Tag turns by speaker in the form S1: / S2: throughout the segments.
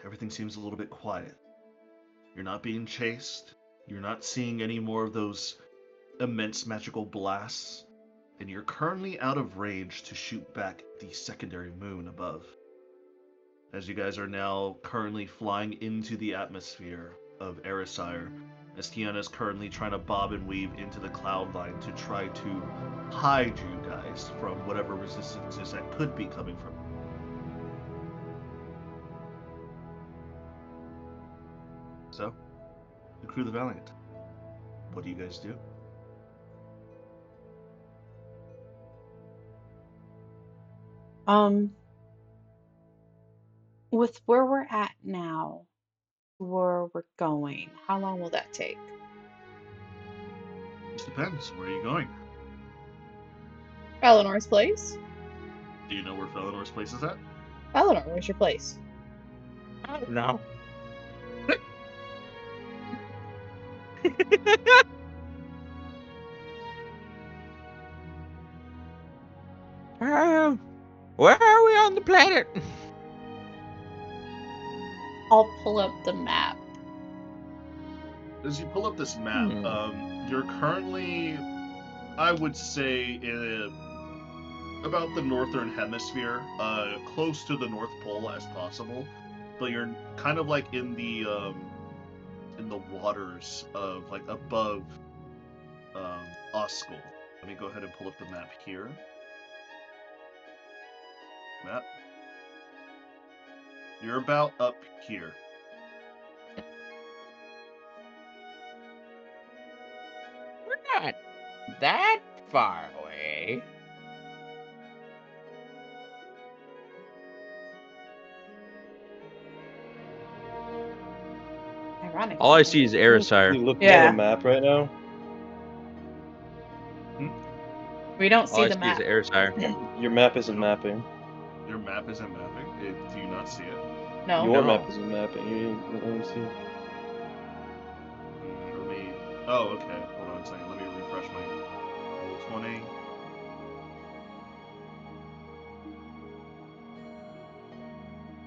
S1: everything seems a little bit quiet. You're not being chased. You're not seeing any more of those immense magical blasts. And you're currently out of range to shoot back the secondary moon above. As you guys are now currently flying into the atmosphere of Erisire, as Tiana is currently trying to bob and weave into the cloud line to try to hide you guys from whatever resistances that could be coming from. So, the crew of the Valiant, what do you guys do?
S2: With where we're at now, where we're going, how long will that take?
S1: Just depends. Where are you going?
S2: Eleanor's place?
S1: Do you know where Felenor's place is at?
S2: Eleanor, where's your place?
S3: I don't know. Where are we on the planet?
S2: I'll pull up the map.
S1: As you pull up this map, you're currently, I would say, about the northern hemisphere, close to the North Pole as possible, but you're kind of like in the waters of like above Oskel. Let me go ahead and pull up the map here. Map. You're about up here.
S3: We're not that far away.
S2: Ironic.
S3: All I see is
S4: You
S3: Erisire.
S4: looking
S2: Yeah.
S4: at a map right now?
S2: We don't
S3: All
S2: see
S3: I
S2: the
S3: see
S2: map.
S3: is Erisire.
S4: Your map isn't mapping.
S1: Your map isn't mapping? Do you not see it?
S2: No.
S4: Your
S3: No.
S4: map isn't mapping. Let me see.
S1: Let me. Oh, okay. Hold on a second. Let me refresh my roll 20.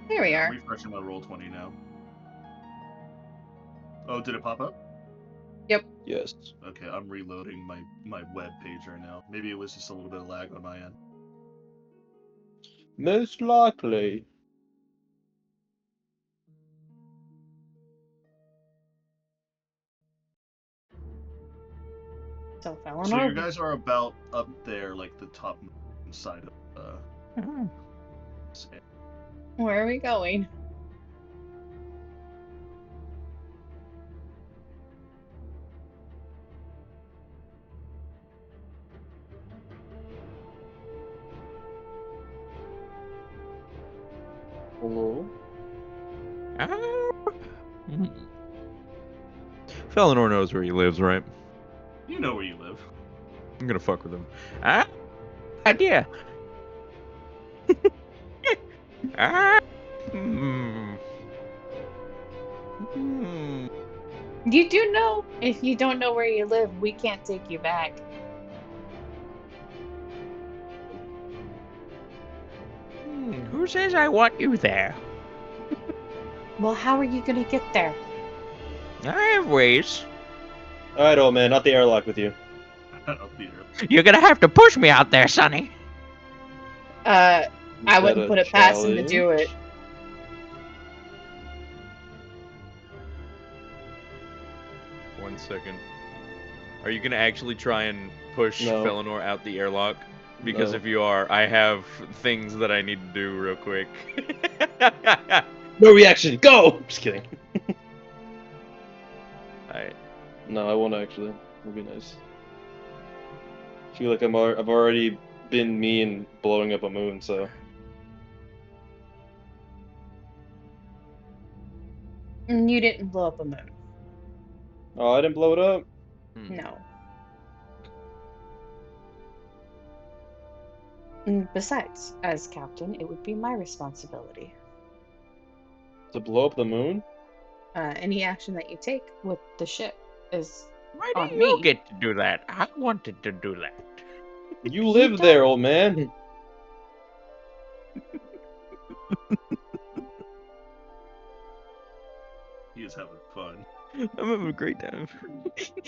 S2: Here we
S1: I'm
S2: are.
S1: refreshing my roll 20 now. Oh, did it pop up?
S2: Yep.
S4: Yes.
S1: Okay, I'm reloading my web page right now. Maybe it was just a little bit of lag on my end.
S4: Most likely.
S2: So
S1: So you guys are about up there, like the top side of
S2: where are we going?
S4: Hello?
S3: Felinor knows where he lives, right?
S1: You know where you live.
S3: I'm gonna fuck with him. Idea.
S2: You do know if you don't know where you live, we can't take you back.
S3: Who says I want you there?
S2: Well, how are you gonna get there?
S3: I have ways.
S4: Alright, old man, not the airlock with you.
S1: Up here.
S3: You're gonna have to push me out there, Sonny.
S2: I
S4: Is
S2: wouldn't
S4: that
S2: put
S4: a
S2: it past him to do it.
S4: challenge?
S3: One second. Are you gonna actually try and push
S4: No.
S3: Felinor out the airlock? Because
S4: No.
S3: if you are, I have things that I need to do real quick.
S4: No reaction, go! Just kidding.
S3: Alright.
S4: No, I won't actually. It'll be nice. I feel like I've already been me and blowing up a moon, so.
S2: You didn't blow up a moon.
S4: Oh, I didn't blow it up?
S2: No. Besides, as captain, it would be my responsibility.
S4: To blow up the moon?
S2: Any action that you take with the ship is
S3: Why
S2: on
S3: do you
S2: me.
S3: get to do that? I wanted to do that.
S4: You live there, old man.
S1: He is having fun.
S3: I'm having a great time.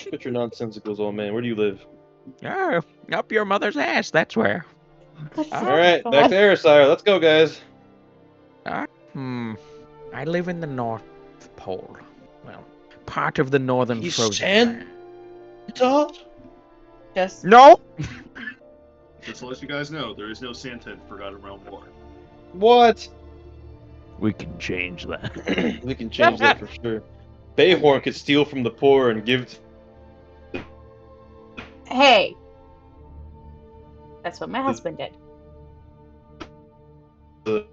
S4: Put your nonsensicals, old man. Where do you live?
S3: Ah, up your mother's ass, that's where.
S2: That's
S3: Ah,
S4: All
S2: so
S4: right, back to
S2: fun.
S4: Arisire. Let's go, guys.
S3: I live in the North Pole. Well, part of the northern
S4: He's
S3: frozen
S4: Santa?
S3: land.
S2: Just
S3: No!
S1: Just to let you guys know, there is no Santa in Forgotten Realm lore.
S4: What?
S3: We can change that.
S4: We can change that for sure. Bayhorn could steal from the poor and give.
S2: hey, that's what my husband did.
S4: The...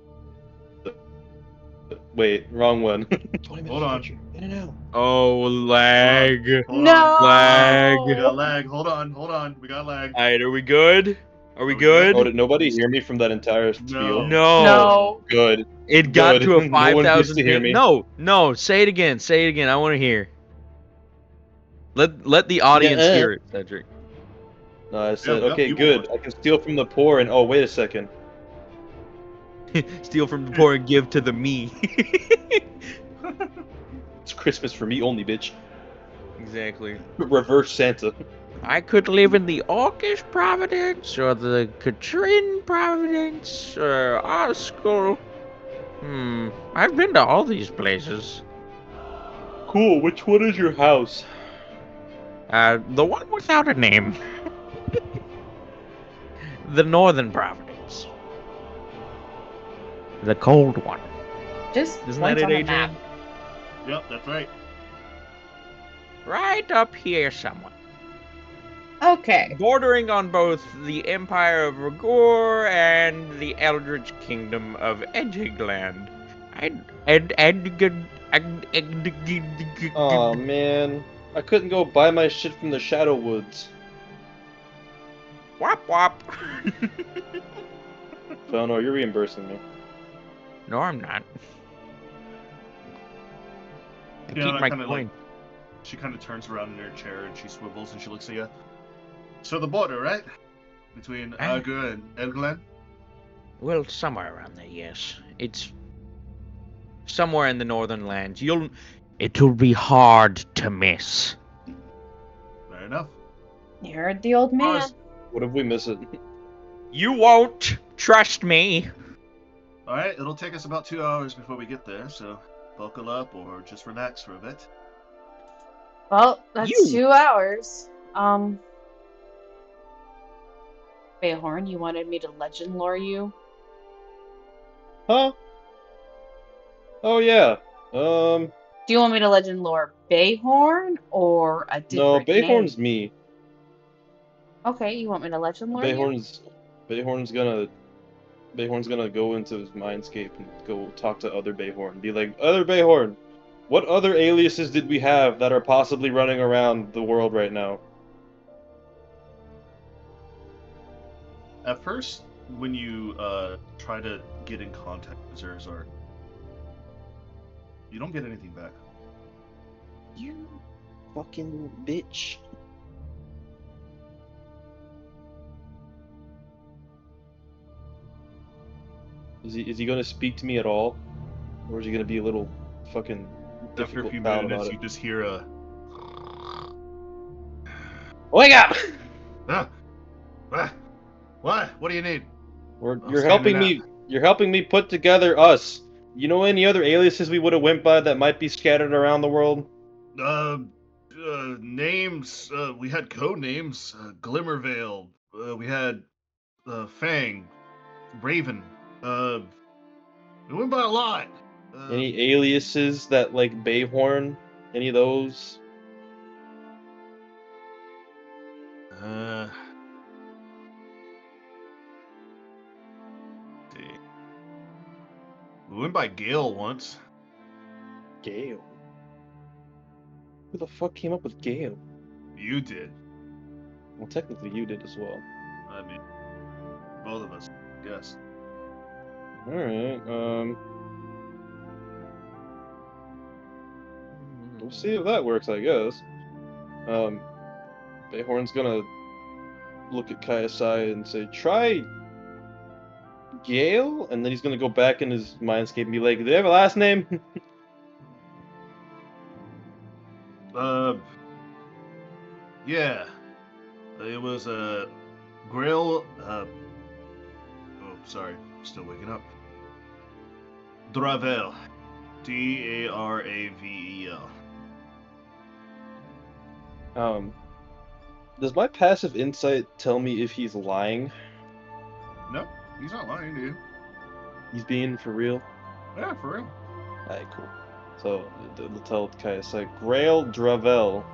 S4: Wait, wrong one. 20 minutes
S1: Hold on.
S4: adventure. In and out.
S3: Oh, lag.
S1: Hold
S2: No.
S1: on.
S3: Lag.
S1: We got lag. Hold on. We got lag.
S3: Alright, are we good? Are we
S1: Are we good?
S4: Oh,
S3: good?
S4: did nobody hear me from that entire spiel?
S3: No.
S2: No.
S4: Good.
S3: It got
S4: Good.
S3: to a
S4: No one gets
S3: 5,000
S4: to hear
S3: ping.
S4: me.
S3: No, say it again. Say it again. I want to hear. Let the audience
S4: Nuh-uh.
S3: hear it, Cedric.
S4: No, I said,
S1: Yep,
S4: okay,
S1: you
S4: good.
S1: won.
S4: I can steal from the poor and oh, wait a second.
S3: Steal from the poor and give to the me.
S4: It's Christmas for me only, bitch.
S3: Exactly.
S4: Reverse Santa.
S3: I could live in the Orcish Providence or the Katrin Providence or Oscar. I've been to all these places.
S4: Cool. Which one is your house?
S3: The one without a name. The Northern Providence. The cold one.
S2: Just
S3: Isn't that
S2: point
S3: it,
S2: on the
S3: Adrian?
S2: map.
S1: Yep, that's right.
S3: Right up here somewhere.
S2: Okay.
S3: Bordering on both the Empire of Rigor and the Eldritch Kingdom of Edgegland.
S4: Oh man, I couldn't go buy my shit from the Shadow Woods.
S3: Wop wop.
S4: So no, you're reimbursing me.
S3: No, I'm not. I
S1: Yeah,
S3: keep
S1: I
S3: my
S1: kinda,
S3: coin.
S1: She kind of turns around in her chair and she swivels and she looks at you. So the border, right? Between
S3: Ah.
S1: Agur and Elglan?
S3: Well, somewhere around there, yes. It's somewhere in the northern lands. It'll be hard to miss.
S1: Fair enough.
S2: You heard the old man.
S4: What if we miss it?
S3: You won't trust me.
S1: Alright, it'll take us about 2 hours before we get there, so buckle up or just relax for a bit.
S2: Well, that's
S3: You-
S2: 2 hours. Bayhorn, you wanted me to legend lore you?
S4: Huh? Oh yeah.
S2: Do you want me to legend lore Bayhorn or a
S4: No,
S2: different name?
S4: Bayhorn's me.
S2: Okay, you want me to legend lore you?
S4: Bayhorn's gonna go into his mindscape and go talk to other Bayhorn. Be like, other Bayhorn, what other aliases did we have that are possibly running around the world right now?
S1: At first, when you try to get in contact with Zerzar, you don't get anything back.
S4: You fucking bitch. Is he gonna speak to me at all? Or is he gonna be a little fucking
S1: After a
S4: difficult
S1: few
S4: about
S1: minutes,
S4: it?
S1: you just hear a...
S4: Wake up!
S1: Ah! Ah! What? What do you need?
S4: You're helping
S1: standing
S4: me. You're helping me put together us. You know any other aliases we would have went by that might be scattered around the world?
S1: Names. We had code names. Glimmervale. We had Fang, Raven. We went by a lot.
S4: Any aliases that like Bayhorn? Any of those?
S1: See. We went by Gale once.
S4: Gale. Who the fuck came up with Gale?
S1: You did.
S4: Well, technically you did as well.
S1: I mean, both of us. Yes.
S4: All right. We'll see if that works, I guess. Bayhorn's gonna look at Kaiasai and say, "Try Gale," and then he's gonna go back in his mindscape and be like, "Do they have a last name?"
S1: Uh, yeah. It was a Grail. Oh, sorry. Still waking up. Dravel. Daravel.
S4: Does my passive insight tell me if he's lying?
S1: No, he's not lying to you.
S4: He's being for real?
S1: Yeah, for real.
S4: Alright, cool. So, it'll tell Caius, like, Grail Dravel.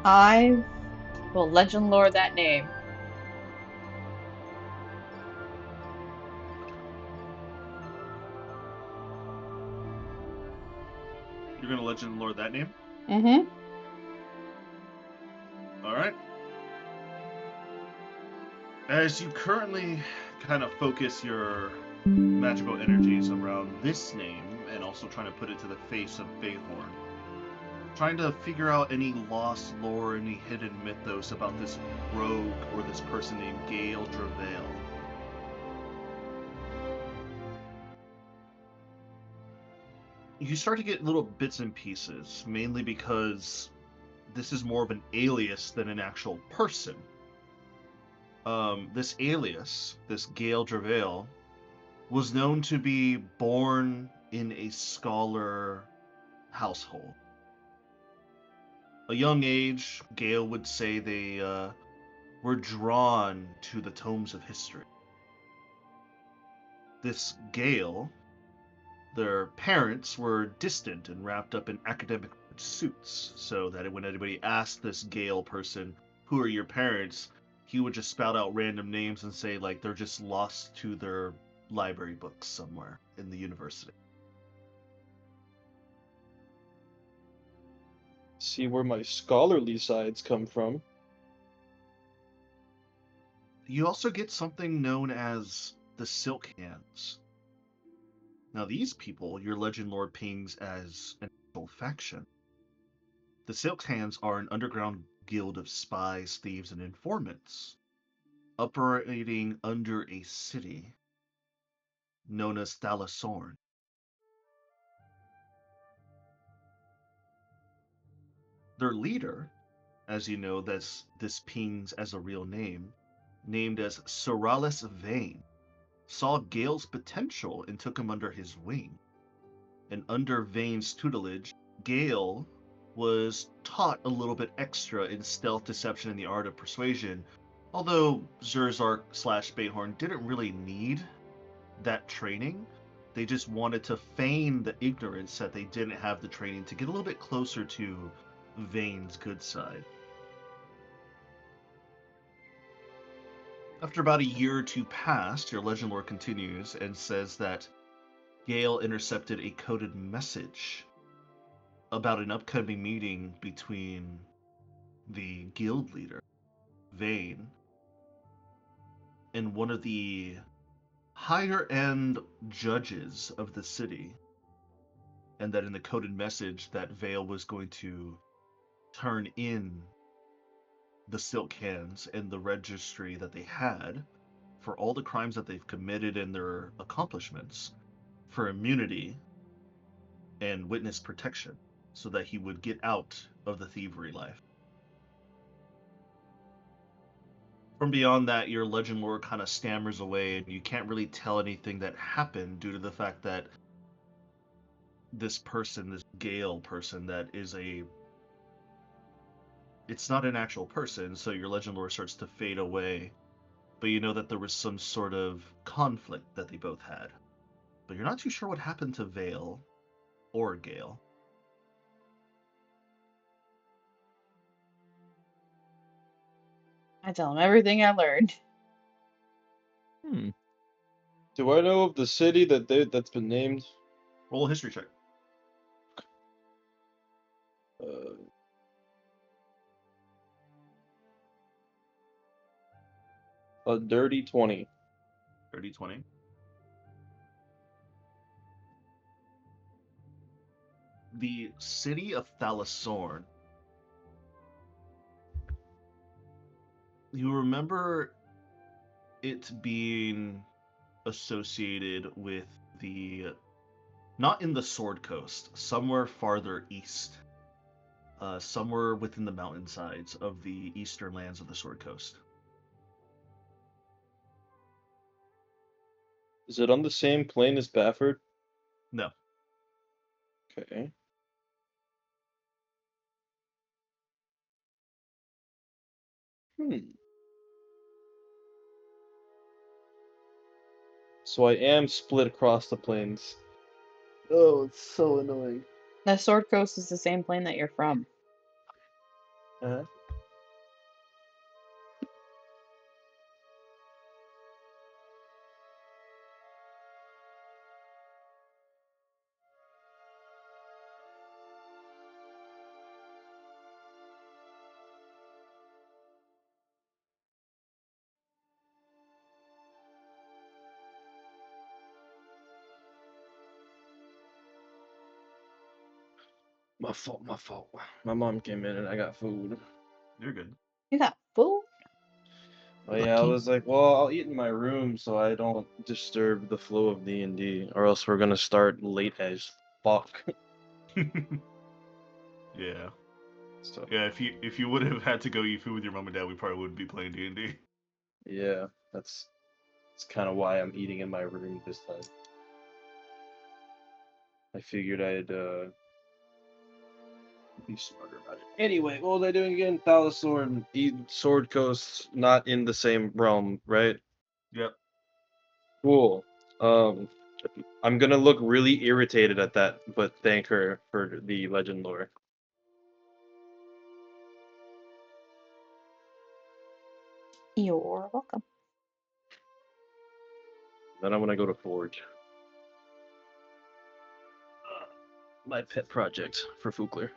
S2: I will legend lore that name.
S1: You're gonna legend lord that name?
S2: Mm-hmm.
S1: Alright. As you currently kind of focus your magical energies around this name and also trying to put it to the face of Bayhorn, trying to figure out any lost lore, any hidden mythos about this rogue or this person named Gale Dravel. You start to get little bits and pieces, mainly because this is more of an alias than an actual person. This alias, this Gale Dravel, was known to be born in a scholar household. A young age, Gale would say they were drawn to the tomes of history. This Gale, their parents were distant and wrapped up in academic pursuits, so that when anybody asked this Gale person, "Who are your parents?" he would just spout out random names and say, like, they're just lost to their library books somewhere in the university.
S4: See where my scholarly sides come from.
S1: You also get something known as the Silk Hands. Now, these people, your Legend Lord pings as an actual faction. The Silk Hands are an underground guild of spies, thieves, and informants, operating under a city known as Thalasorn. Their leader, as you know, this pings as a real name, named as Soralis Vane, saw Gale's potential and took him under his wing. And under Vane's tutelage, Gale was taught a little bit extra in stealth, deception, and the art of persuasion, although Zerzark slash Bayhorn didn't really need that training. They just wanted to feign the ignorance that they didn't have the training to get a little bit closer to Vane's good side. After about a year or two passed, your legend lore continues and says that Gale intercepted a coded message about an upcoming meeting between the guild leader, Vane, and one of the higher end judges of the city, and that in the coded message that Vale was going to turn in the Silk Hands and the registry that they had for all the crimes that they've committed and their accomplishments for immunity and witness protection so that he would get out of the thievery life. From beyond that, your legend lore kind of stammers away and you can't really tell anything that happened due to the fact that this person, this Gale person, that is it's not an actual person, so your legend lore starts to fade away. But you know that there was some sort of conflict that they both had. But you're not too sure what happened to Vale or Gale.
S2: I tell him everything I learned.
S3: Hmm.
S4: Do I know of the city that's been named?
S1: Roll a history check.
S4: Uh, a dirty 20.
S1: 30-20. The city of Thalasorn. You remember it being associated with the, not in the Sword Coast, somewhere farther east somewhere within the mountainsides of the eastern lands of the Sword Coast.
S4: Is it on the same plane as Bafford?
S1: No.
S4: Okay. So I am split across the plains. Oh, it's so annoying.
S2: The Sword Coast is the same plane that you're from.
S4: Uh-huh. My fault, my fault. My mom came in and I got food.
S1: You're good.
S2: You got food?
S4: Oh yeah, I was like, well, I'll eat in my room so I don't disturb the flow of D&D, or else we're gonna start late as fuck.
S1: Yeah.
S4: So
S1: Yeah, if you would have had to go eat food with your mom and dad, we probably wouldn't be playing D&D.
S4: yeah, that's kind of why I'm eating in my room this time. I figured I'd be smarter about it. Anyway, what was I doing again? Thalassor and Sword Coast, not in the same realm, right?
S1: Yep.
S4: Cool. Um, I'm gonna look really irritated at that, but thank her for the legend lore.
S2: You're welcome.
S4: Then I'm gonna go to Forge. My pet project for Fukler.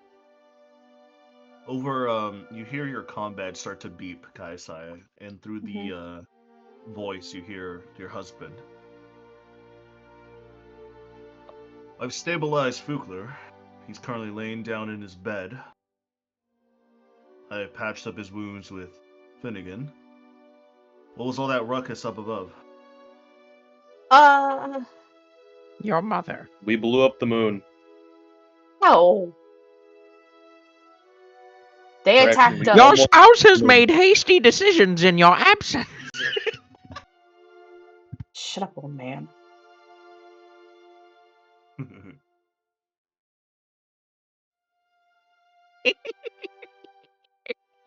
S1: Over, you hear your combat start to beep, Kaisai, and through the
S2: Mhm.
S1: voice you hear your husband. I've stabilized Fukler. He's currently laying down in his bed. I patched up his wounds with Finnegan. What was all that ruckus up above?
S3: Your mother.
S4: We blew up the moon.
S2: No. They
S4: Correction,
S2: attacked
S4: we
S3: Your
S2: us.
S4: almost
S3: spouse has
S4: moon.
S3: made hasty decisions in your absence.
S2: Shut up, old man.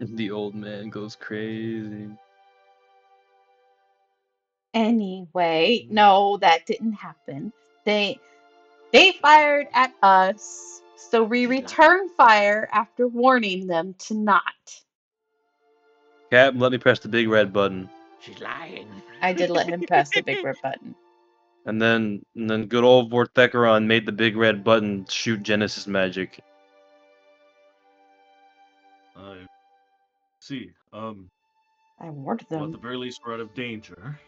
S4: The old man goes crazy.
S2: Anyway, no, that didn't happen. They fired at us, so we returned fire after warning them to not.
S4: Captain, let me press the big red button.
S3: She's lying.
S2: I did let him press the big red button.
S4: And then good old Vorthecaron made the big red button shoot Genesis magic.
S1: I see.
S2: I warned
S1: Well, at the
S2: them.
S1: very least, we're out of danger.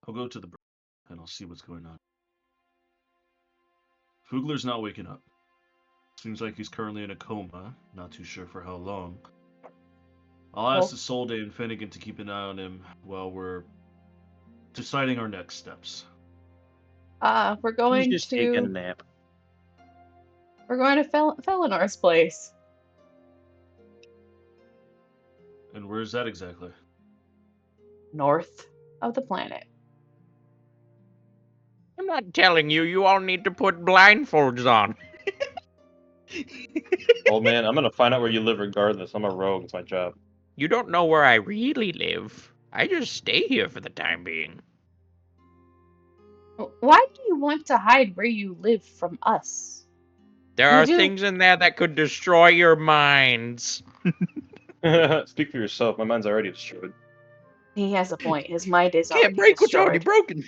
S1: I'll go to the bridge and I'll see what's going on. Fugler's not waking up. Seems like he's currently in a coma. Not too sure for how long. I'll ask the
S2: Well,
S1: Solday and Finnegan to keep an eye on him while we're deciding our next steps.
S2: we're
S4: He's
S2: going
S4: just taking a
S2: to
S4: nap.
S2: Felinor's place.
S1: And where's that exactly?
S2: North of the planet.
S3: I'm not telling you. You all need to put blindfolds on.
S4: Old man, I'm gonna find out where you live regardless. I'm a rogue. It's my job.
S3: You don't know where I really live. I just stay here for the time being.
S2: Why do you want to hide where you live from us?
S3: There
S2: You
S3: are
S2: do.
S3: things in there that could destroy your minds.
S4: Speak for yourself. My mind's already destroyed.
S2: He has a point. His mind is
S3: Can't
S2: already
S3: break what's already
S2: destroyed.
S3: broken.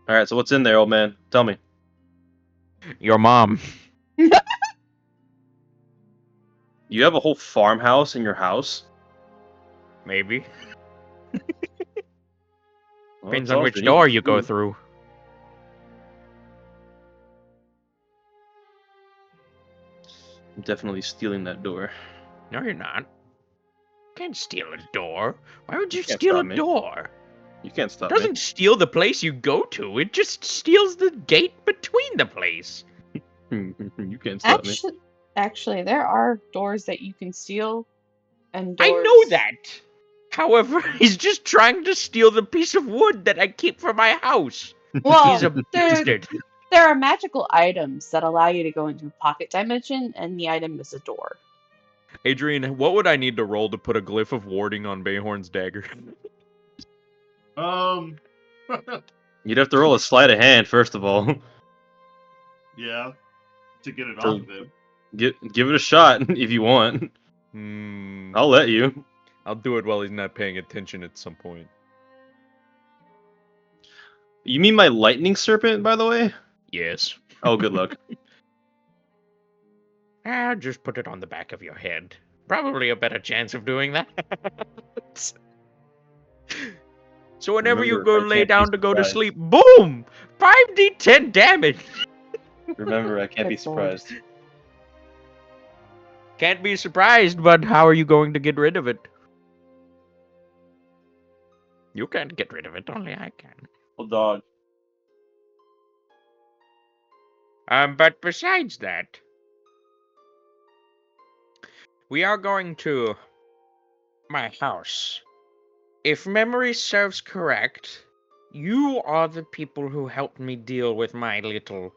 S4: All right, so what's in there, old man? Tell me.
S3: Your mom.
S4: You have a whole farmhouse in your house?
S3: Maybe.
S4: Well,
S3: Depends
S4: it's
S3: on
S4: all
S3: which
S4: you need
S3: door
S4: is
S3: you go
S4: food.
S3: through.
S4: I'm definitely stealing that door.
S3: No, you're not. Can't steal a door. Why would you
S4: Can't
S3: steal a
S4: stop me.
S3: door?
S4: You can't
S3: It
S4: stop me.
S3: doesn't steal the place you go to. It just steals the gate between the place.
S4: You can't stop me.
S2: Actually, there are doors that you can steal and
S3: I
S2: doors.
S3: know that. However, he's just trying to steal the piece of wood that I keep for my house.
S2: Well,
S3: He's a
S2: there
S3: bastard.
S2: there are magical items that allow you to go into a pocket dimension, and the item is a door.
S3: Adrian, what would I need to roll to put a glyph of warding on Bayhorn's dagger?
S4: You'd have to roll a sleight of hand first of all.
S1: Yeah, to get it
S4: So-
S1: off of him.
S4: Give it a shot if you want. I'll let you.
S3: I'll do it while he's not paying attention at some point.
S4: You mean my lightning serpent, by the way?
S3: Yes.
S4: Oh, good luck.
S3: Just put it on the back of your head. Probably a better chance of doing that. So whenever you
S4: Remember,
S3: go
S4: I
S3: lay
S4: can't be
S3: down to go to
S4: surprised.
S3: sleep, boom! 5d10 damage!
S4: Remember, I can't be
S2: Good lord.
S4: surprised.
S3: Can't be surprised, but how are you going to get rid of it? You can't get rid of it, only I can.
S4: Oh, dog.
S3: But besides that, we are going to my house. If memory serves correct, you are the people who helped me deal with my little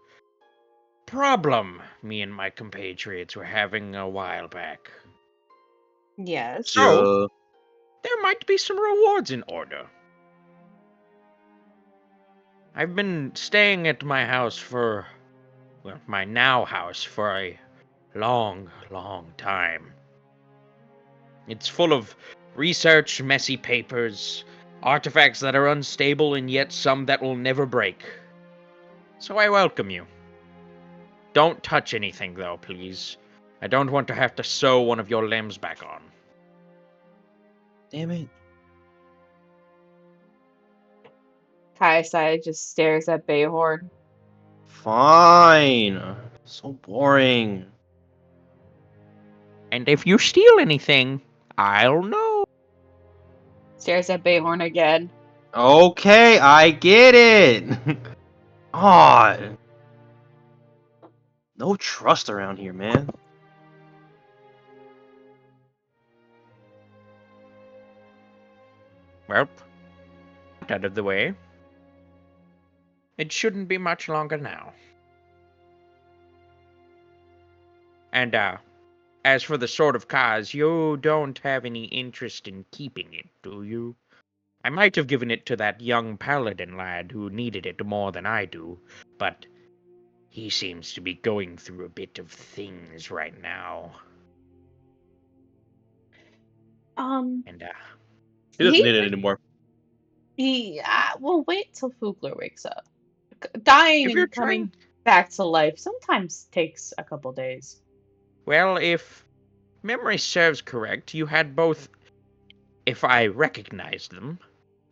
S3: problem me and my compatriots were having a while back.
S2: Yes.
S3: So, there might be some rewards in order. I've been staying at my house for, well, my now house for a long, long time. It's full of research, messy papers, artifacts that are unstable, and yet some that will never break. So I welcome you. Don't touch anything, though, please. I don't want to have to sew one of your limbs back on.
S4: Damn it.
S2: Kaisai just stares at Bayhorn.
S4: Fine. So boring.
S3: And if you steal anything, I'll know.
S2: Stares at Bayhorn again.
S4: Okay, I get it. Odd. No trust around here, man.
S3: Well, out of the way. It shouldn't be much longer now. And, as for the Sword of Kaz, you don't have any interest in keeping it, do you? I might have given it to that young paladin lad who needed it more than I do, but he seems to be going through a bit of things right now. And,
S4: He doesn't
S2: He
S4: need it anymore.
S2: We'll wait till Fugler wakes up. Dying
S3: if you're
S2: and coming
S3: trying...
S2: back to life sometimes takes a couple days.
S3: Well, if memory serves correct, you had both, if I recognized them,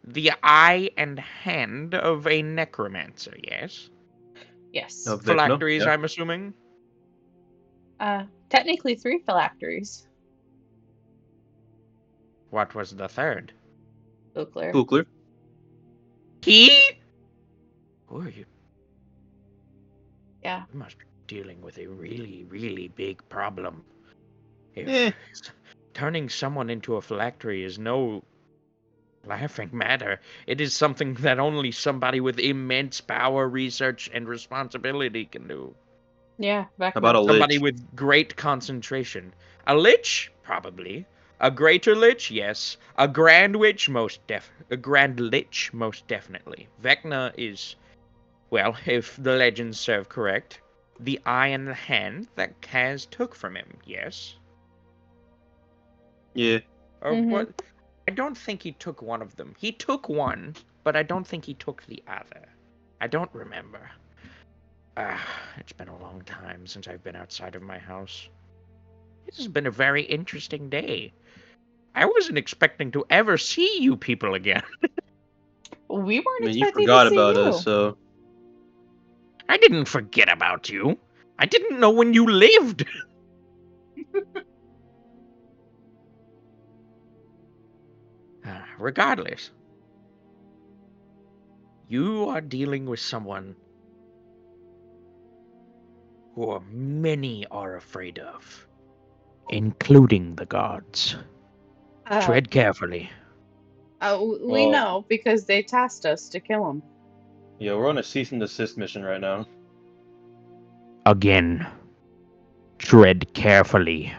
S3: the eye and hand of a necromancer, yes?
S2: Yes.
S4: Of Vecna,
S3: Phylacteries,
S4: yeah.
S3: I'm assuming?
S2: Technically 3 phylacteries.
S3: What was the third?
S2: Fugler.
S4: Fugler.
S3: He? Who are you?
S2: Yeah.
S3: You must be dealing with a really, really big problem. If
S4: Eh.
S3: turning someone into a phylactery is no laughing matter, it is something that only somebody with immense power, research, and responsibility can do.
S2: Yeah,
S4: How about a
S2: Vecna.
S3: Somebody
S4: lich?
S3: with great concentration. A lich? Probably. A greater lich? Yes. A grand lich? A grand lich? Most definitely. Vecna is, well, if the legends serve correct, the eye and the hand that Kaz took from him, yes?
S4: Yeah.
S3: Or
S2: Mhm.
S3: what? I don't think he took one of them. He took one, but I don't think he took the other. I don't remember. It's been a long time since I've been outside of my house. This has been a very interesting day. I wasn't expecting to ever see you people again.
S2: We
S4: I
S2: weren't
S4: mean, you
S2: expecting
S4: forgot
S2: to see
S4: about
S2: you.
S4: us, so.
S3: I didn't forget about you. I didn't know when you lived. Regardless, You are dealing with someone who many are afraid of, including the gods.
S2: Uh,
S3: Tread carefully.
S2: we
S4: Well,
S2: know because they tasked us to kill him.
S4: yeah, we're on a cease and desist mission right now.
S3: Again, tread carefully.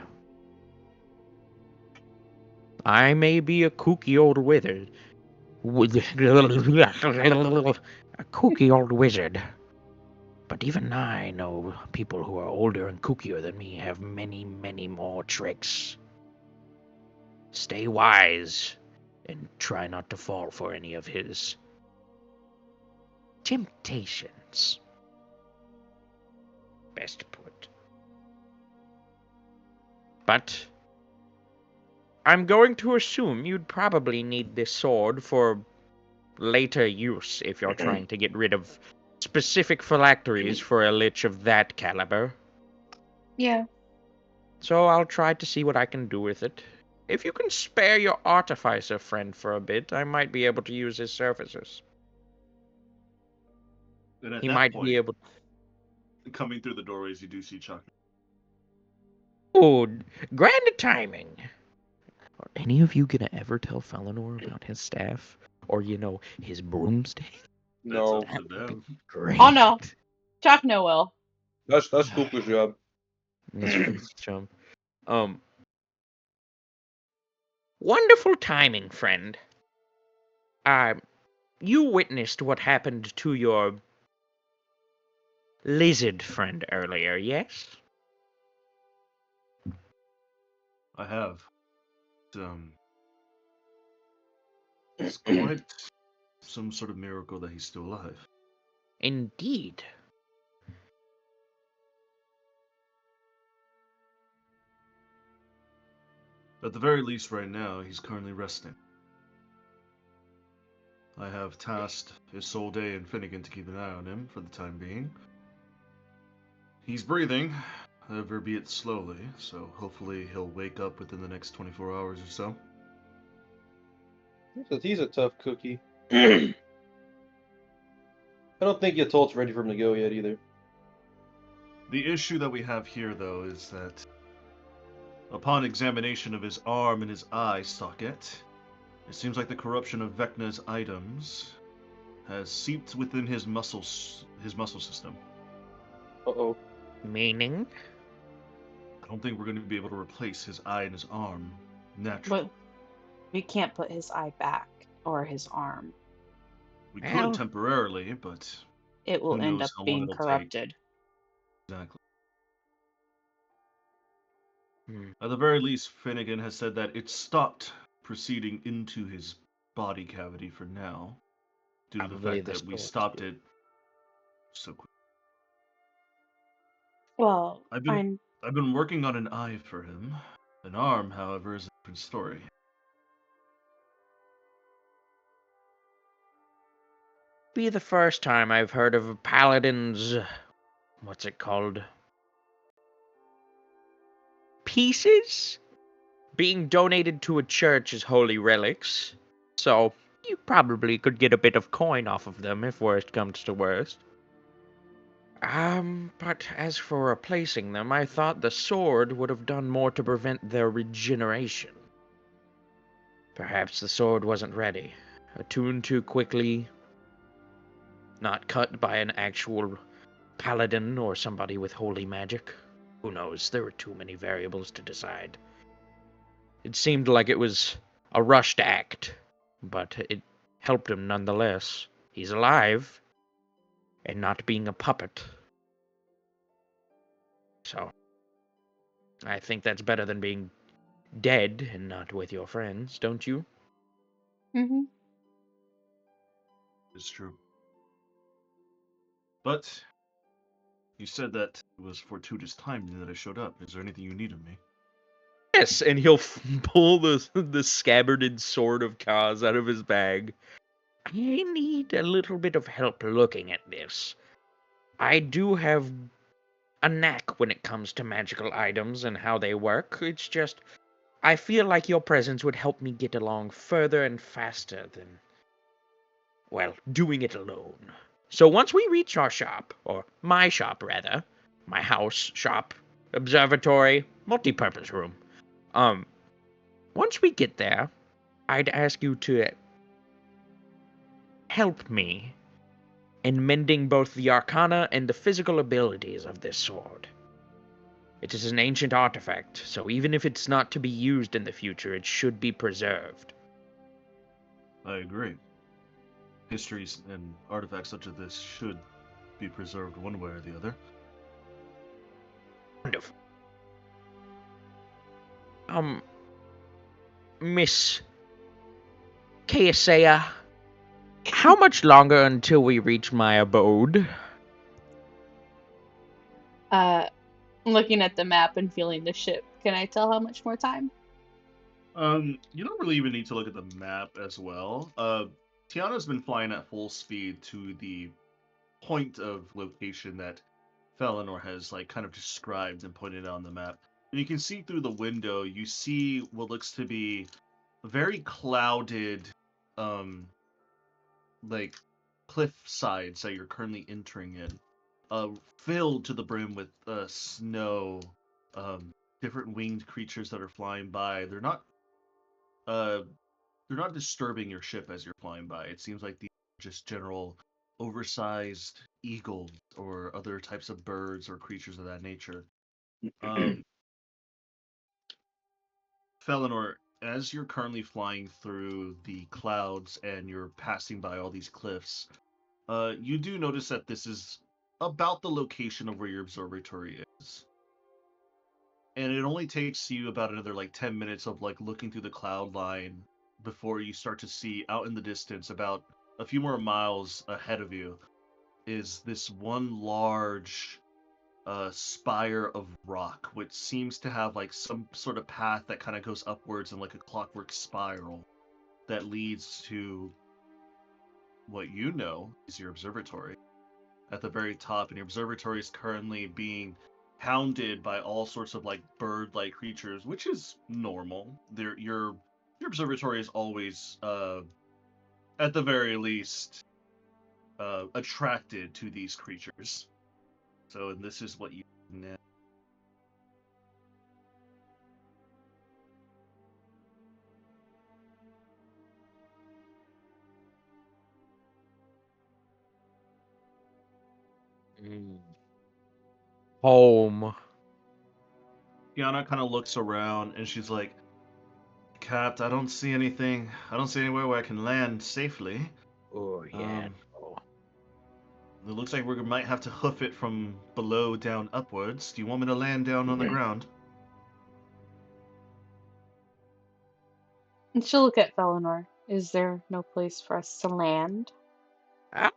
S3: I may be a kooky old wizard. A kooky old wizard. But even I know people who are older and kookier than me have many, many more tricks. Stay wise and try not to fall for any of his temptations. Best put. But I'm going to assume you'd probably need this sword for later use if you're trying to get rid of specific phylacteries for a lich of that caliber.
S2: Yeah.
S3: So I'll try to see what I can do with it. If you can spare your artificer friend for a bit, I might be able to use his services.
S1: And at
S3: He
S1: that
S3: might
S1: point,
S3: be able.
S1: coming through the doorways, you do see Chuck.
S3: Oh, grand timing. Are any of you gonna ever tell Felinor about his staff? Or, his broomstick?
S1: That's
S4: No,
S1: up to them.
S3: Great.
S2: Oh no, Chuck Noel.
S4: that's Cooper's job.
S3: That's Fritz chum. Um, Wonderful timing, friend. You witnessed what happened to your lizard friend earlier, yes?
S1: I have. It's quite some sort of miracle that he's still alive.
S3: Indeed.
S1: At the very least, right now, he's currently resting. I have tasked Isolde and Finnegan to keep an eye on him for the time being. He's breathing, however, be it slowly, so hopefully he'll wake up within the next 24 hours or so.
S4: He's a tough cookie. I don't think Yatol's ready for him to go yet either.
S1: The issue that we have here, though, is that upon examination of his arm and his eye socket, it seems like the corruption of Vecna's items has seeped within his muscle system.
S4: Uh-oh.
S3: Meaning?
S1: I don't think we're going to be able to replace his eye and his arm naturally.
S2: But we can't put his eye back or his arm.
S1: We
S3: Well-
S1: could temporarily, but
S2: It will
S1: who
S2: end
S1: knows
S2: up
S1: how long
S2: being
S1: it'll take.
S2: corrupted.
S1: Exactly.
S3: Hmm.
S1: At the very least, Finnegan has said that it stopped proceeding into his body cavity for now, due to the
S3: Probably
S1: fact
S3: the
S1: that we
S3: spores.
S1: stopped it so quick.
S2: Well,
S1: I've been working on an eye for him. An arm, however, is a different story.
S3: Be the first time I've heard of a paladin's. What's it called? Pieces? Being donated to a church as holy relics. So, you probably could get a bit of coin off of them if worst comes to worst. But as for replacing them, I thought the sword would have done more to prevent their regeneration. Perhaps the sword wasn't ready. Attuned too quickly. Not cut by an actual paladin or somebody with holy magic. Who knows? There were too many variables to decide. It seemed like it was a rushed act, but it helped him nonetheless. He's alive, and not being a puppet. So, I think that's better than being dead and not with your friends, don't you?
S2: hmm
S1: It's true. But you said that it was fortuitous timing that I showed up. Is there anything you need of me?
S3: Yes, and he'll pull the scabbarded sword of Kaz out of his bag. I need a little bit of help looking at this. I do have a knack when it comes to magical items and how they work. It's just, I feel like your presence would help me get along further and faster than, doing it alone. So once we reach our shop, or my shop rather, my house, shop, observatory, multi-purpose room, once we get there, I'd ask you to help me in mending both the arcana and the physical abilities of this sword. It is an ancient artifact, so even if it's not to be used in the future, it should be preserved.
S1: I agree. Histories and artifacts such as this should be preserved one way or the other.
S3: Wonderful. Miss Kaesea, how much longer until we reach my abode?
S2: Looking at the map and feeling the ship. Can I tell how much more time?
S1: You don't really even need to look at the map as well. Tiana's been flying at full speed to the point of location that Felinor has like kind of described and pointed out on the map. And you can see through the window, you see what looks to be very clouded like cliff sides that you're currently entering in. Filled to the brim with snow, different winged creatures that are flying by. Uh they're not disturbing your ship as you're flying by. It seems like these are just general oversized eagles or other types of birds or creatures of that nature. Um, Felinor, as you're currently flying through the clouds and you're passing by all these cliffs, you do notice that this is about the location of where your observatory is. And it only takes you about another like 10 minutes of like looking through the cloud line before you start to see out in the distance, about a few more miles ahead of you, is this one large spire of rock, which seems to have like some sort of path that kind of goes upwards in like a clockwork spiral that leads to what you know is your observatory at the very top. And your observatory is currently being hounded by all sorts of like bird-like creatures, which is normal. Your observatory is always, at the very least, attracted to these creatures. So, and this is what you know.
S3: Home.
S1: Kiana kind of looks around and she's like, Cat, I don't see anything. I don't see anywhere where I can land safely.
S3: Oh, yeah.
S1: It looks like we might have to hoof it from below down upwards. Do you want me to land down on the ground?
S2: And she'll look at Felinor. Is there no place for us to land?
S3: Ah,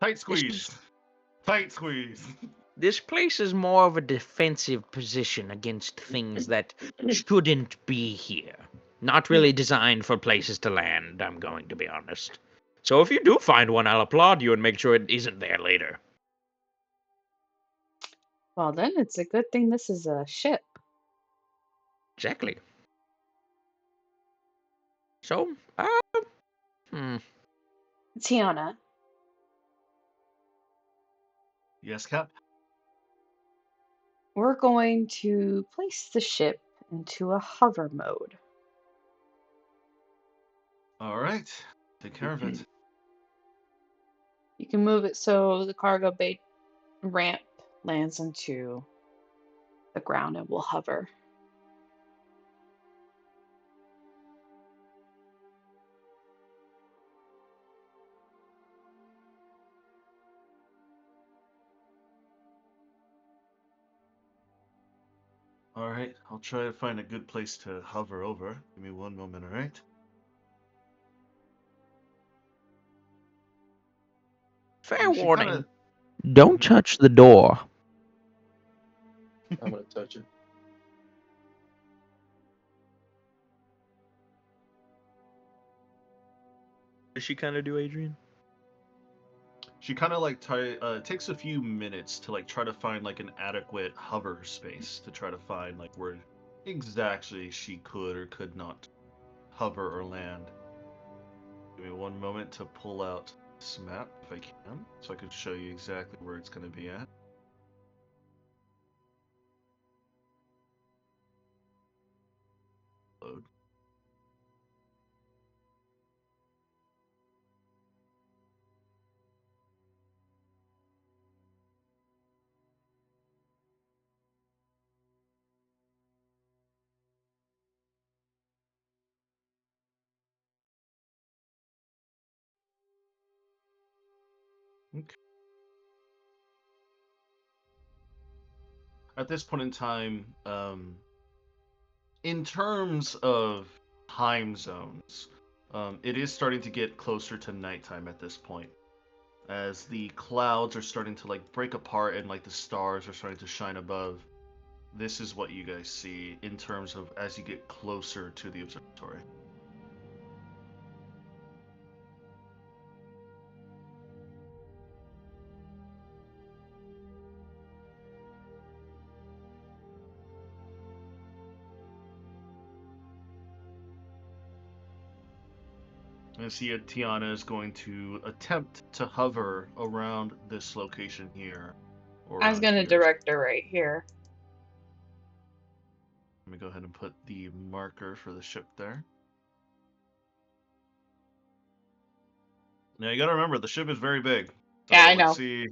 S1: Tight
S3: this,
S1: squeeze. Tight squeeze.
S3: this place is more of a defensive position against things that shouldn't be here. Not really designed for places to land, I'm going to be honest. So if you do find one, I'll applaud you and make sure it isn't there later.
S2: Well, then it's a good thing this is a ship.
S3: Exactly. So,
S2: Tiana,
S1: Yes, Cap?
S2: we're going to place the ship into a hover mode.
S1: All right. Take care of it.
S2: You can move it so the cargo bay ramp lands into the ground and will hover.
S1: All right. I'll try to find a good place to hover over. Give me one moment, all right?
S3: fair
S1: And she
S3: warning.
S1: kinda...
S3: Don't touch the door.
S4: I'm gonna touch it.
S3: Does she kind of do, Adrian?
S1: She kind of like takes a few minutes to like try to find like an adequate hover space to try to find like where exactly she could or could not hover or land. Give me one moment to pull out this map if I can, so I can show you exactly where it's going to be at. Load. Okay. At this point in time, in terms of time zones, it is starting to get closer to nighttime at this point, as the clouds are starting to like break apart and like the stars are starting to shine above. This is what you guys see in terms of as you get closer to the observatory. And see, Tiana is going to attempt to hover around this location here, or
S2: I was
S1: around
S2: gonna
S1: here.
S2: direct her right here.
S1: Let me go ahead and put the marker for the ship there. Now you gotta remember, the ship is very big. So
S2: Yeah, I
S1: let's
S2: know.
S1: see.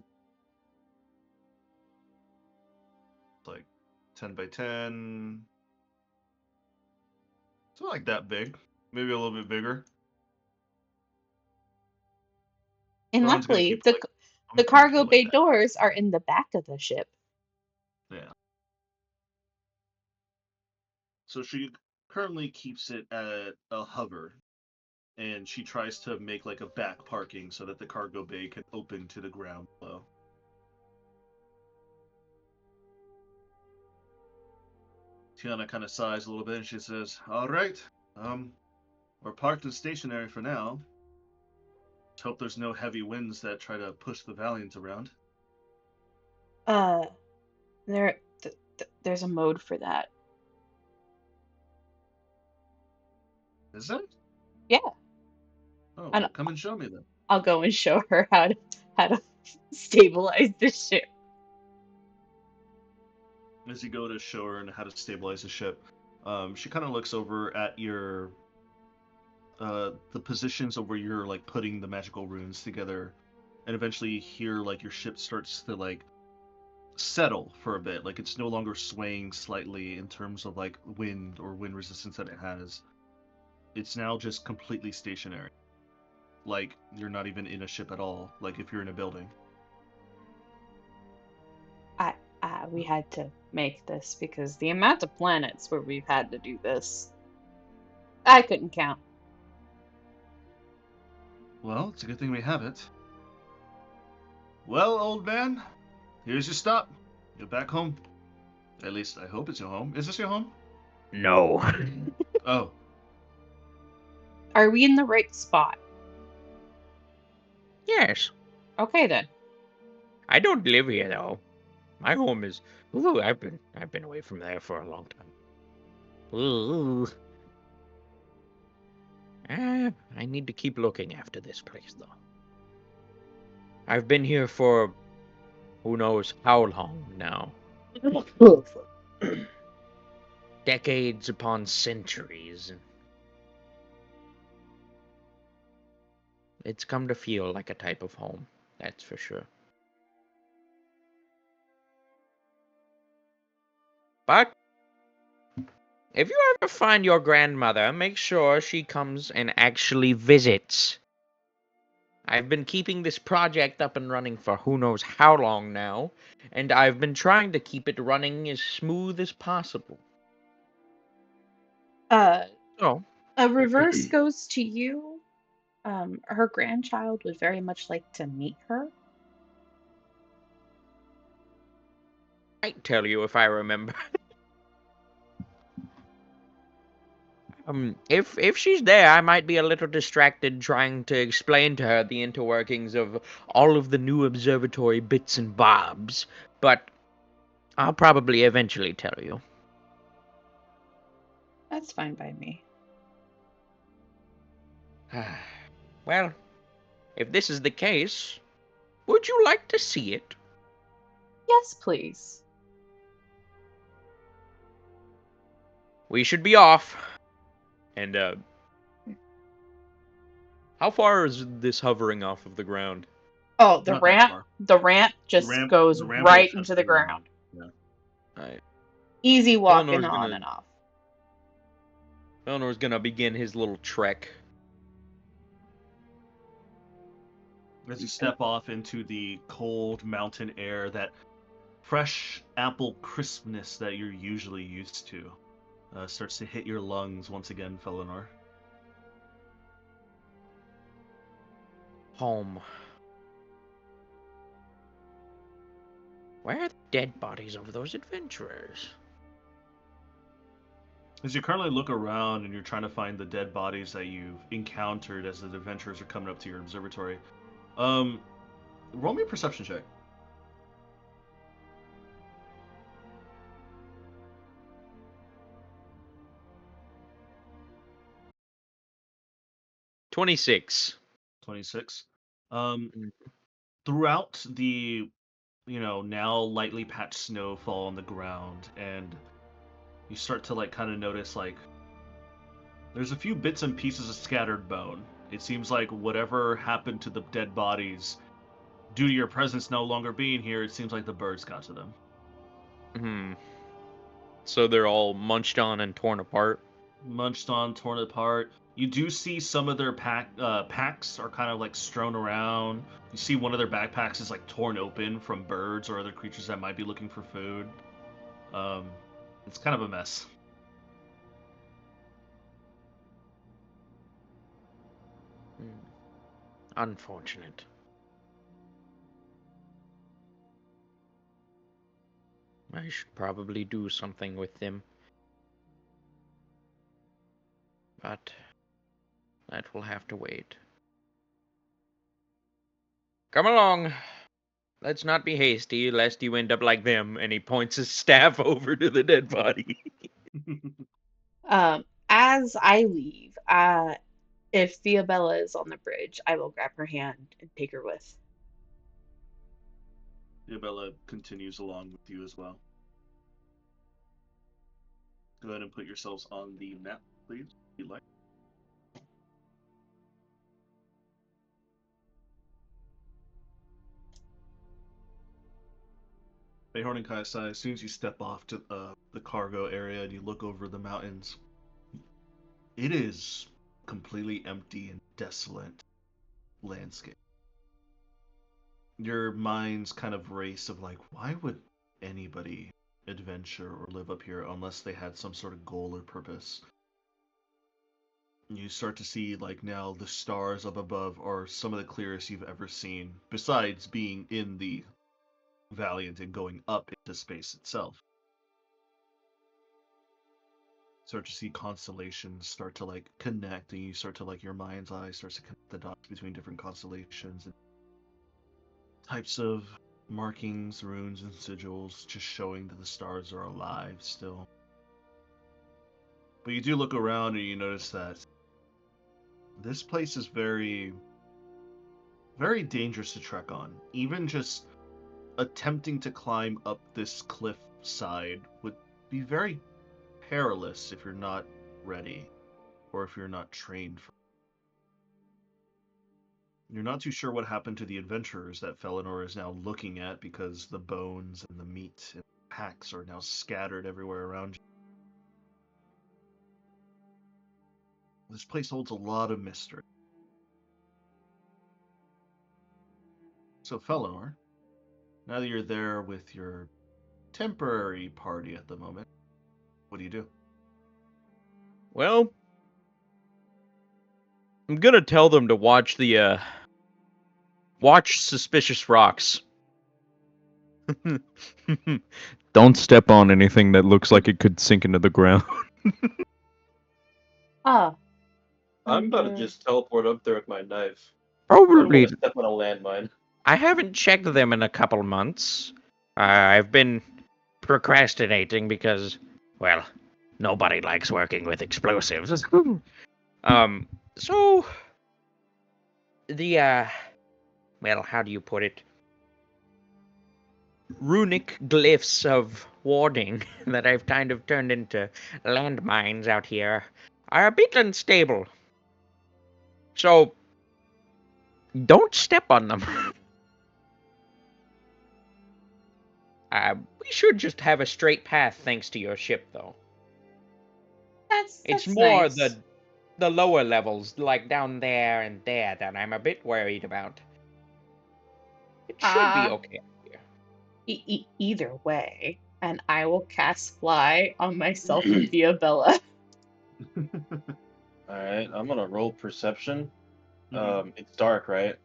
S1: It's like 10 by 10. It's not like that big. Maybe a little bit bigger.
S2: And
S1: Ron's gonna
S2: luckily,
S1: keep it like,
S2: the
S1: I'm gonna keep
S2: cargo
S1: it like
S2: bay
S1: that.
S2: doors are in the back of the ship.
S1: Yeah. So she currently keeps it at a hover, and she tries to make like a back parking so that the cargo bay can open to the ground below. Tiana kind of sighs a little bit and she says, "All right, we're parked and stationary for now. Let's hope there's no heavy winds that try to push the Valiant around."
S2: Uh, there's a mode for that.
S1: Is it?
S2: Yeah,
S1: Oh,
S2: and
S1: well, come and show me then.
S2: I'll go and show her how to stabilize the ship.
S1: As you go to show her how to stabilize the ship, she kind of looks over at your the positions of where you're like putting the magical runes together, and eventually hear like your ship starts to like settle for a bit. Like it's no longer swaying slightly in terms of like wind or wind resistance that it has. It's now just completely stationary. Like you're not even in a ship at all. Like if you're in a building.
S2: We had to make this because the amount of planets where we've had to do this, I couldn't count.
S1: Well, it's a good thing we have it. Well, old man, here's your stop. You're back home. At least I hope it's your home. Is this your home?
S3: No.
S1: Oh,
S2: Are we in the right spot?
S3: Yes.
S2: Okay then.
S3: I don't live here though. My home is. Ooh, I've been away from there for a long time. Ooh. I need to keep looking after this place though. I've been here for who knows how long now. Decades upon centuries. It's come to feel like a type of home, that's for sure. But if you ever find your grandmother, make sure she comes and actually visits. I've been keeping this project up and running for who knows how long now, and I've been trying to keep it running as smooth as possible.
S2: Uh,
S3: So,
S2: a reverse goes to you. Her grandchild would very much like to meet her.
S3: I might tell you if I remember. If she's there, I might be a little distracted trying to explain to her the interworkings of all of the new observatory bits and bobs, but I'll probably eventually tell you.
S2: That's fine by me.
S3: Well, if this is the case, would you like to see it?
S2: Yes, please.
S3: We should be off. And, how far is this hovering off of the ground?
S2: Oh,
S1: Not that far.
S2: the ramp
S1: The
S2: just goes
S1: ramp will
S2: right
S1: touch
S2: into the ground.
S1: Yeah.
S3: Alright.
S2: Easy walking
S3: Eleanor's
S2: on
S3: gonna-
S2: and off.
S3: Eleanor's gonna begin his little trek.
S1: As you step off into the cold mountain air, that fresh apple crispness that you're usually used to starts to hit your lungs once again, Felinor.
S3: Home. Where are the dead bodies of those adventurers?
S1: As you currently look around and you're trying to find the dead bodies that you've encountered as the adventurers are coming up to your observatory, roll me a perception check.
S3: $26.
S1: 26. Throughout the, now lightly patched snowfall on the ground, and you start to kind of notice there's a few bits and pieces of scattered bone. It seems like whatever happened to the dead bodies, due to your presence no longer being here, it seems like the birds got to them.
S3: So they're all munched on and torn apart?
S1: Munched on, torn apart. You do see some of their packs are kind of strewn around. You see one of their backpacks is torn open from birds or other creatures that might be looking for food. It's kind of a mess.
S3: Unfortunate. I should probably do something with them. But that will have to wait. Come along. Let's not be hasty, lest you end up like them. And he points his staff over to the dead body.
S2: As I leave, if Theobella is on the bridge, I will grab her hand and take her with.
S1: Theobella continues along with you as well. Go ahead and put yourselves on the map, please, if you'd like. Bayhorn and Kaisai, as soon as you step off to the cargo area and you look over the mountains, it is completely empty and desolate landscape. Your minds kind of race of why would anybody adventure or live up here unless they had some sort of goal or purpose? You start to see now the stars up above are some of the clearest you've ever seen, besides being in the Valiant and going up into space itself. Start to see constellations start to connect, and you start to your mind's eye starts to connect the dots between different constellations and types of markings, runes, and sigils, just showing that the stars are alive still. But you do look around and you notice that this place is very, very dangerous to trek on. Even just attempting to climb up this cliff side would be very perilous if you're not ready or if you're not trained for. You're not too sure what happened to the adventurers that Felinor is now looking at, because the bones and the meat and packs are now scattered everywhere around you. This place holds a lot of mystery. So Felinor, now that you're there with your temporary party at the moment, what do you do?
S3: Well, I'm gonna tell them to watch watch suspicious rocks. Don't step on anything that looks like it could sink into the ground.
S2: Ah.
S4: I'm about to just teleport up there with my knife.
S3: Probably.
S4: I don't want to step on a landmine.
S3: I haven't checked them in a couple months. I've been procrastinating because, well, nobody likes working with explosives. So well, how do you put it? Runic glyphs of warding that I've kind of turned into landmines out here are a bit unstable. So, don't step on them. We should just have a straight path thanks to your ship, though. It's
S2: That's
S3: more
S2: nice.
S3: the lower levels, like down there and there, that I'm a bit worried about. It should be okay here.
S2: Either way, and I will cast fly on myself and Diabella.
S4: Alright, I'm gonna roll perception.
S1: Mhm.
S4: It's dark, right?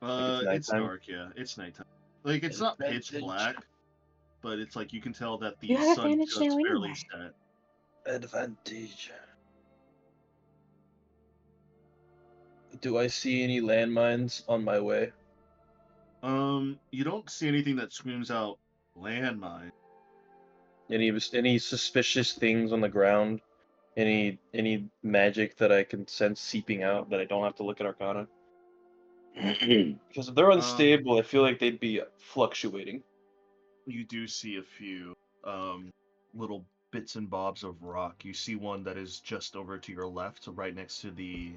S4: It's
S1: It's
S4: nighttime.
S1: dark, yeah. It's nighttime. Like, it's not pitch black, but it's like you can tell that
S2: You
S1: the
S2: have
S1: sun
S2: advantage now
S1: just barely
S2: anyway.
S1: set.
S4: Advantage. Do I see any landmines on my way?
S1: You don't see anything that screams out landmine.
S4: Any suspicious things on the ground? Any magic that I can sense seeping out that I don't have to look at Arcana? Because if they're unstable, I feel like they'd be fluctuating.
S1: You do see a few little bits and bobs of rock. You see one that is just over to your left, right next to the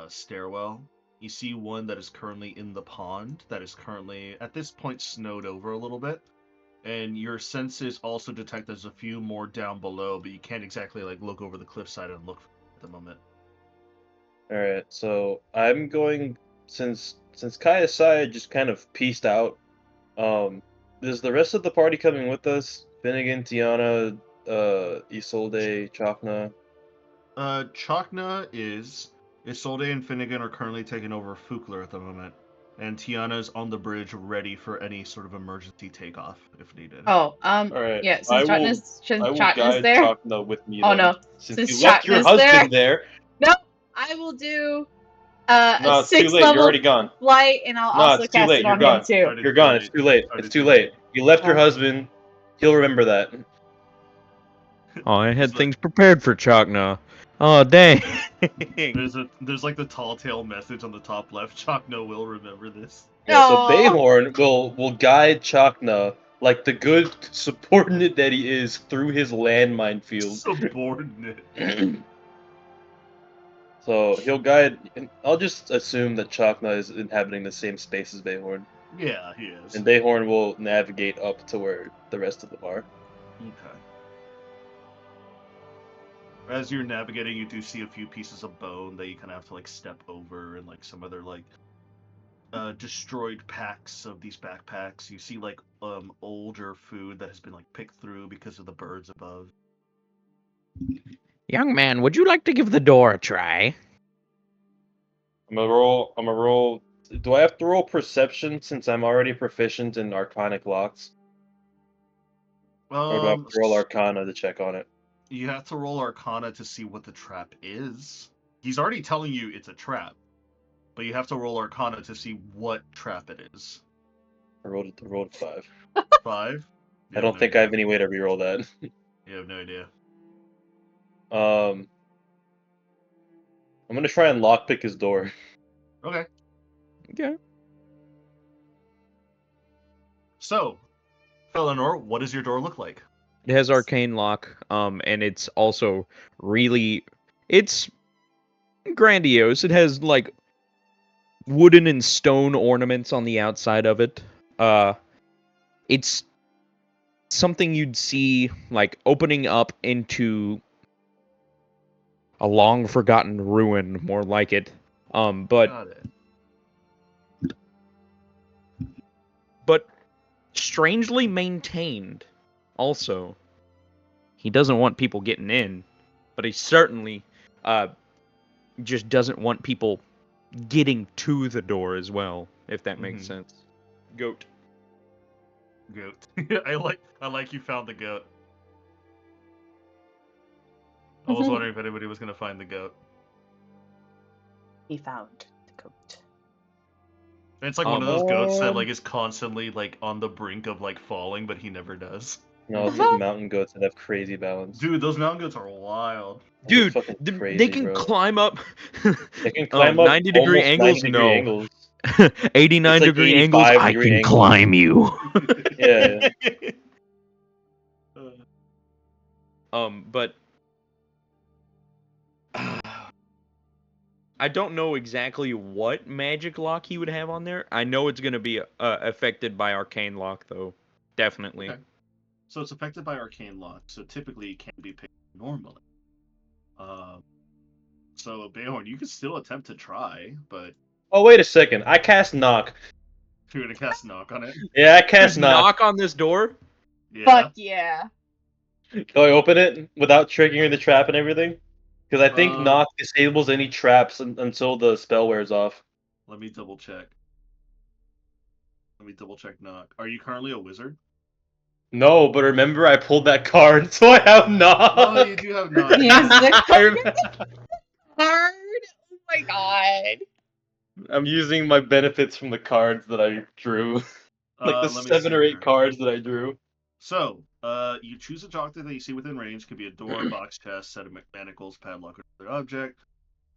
S1: stairwell. You see one that is currently in the pond, that is currently at this point snowed over a little bit. And your senses also detect there's a few more down below, but you can't exactly like look over the cliffside and look at the moment.
S4: All right, so I'm going since Kaya Saya just kind of pieced out. Is the rest of the party coming with us? Finnegan, Tiana, Isolde, Chakna.
S1: Chakna is Isolde and Finnegan are currently taking over Fukler at the moment, and Tiana's on the bridge ready for any sort of emergency takeoff if needed.
S2: Oh,
S4: All right,
S2: yeah,
S4: I
S2: since
S4: will
S2: Chatna's
S4: guide
S2: there.
S4: Chakna with me
S2: Oh
S4: then,
S2: no,
S4: since
S2: since
S4: you left your
S2: Chatna's there.
S4: husband there.
S2: No, I will do a
S4: No, it's too
S2: 6th
S4: late. You're
S2: level
S4: already gone.
S2: flight, and I'll
S4: No,
S2: also
S4: it's too
S2: cast
S4: late.
S2: it
S4: You're
S2: on him
S4: gone.
S2: too.
S4: You're gone. It's too late. It's too late. You left your
S2: Oh.
S4: husband. He'll remember that.
S3: Oh, I had
S1: It's like-
S3: things prepared for Chakna. Oh, dang.
S1: There's like the tall tale message on the top left. Chakna will remember this.
S4: Yeah, so
S2: Aw.
S4: Bayhorn will guide Chakna like the good subordinate that he is through his landmine field.
S1: Subordinate.
S4: So he'll guide. I'll just assume that Chakna is inhabiting the same space as Bayhorn,
S1: Yeah, he is.
S4: and Bayhorn will navigate up to where the rest of them are.
S1: Okay. As you're navigating, you do see a few pieces of bone that you kind of have to like step over, and like some other like destroyed packs of these backpacks. You see like older food that has been like picked through because of the birds above.
S3: Young man, would you like to give the door a try?
S4: I'm gonna roll. Do I have to roll perception since I'm already proficient in arcanic locks? Or do I have to roll Arcana to check on it?
S1: You have to roll Arcana to see what the trap is. He's already telling you it's a trap, but you have to roll Arcana to see what trap it is.
S4: I rolled 5.
S1: 5?
S4: I don't think I have any way to reroll that.
S1: You have no idea.
S4: I'm gonna try and lockpick his door.
S1: Okay.
S3: Okay.
S1: So, Felinor, what does your door look like?
S3: It has arcane lock, and it's also it's grandiose. It has like wooden and stone ornaments on the outside of it. It's something you'd see like opening up into a long forgotten ruin, more like it. But
S1: Got it.
S3: strangely maintained. Also, he doesn't want people getting in, but he certainly just doesn't want people getting to the door as well, if that makes sense. Goat.
S1: I like you found the goat. I was wondering if anybody was gonna find the goat.
S2: He found the goat.
S1: And it's like one of those goats that like is constantly like on the brink of like falling, but he never does.
S4: No, it's those mountain goats that have crazy balance.
S1: Dude, those mountain goats are wild.
S4: Those are
S3: Dude,
S4: fucking
S3: they
S4: crazy,
S3: can
S4: bro.
S3: climb up.
S4: They can climb up
S3: 90-degree
S4: almost
S3: angles?
S4: 90-degree
S3: No.
S4: angles.
S3: 89-degree
S4: It's like
S3: angles? I
S4: 85-degree
S3: can
S4: angles.
S3: climb you.
S4: Yeah.
S3: But I don't know exactly what magic lock he would have on there. I know it's gonna be affected by arcane lock, though. Definitely.
S1: Okay. So it's affected by arcane lock, so typically it can't be picked normally. So Bayhorn, you can still attempt to try, but
S4: Oh, wait a second. I cast knock.
S1: you're gonna cast knock on it.
S4: Yeah, I cast
S3: Just
S4: knock.
S3: knock on this door.
S1: Yeah.
S2: Fuck yeah.
S4: Can I open it without triggering the trap and everything? Because I think knock disables any traps until the spell wears off.
S1: Let me double check. Knock. Are you currently a wizard?
S4: No, but remember I pulled that card, so I have knock.
S1: Oh, you do have knock.
S2: Yes, the
S4: I
S2: card.
S4: remember-
S2: Oh my god.
S4: I'm using my benefits from the cards that I drew. Like the
S1: Let me
S4: 7
S1: see
S4: or 8
S1: here.
S4: cards that I drew.
S1: So, you choose a object that you see within range. Could be a door, box, chest, set of manacles, padlock, or other object.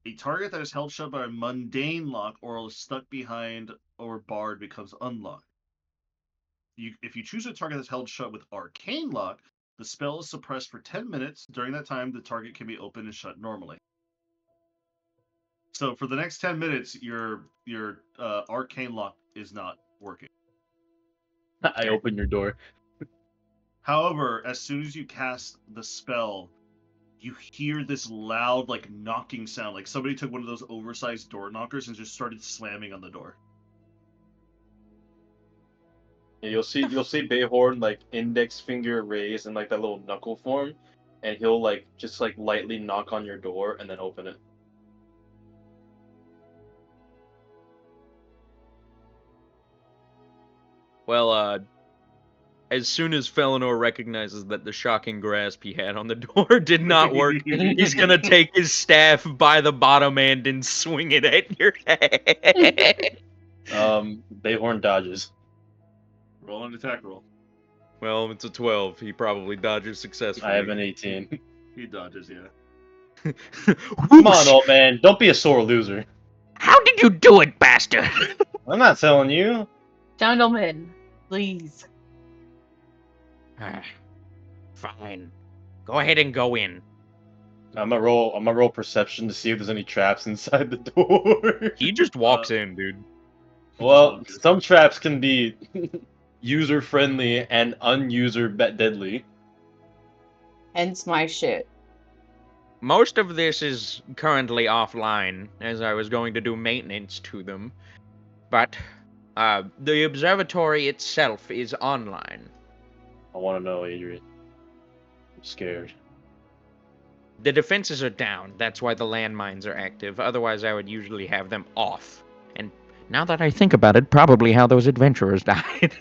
S1: A target that is held shut by a mundane lock or is stuck behind or barred becomes unlocked. If you choose a target that's held shut with arcane lock, the spell is suppressed for 10 minutes. During that time, the target can be opened and shut normally. So for the next 10 minutes, your arcane lock is not working.
S4: I open your door.
S1: However, as soon as you cast the spell, you hear this loud, like, knocking sound. Like somebody took one of those oversized door knockers and just started slamming on the door.
S4: Yeah, you'll see Bayhorn like index finger raised in like that little knuckle form, and he'll like just like lightly knock on your door and then open it.
S3: Well, as soon as Felinor recognizes that the shocking grasp he had on the door did not work, he's gonna take his staff by the bottom end and swing it at your head.
S4: Bayhorn dodges.
S1: Roll an attack roll.
S3: Well, it's a 12. He probably dodges successfully.
S4: I have an 18.
S1: He dodges, yeah.
S4: Come on, old man, don't be a sore loser.
S3: How did you do it, bastard?
S4: I'm not telling you.
S2: Gentlemen, please.
S3: Fine. Go ahead and go in.
S4: I'm gonna roll perception to see if there's any traps inside the door.
S3: He just walks in, dude.
S4: Well, some traps can be user friendly and deadly.
S2: Hence my shit.
S3: Most of this is currently offline, as I was going to do maintenance to them. But the observatory itself is online.
S4: I want to know, Adrian. I'm scared.
S3: The defenses are down. That's why the landmines are active. Otherwise, I would usually have them off. And now that I think about it, probably how those adventurers died.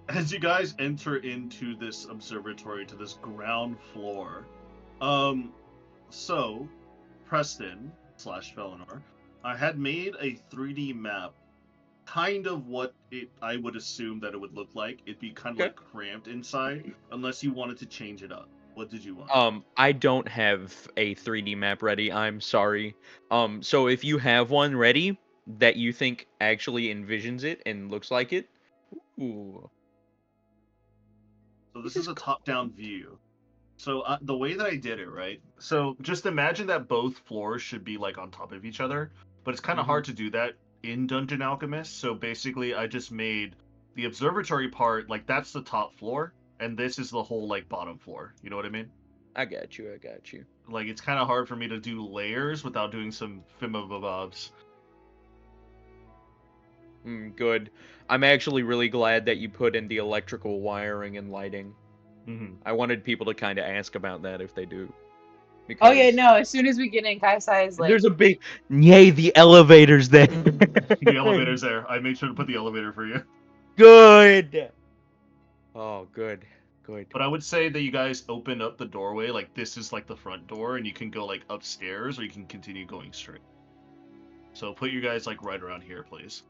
S1: As you guys enter into this observatory to this ground floor, so Preston / Felinor, I had made a 3D map, kind of what I would assume that it would look like. It'd be kind of like cramped inside, unless you wanted to change it up. What did you want?
S3: I don't have a 3D map ready. I'm sorry. So if you have one ready that you think actually envisions it and looks like it, ooh.
S1: So this is a top-down view. So the way that I did it, right? So just imagine that both floors should be like on top of each other, but it's kind of hard to do that in Dungeon Alchemist. So basically, I just made the observatory part like that's the top floor, and this is the whole like bottom floor. You know what I mean?
S3: I got you.
S1: Like it's kind of hard for me to do layers without doing some fimabobs.
S3: Good. I'm actually really glad that you put in the electrical wiring and lighting.
S1: Mm-hmm.
S3: I wanted people to kind of ask about that if they do.
S2: Oh yeah, no, as soon as we get in, Kaisai is like,
S3: There's a big... Yay, the elevator's there.
S1: The elevator's there. I made sure to put the elevator for you.
S3: Good. Oh, good.
S1: But I would say that you guys open up the doorway, like this is like the front door, and you can go like upstairs, or you can continue going straight. So put you guys like right around here, please.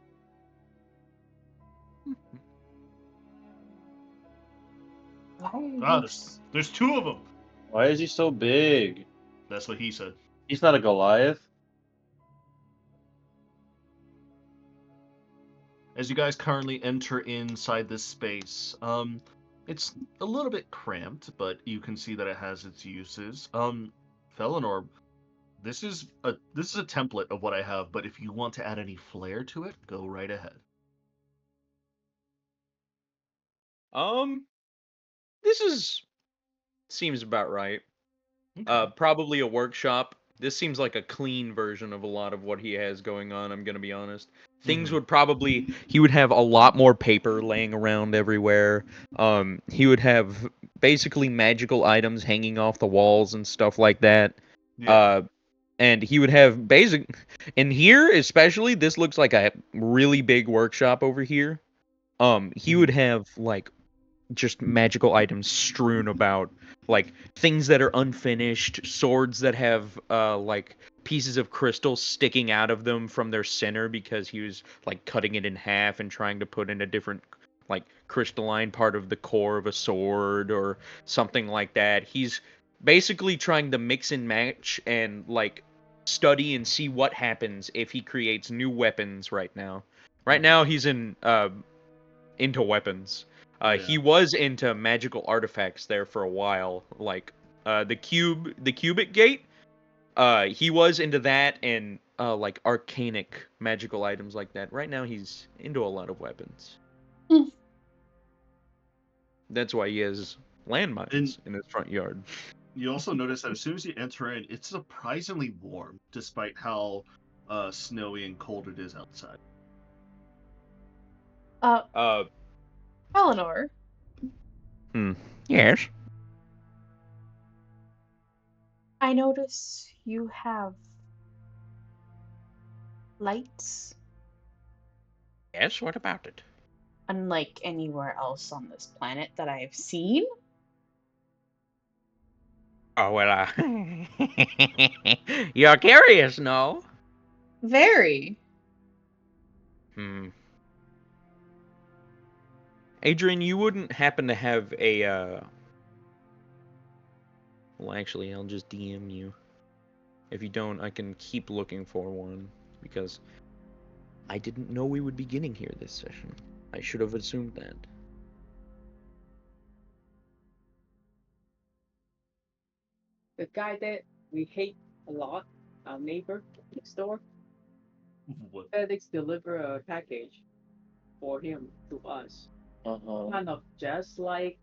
S1: There's two of them.
S4: Why is he so big?
S1: That's what he said.
S4: He's not a Goliath.
S1: As you guys currently enter inside this space, it's a little bit cramped, but you can see that it has its uses. Felinor, this is a template of what I have, but if you want to add any flair to it, go right ahead.
S3: This seems about right.
S1: Okay.
S3: Probably a workshop. This seems like a clean version of a lot of what he has going on, I'm gonna be honest. Things
S1: Mhm.
S3: would probably he would have a lot more paper laying around everywhere. He would have basically magical items hanging off the walls and stuff like that.
S1: Yeah.
S3: And he would have basic in here especially, this looks like a really big workshop over here. He would have like just magical items strewn about, like things that are unfinished, swords that have like pieces of crystal sticking out of them from their center because he was like cutting it in half and trying to put in a different like crystalline part of the core of a sword or something like that. He's basically trying to mix and match and like study and see what happens if he creates new weapons right now. Right now he's into weapons. He
S1: Yeah.
S3: was into magical artifacts there for a while, like the cubic gate. He was into that and like arcanic magical items like that. Right now, he's into a lot of weapons.
S2: Hmm.
S3: That's why he has landmines in his front yard.
S1: You also notice that as soon as you enter in, it's surprisingly warm, despite how snowy and cold it is outside.
S3: Uh,
S2: Eleanor,
S3: yes.
S2: I notice you have lights,
S3: Yes, what about it?
S2: unlike anywhere else on this planet that I've seen.
S3: Oh, well, you're curious, no?
S2: Very.
S3: Hmm. Adrian, you wouldn't happen to have a, well, actually, I'll just DM you. If you don't, I can keep looking for one, because I didn't know we would be getting here this session. I should have assumed that.
S5: The guy that we hate a lot, our neighbor next door,
S1: What?
S5: FedEx deliver a package for him to us. Kind of just like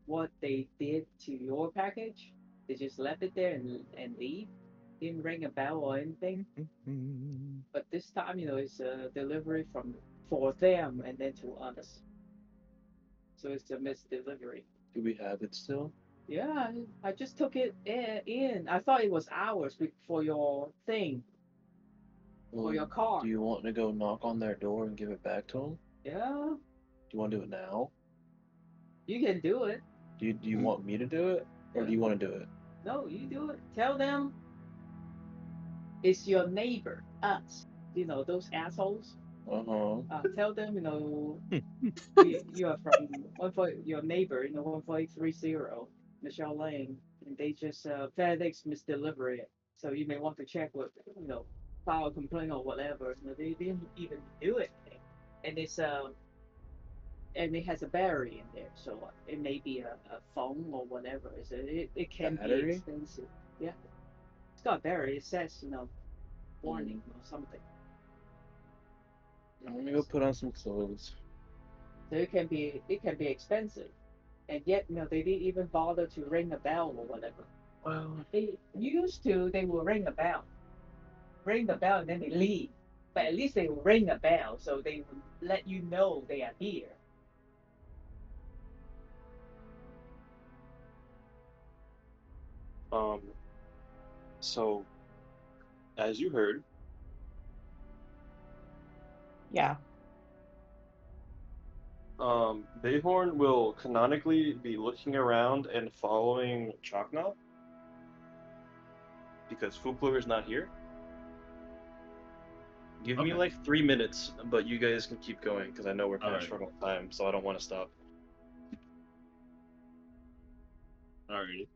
S5: what they did to your package. They just left it there and leave. Didn't ring a bell or anything. But this time, it's a delivery for them and then to us. So it's a missed delivery.
S4: Do we have it still?
S5: Yeah, I just took it in. I thought it was ours for your thing, for your car.
S4: Do you want to go knock on their door and give it back to them?
S5: Yeah,
S4: Do you want to do it now?
S5: you can do it.
S4: Do you want me to do it, or do you want to do it?
S5: No, you do it. Tell them it's your neighbor, us. Those assholes. Tell them, you are from your neighbor, 14830 Michelle Lane, and they just FedEx misdelivered it. So you may want to check with, file a complaint or whatever. They didn't even do it, and and it has a battery in there, so it may be a phone or whatever. So it can be expensive. Yeah, it's got a battery. It says, warning or something.
S4: Let me go put on some clothes.
S5: So it can be expensive, and yet they didn't even bother to ring a bell or whatever.
S4: Well,
S5: They used to. They will ring the bell, and then they leave. But at least they will ring a bell, so they will let you know they are here.
S4: So, as you heard,
S2: Yeah.
S4: Bayhorn will canonically be looking around and following Chocnaw because Fukler is not here. Give me
S1: Okay.
S4: like 3 minutes, but you guys can keep going because I know we're kind of
S1: Alright.
S4: short on time, so I don't want to stop. Sorry.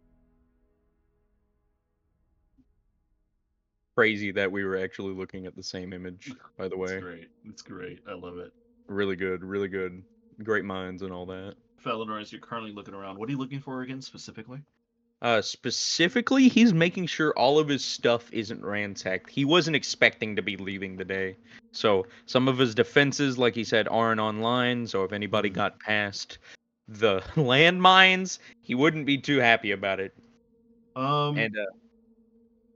S3: Crazy that we were actually looking at the same image, by the way.
S1: It's great. It's great. I love it.
S3: Really good, really good. Great minds and all that.
S1: Felinor, as you're currently looking around, what are you looking for again specifically?
S3: Specifically, he's making sure all of his stuff isn't ransacked. He wasn't expecting to be leaving the day. So some of his defenses, like he said, aren't online. So if anybody got past the landmines, he wouldn't be too happy about it. And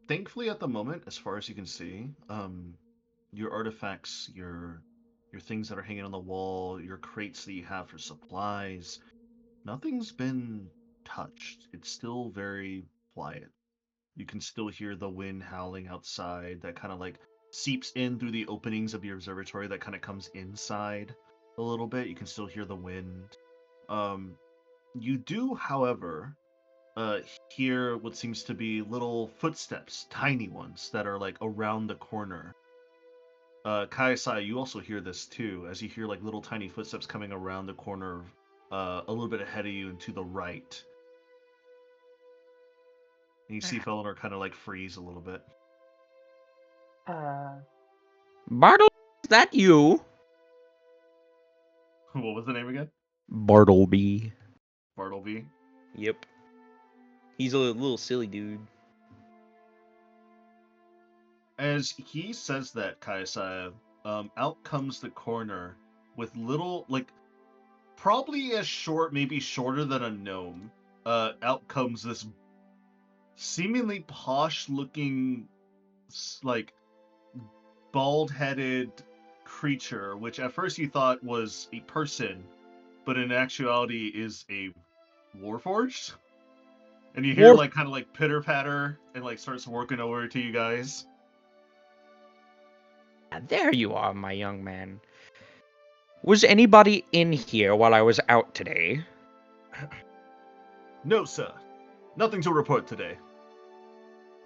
S1: Thankfully, at the moment, as far as you can see, your artifacts, your things that are hanging on the wall, your crates that you have for supplies, nothing's been touched. It's still very quiet. You can still hear the wind howling outside that kind of like seeps in through the openings of your observatory that kind of comes inside a little bit. You can still hear the wind. You do, however, hear what seems to be little footsteps, tiny ones that are like around the corner. Kaisai, you also hear this too, as you hear like little tiny footsteps coming around the corner, a little bit ahead of you and to the right. And you see Felinor kind of like freeze a little bit.
S3: Bartle, is that you?
S1: What was the name again?
S3: Bartleby.
S1: Bartleby.
S3: Yep. He's a little silly dude.
S1: As he says that, Kaisai, out comes the corner with little, like, probably as short, maybe shorter than a gnome. Out comes this seemingly posh-looking, like, bald-headed creature, which at first you thought was a person, but in actuality is a warforged. And you hear, like, kind of like pitter-patter, and, like, starts working over to you guys.
S3: There you are, my young man. Was anybody in here while I was out today?
S1: No, sir. Nothing to report today.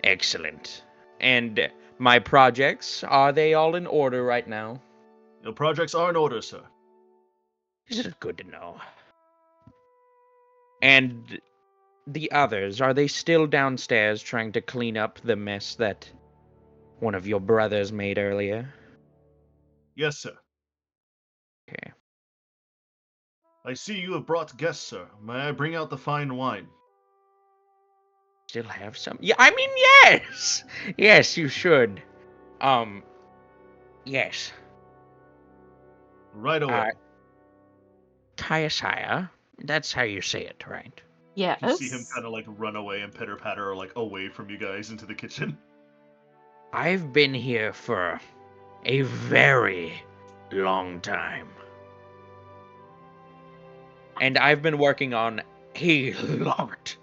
S3: Excellent. And my projects, are they all in order right now?
S1: Your projects are in order, sir.
S3: This is good to know. And the others, are they still downstairs trying to clean up the mess that one of your brothers made earlier?
S1: Yes, sir.
S3: Okay.
S1: I see you have brought guests, sir. May I bring out the fine wine?
S3: Still have some? Yeah, I mean, yes! Yes, you should. Yes.
S1: Right away.
S3: Kayasaya, that's how you say it, right?
S2: Yes.
S1: You see him kind of like run away and pitter-patter like away from you guys into the kitchen.
S3: I've been here for a very long time. And I've been working on a lot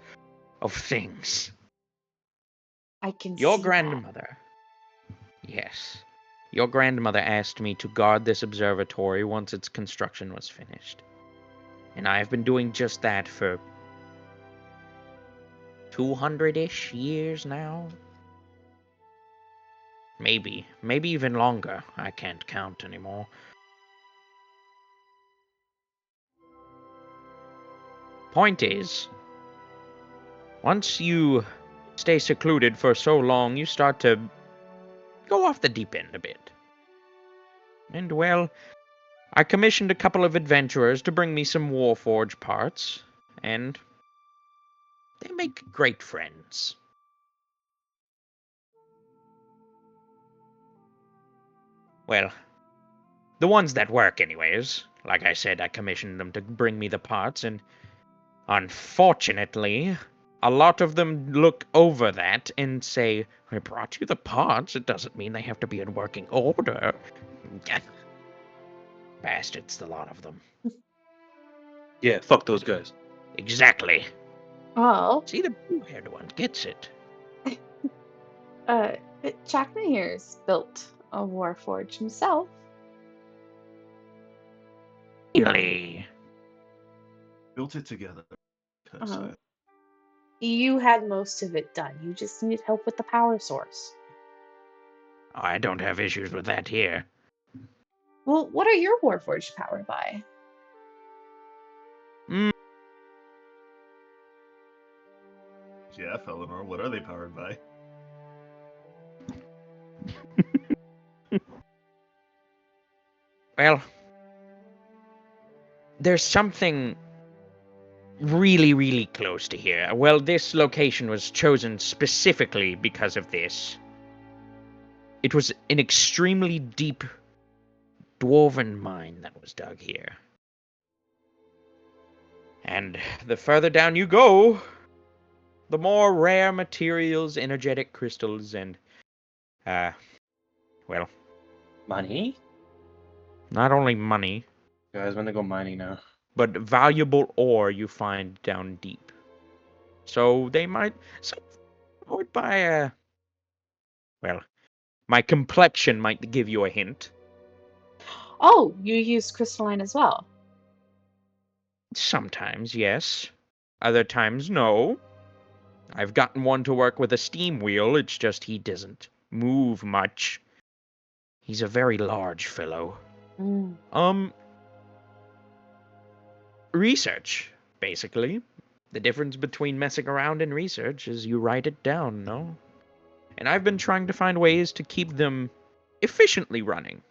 S3: of things.
S2: I can
S3: Your
S2: see
S3: grandmother. Yes. Your grandmother asked me to guard this observatory once its construction was finished. And I've been doing just that for 200-ish years now. Maybe even longer. I can't count anymore. Point is, once you stay secluded for so long, you start to go off the deep end a bit. And well, I commissioned a couple of adventurers to bring me some Warforged parts, and they make great friends. Well, the ones that work anyways. Like I said, I commissioned them to bring me the parts, and unfortunately, a lot of them look over that and say, I brought you the parts, it doesn't mean they have to be in working order. Bastards, the lot of them.
S4: Yeah, fuck those guys.
S3: Exactly.
S2: Well,
S3: See, the blue-haired one gets it.
S2: Chakna here's built a warforge himself.
S3: Really?
S1: Built it together.
S2: Uh-huh. You had most of it done. You just needed help with the power source.
S3: I don't have issues with that here.
S2: Well, what are your warforged powered by?
S1: Yeah, Eleanor, what are they powered by?
S3: Well, there's something really, really close to here. Well, this location was chosen specifically because of this. It was an extremely deep dwarven mine that was dug here. And the further down you go, the more rare materials, energetic crystals, and, well,
S4: Money?
S3: not only money,
S4: Guys, when they go mining now.
S3: but valuable ore you find down deep. So they might buy well, my complexion might give you a hint.
S2: Oh, you use crystalline as well.
S3: Sometimes, yes. Other times, no. I've gotten one to work with a steam wheel, it's just he doesn't move much. He's a very large fellow. Research, basically. The difference between messing around and research is you write it down, no? And I've been trying to find ways to keep them efficiently running.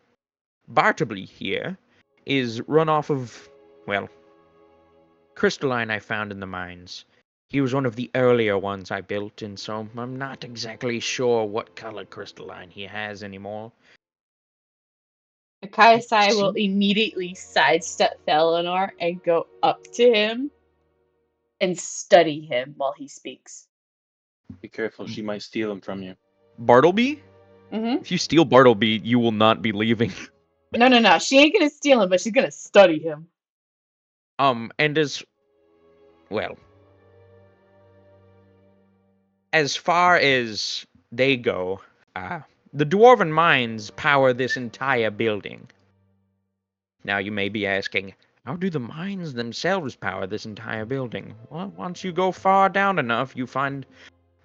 S3: Bartleby here is run off of, well, crystalline I found in the mines. He was one of the earlier ones I built, and so I'm not exactly sure what color crystalline he has anymore.
S2: Kaisai will immediately sidestep Eleanor and go up to him and study him while he speaks.
S4: Be careful, she might steal him from you.
S3: Bartleby?
S2: Mm-hmm.
S3: If you steal Bartleby, you will not be leaving.
S2: No. She ain't gonna steal him, but she's gonna study him.
S3: And well, as far as they go, the dwarven mines power this entire building. Now you may be asking, how do the mines themselves power this entire building? Well, once you go far down enough, you find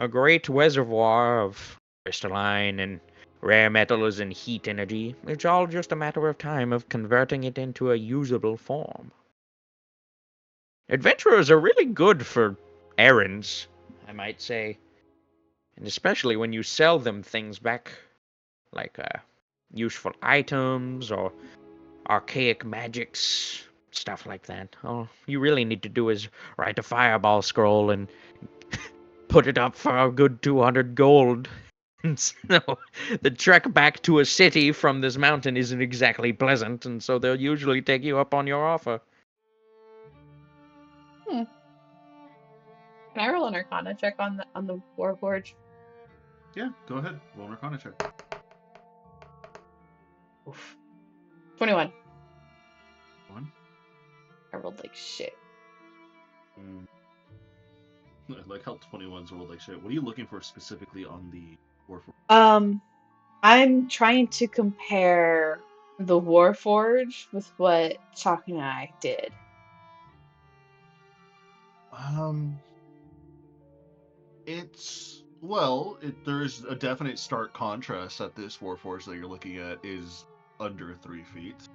S3: a great reservoir of crystalline and rare metals and heat energy. It's all just a matter of time of converting it into a usable form. Adventurers are really good for errands, I might say. And especially when you sell them things back, like useful items or archaic magics, stuff like that. All you really need to do is write a fireball scroll and put it up for a good 200 gold. And so the trek back to a city from this mountain isn't exactly pleasant, and so they'll usually take you up on your offer.
S2: Can I roll an Arcana check on the Warforge?
S1: Yeah, go ahead. Roll an Arcana check.
S2: Oof. 21.
S1: One.
S2: I rolled like shit.
S1: I like how 21's rolled like shit. What are you looking for specifically on the Warforged?
S2: I'm trying to compare the Warforge with what Chalk and I did.
S1: There's a definite stark contrast that this Warforged that you're looking at is under 3 feet.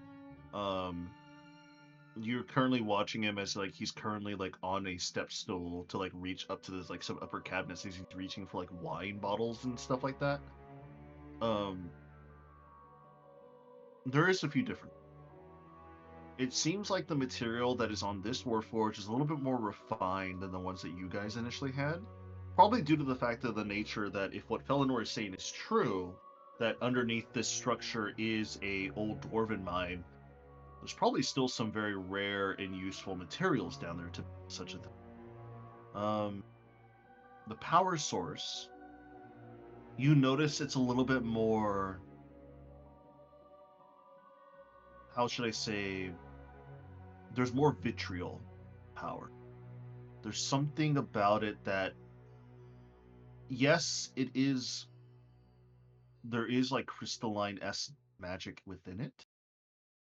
S1: You're currently watching him as like he's currently like on a step stool to like reach up to this like some upper cabinets as he's reaching for like wine bottles and stuff like that. There is a few different. It seems like the material that is on this Warforged is a little bit more refined than the ones that you guys initially had. Probably due to the fact of the nature that if what Felinor is saying is true, that underneath this structure is a old dwarven mine, there's probably still some very rare and useful materials down there to such a thing. The power source, you notice it's a little bit more, how should I say, there's more vitriol power. There's something about it that, yes, there is like crystalline-esque magic within it,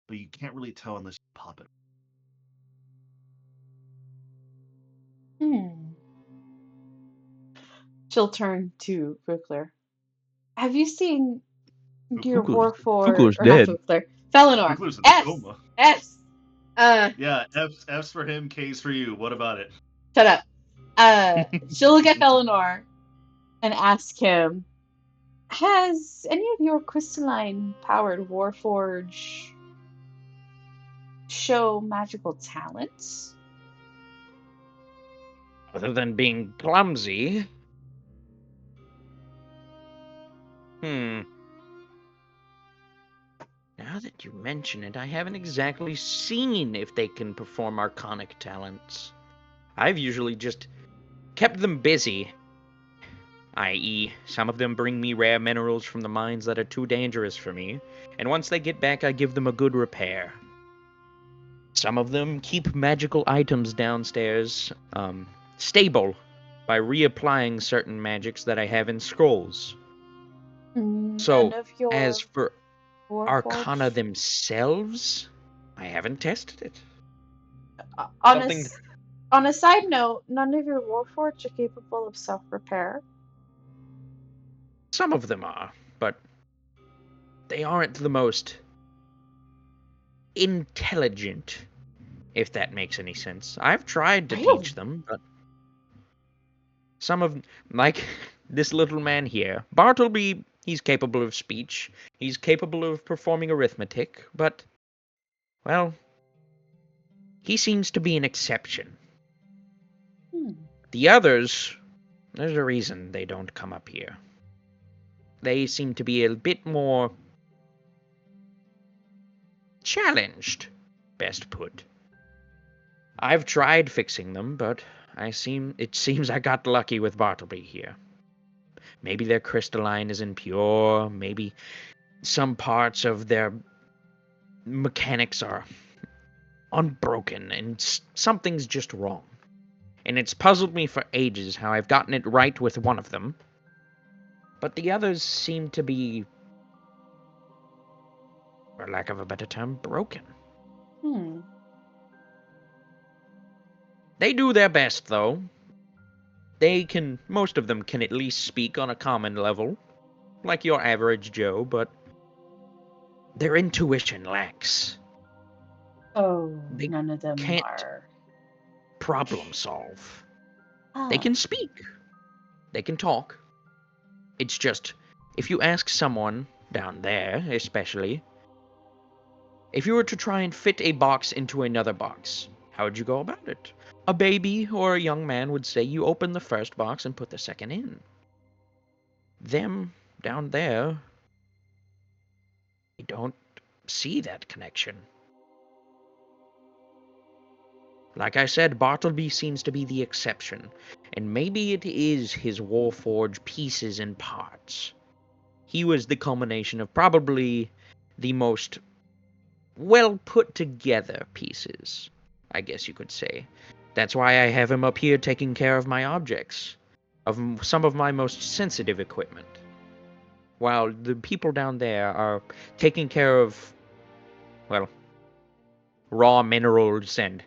S1: but you can't really tell unless you pop it.
S2: She'll turn to Fukler. Have you seen your
S3: Fukler's
S2: Warforged, or
S3: dead.
S2: not Fukler, Felinor?
S1: Fukler's in a coma.
S2: S.
S1: Yeah, F's for him, K's for you. What about it?
S2: Shut up. She'll look at Eleanor and ask him, has any of your crystalline powered Warforge show magical talents?
S3: Other than being clumsy. Now that you mention it, I haven't exactly seen if they can perform arcanic talents. I've usually just kept them busy, i.e., some of them bring me rare minerals from the mines that are too dangerous for me, and once they get back, I give them a good repair. Some of them keep magical items downstairs stable by reapplying certain magics that I have in scrolls.
S2: None
S3: So,
S2: of your
S3: as for Arcana
S2: Warforge?
S3: themselves, I haven't tested it. Something
S2: On a side note, none of your Warforge are capable of self-repair.
S3: some of them are, but they aren't the most intelligent, if that makes any sense. I've tried to teach
S2: Really?
S3: them, but some of, like this little man here, Bartleby, he's capable of speech, he's capable of performing arithmetic, but, well, he seems to be an exception. The others, there's a reason they don't come up here. They seem to be a bit more challenged, best put. I've tried fixing them, but it seems I got lucky with Bartleby here. Maybe their crystalline is impure, maybe some parts of their mechanics are unbroken, and something's just wrong. And it's puzzled me for ages how I've gotten it right with one of them, but the others seem to be, for lack of a better term, broken. They do their best, though. Most of them can at least speak on a common level, like your average Joe, but their intuition lacks.
S2: Oh,
S3: They
S2: none of them
S3: can't
S2: are.
S3: problem solve. They
S2: Oh.
S3: can speak. They can talk. It's just, if you ask someone, down there especially, if you were to try and fit a box into another box, how would you go about it? A baby or a young man would say you open the first box and put the second in. Them, down there, they don't see that connection. Like I said, Bartleby seems to be the exception, and maybe it is his Warforge pieces and parts. He was the culmination of probably the most well put together pieces, I guess you could say. That's why I have him up here taking care of my objects, of some of my most sensitive equipment, while the people down there are taking care of, well, raw minerals and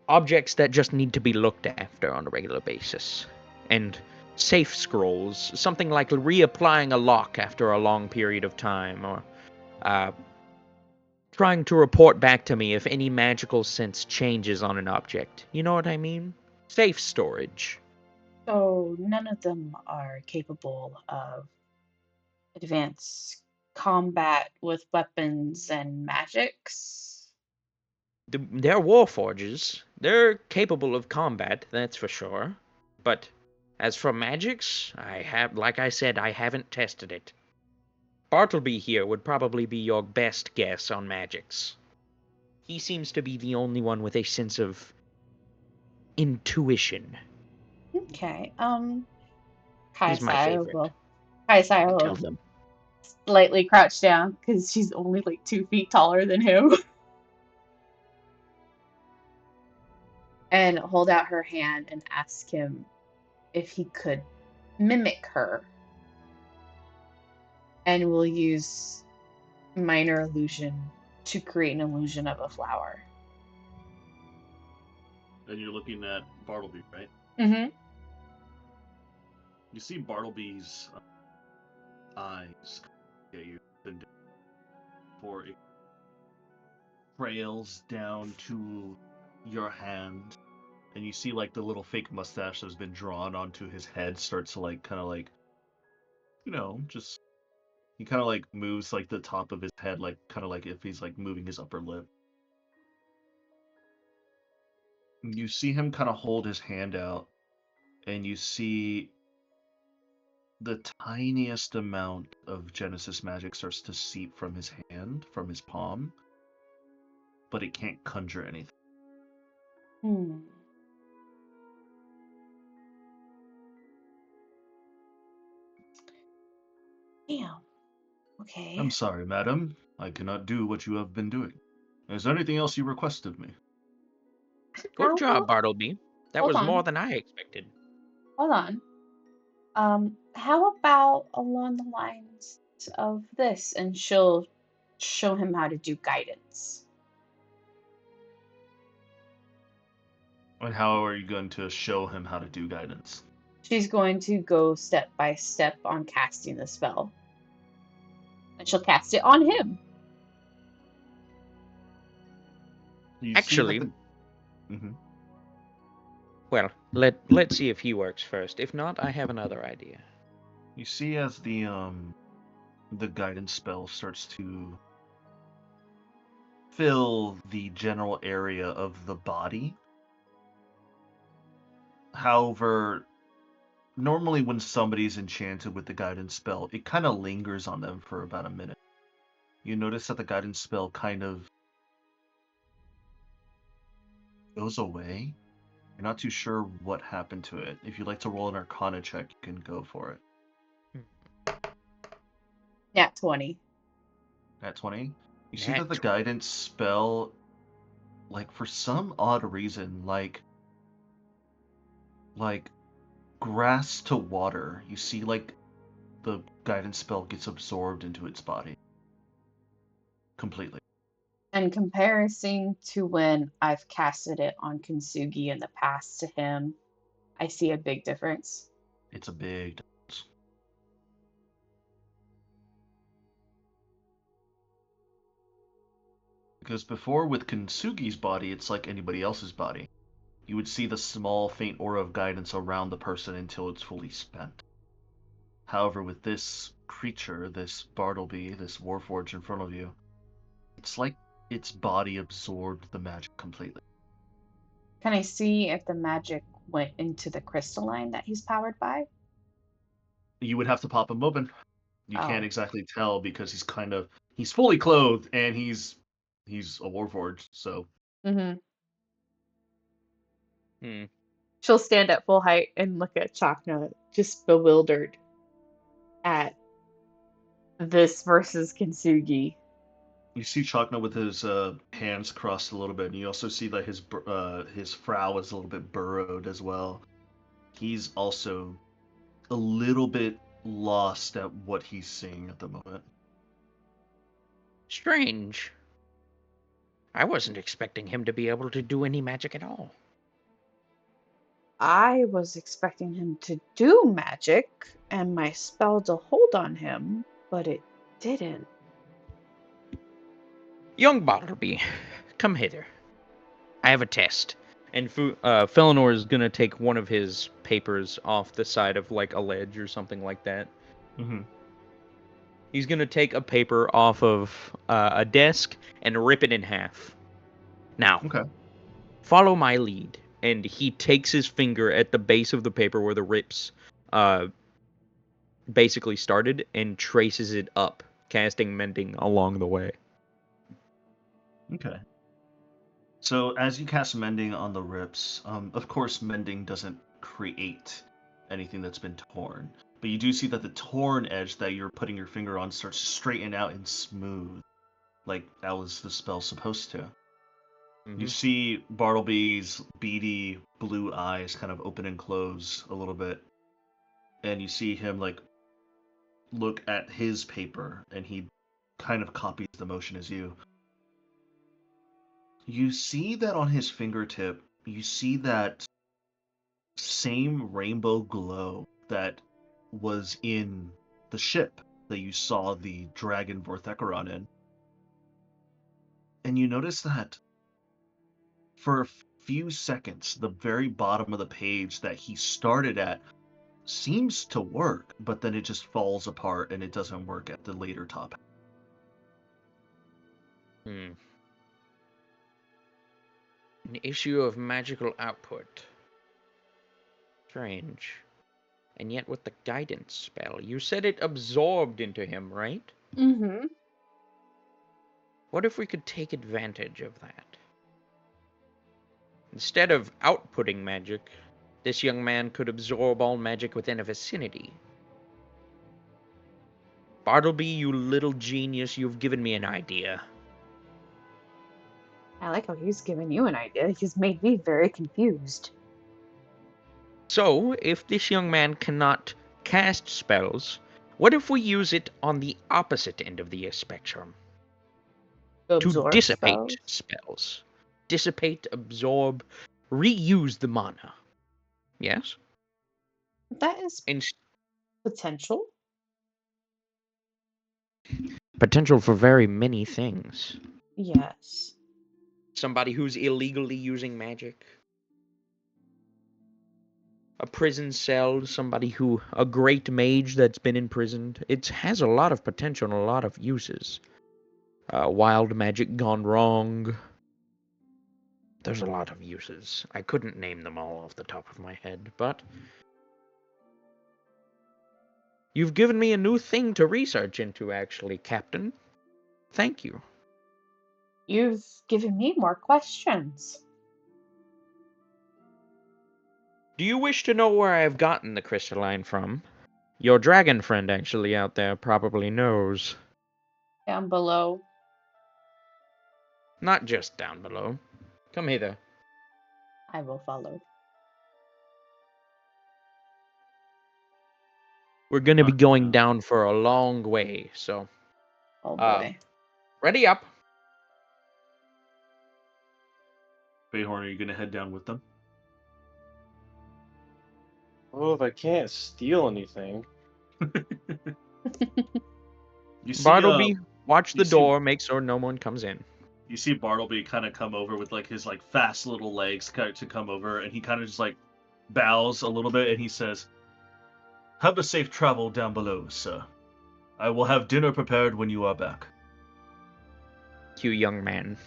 S3: objects that just need to be looked after on a regular basis. And safe scrolls, something like reapplying a lock after a long period of time, or trying to report back to me if any magical sense changes on an object. You know what I mean? Safe storage.
S2: So none of them are capable of advanced combat with weapons and magics.
S3: They're warforges. They're capable of combat, that's for sure. But as for magics, like I said, I haven't tested it. Bartleby here would probably be your best guess on magics. He seems to be the only one with a sense of intuition.
S2: Okay.
S3: He's my favorite.
S2: Kaisai
S3: I
S2: will
S3: tell them.
S2: slightly crouch down because she's only like 2 feet taller than him. And hold out her hand and ask him if he could mimic her. And we'll use minor illusion to create an illusion of a flower.
S1: And you're looking at Bartleby, right?
S2: Mm-hmm.
S1: You see Bartleby's eyes at you, and before it trails down to your hand and you see like the little fake mustache that's been drawn onto his head starts to like kind of like, just he kind of like moves like the top of his head, like kind of like if he's like moving his upper lip. You see him kind of hold his hand out, and you see the tiniest amount of Genesis magic starts to seep from his hand, from his palm, but it can't conjure anything.
S2: Hmm. Damn. Okay.
S1: I'm sorry, madam. I cannot do what you have been doing. Is there anything else you request of me?
S3: Good
S2: How
S3: job,
S2: about-
S3: Bartleby. That
S2: Hold
S3: was
S2: on.
S3: more than I expected.
S2: Hold on. How about along the lines of this? And she'll show him how to do guidance.
S1: And how are you going to show him how to do guidance?
S2: She's going to go step by step on casting the spell. And she'll cast it on him.
S1: You
S3: Actually,
S1: see that Mhm.
S3: well, let's see if he works first. If not, I have another idea.
S1: You see as the guidance spell starts to fill the general area of the body. However, normally when somebody's enchanted with the guidance spell, it kind of lingers on them for about a minute. You notice that the guidance spell kind of goes away. You're not too sure what happened to it. If you'd like to roll an Arcana check, you can go for it.
S2: Nat 20.
S1: At 20, you see
S3: Nat
S1: that the
S3: 20.
S1: guidance spell, like for some odd reason, like grass to water, you see like the guidance spell gets absorbed into its body completely.
S2: In comparison to when I've casted it on Kintsugi in the past to him, I see a big difference.
S1: It's a big difference. Because before with Kintsugi's body, it's like anybody else's body. You would see the small, faint aura of guidance around the person until it's fully spent. However, with this creature, this Bartleby, this Warforged in front of you, it's like its body absorbed the magic completely.
S2: Can I see if the magic went into the crystalline that he's powered by?
S1: You would have to pop him open. You can't
S2: Oh.
S1: exactly tell because he's fully clothed and he's a Warforged, so
S2: Mm-hmm.
S3: Hmm.
S2: She'll stand at full height and look at Chakna, just bewildered at this versus Kintsugi.
S1: you see Chakna with his hands crossed a little bit, and you also see that his frow is a little bit burrowed as well. He's also a little bit lost at what he's seeing at the moment.
S3: Strange. I wasn't expecting him to be able to do any magic at all.
S2: I was expecting him to do magic and my spell to hold on him, but it didn't.
S3: Young Bartleby, come hither. I have a test. And Felinor is gonna take one of his papers off the side of like a ledge or something like that.
S1: Mm-hmm.
S3: He's gonna take a paper off of a desk and rip it in half. Now,
S1: Okay.
S3: follow my lead. And he takes his finger at the base of the paper where the rips basically started and traces it up, casting Mending along the way.
S1: Okay. So as you cast Mending on the rips, of course Mending doesn't create anything that's been torn, but you do see that the torn edge that you're putting your finger on starts to straighten out and smooth, like that was the spell supposed to.
S3: Mm-hmm.
S1: You see Bartleby's beady blue eyes kind of open and close a little bit, and you see him like look at his paper, and he kind of copies the motion as you. You see that on his fingertip, you see that same rainbow glow that was in the ship that you saw the dragon Vorthecaron in. And you notice that For a few seconds, the very bottom of the page that he started at seems to work, but then it just falls apart and it doesn't work at the later top.
S3: An issue of magical output. Strange. And yet with the guidance spell, you said it absorbed into him, right?
S2: Mm-hmm.
S3: What if we could take advantage of that? Instead of outputting magic, this young man could absorb all magic within a vicinity. Bartleby, you little genius, you've given me an idea.
S2: I like how he's given you an idea. He's made me very confused.
S3: So, if this young man cannot cast spells, what if we use it on the opposite end of the spectrum? To
S2: Absorb
S3: dissipate
S2: spells.
S3: spells. Dissipate, absorb, reuse the mana. Yes?
S2: That is
S3: In
S2: potential.
S3: potential for very many things.
S2: Yes.
S3: Somebody who's illegally using magic. A prison cell, a great mage that's been imprisoned. It has a lot of potential and a lot of uses. Wild magic gone wrong. There's a lot of uses. I couldn't name them all off the top of my head, but you've given me a new thing to research into, actually, Captain. Thank you.
S2: You've given me more questions.
S3: Do you wish to know where I've gotten the crystalline from? Your dragon friend, actually, out there probably knows.
S2: Down below.
S3: Not just down below. Come hither.
S2: I will follow.
S3: We're gonna be going down for a long way, so...
S2: Oh boy.
S3: Ready up.
S1: Bayhorn, are you going to head down with them?
S4: Well, if I can't steal anything.
S1: You see,
S3: Bartleby, watch the
S1: see-
S3: door, make sure no one comes in.
S1: You see Bartleby kind of come over with like his like fast little legs to come over, and he kind of just like bows a little bit, and he says, "Have a safe travel down below, sir. I will have dinner prepared when you are back."
S3: You young man.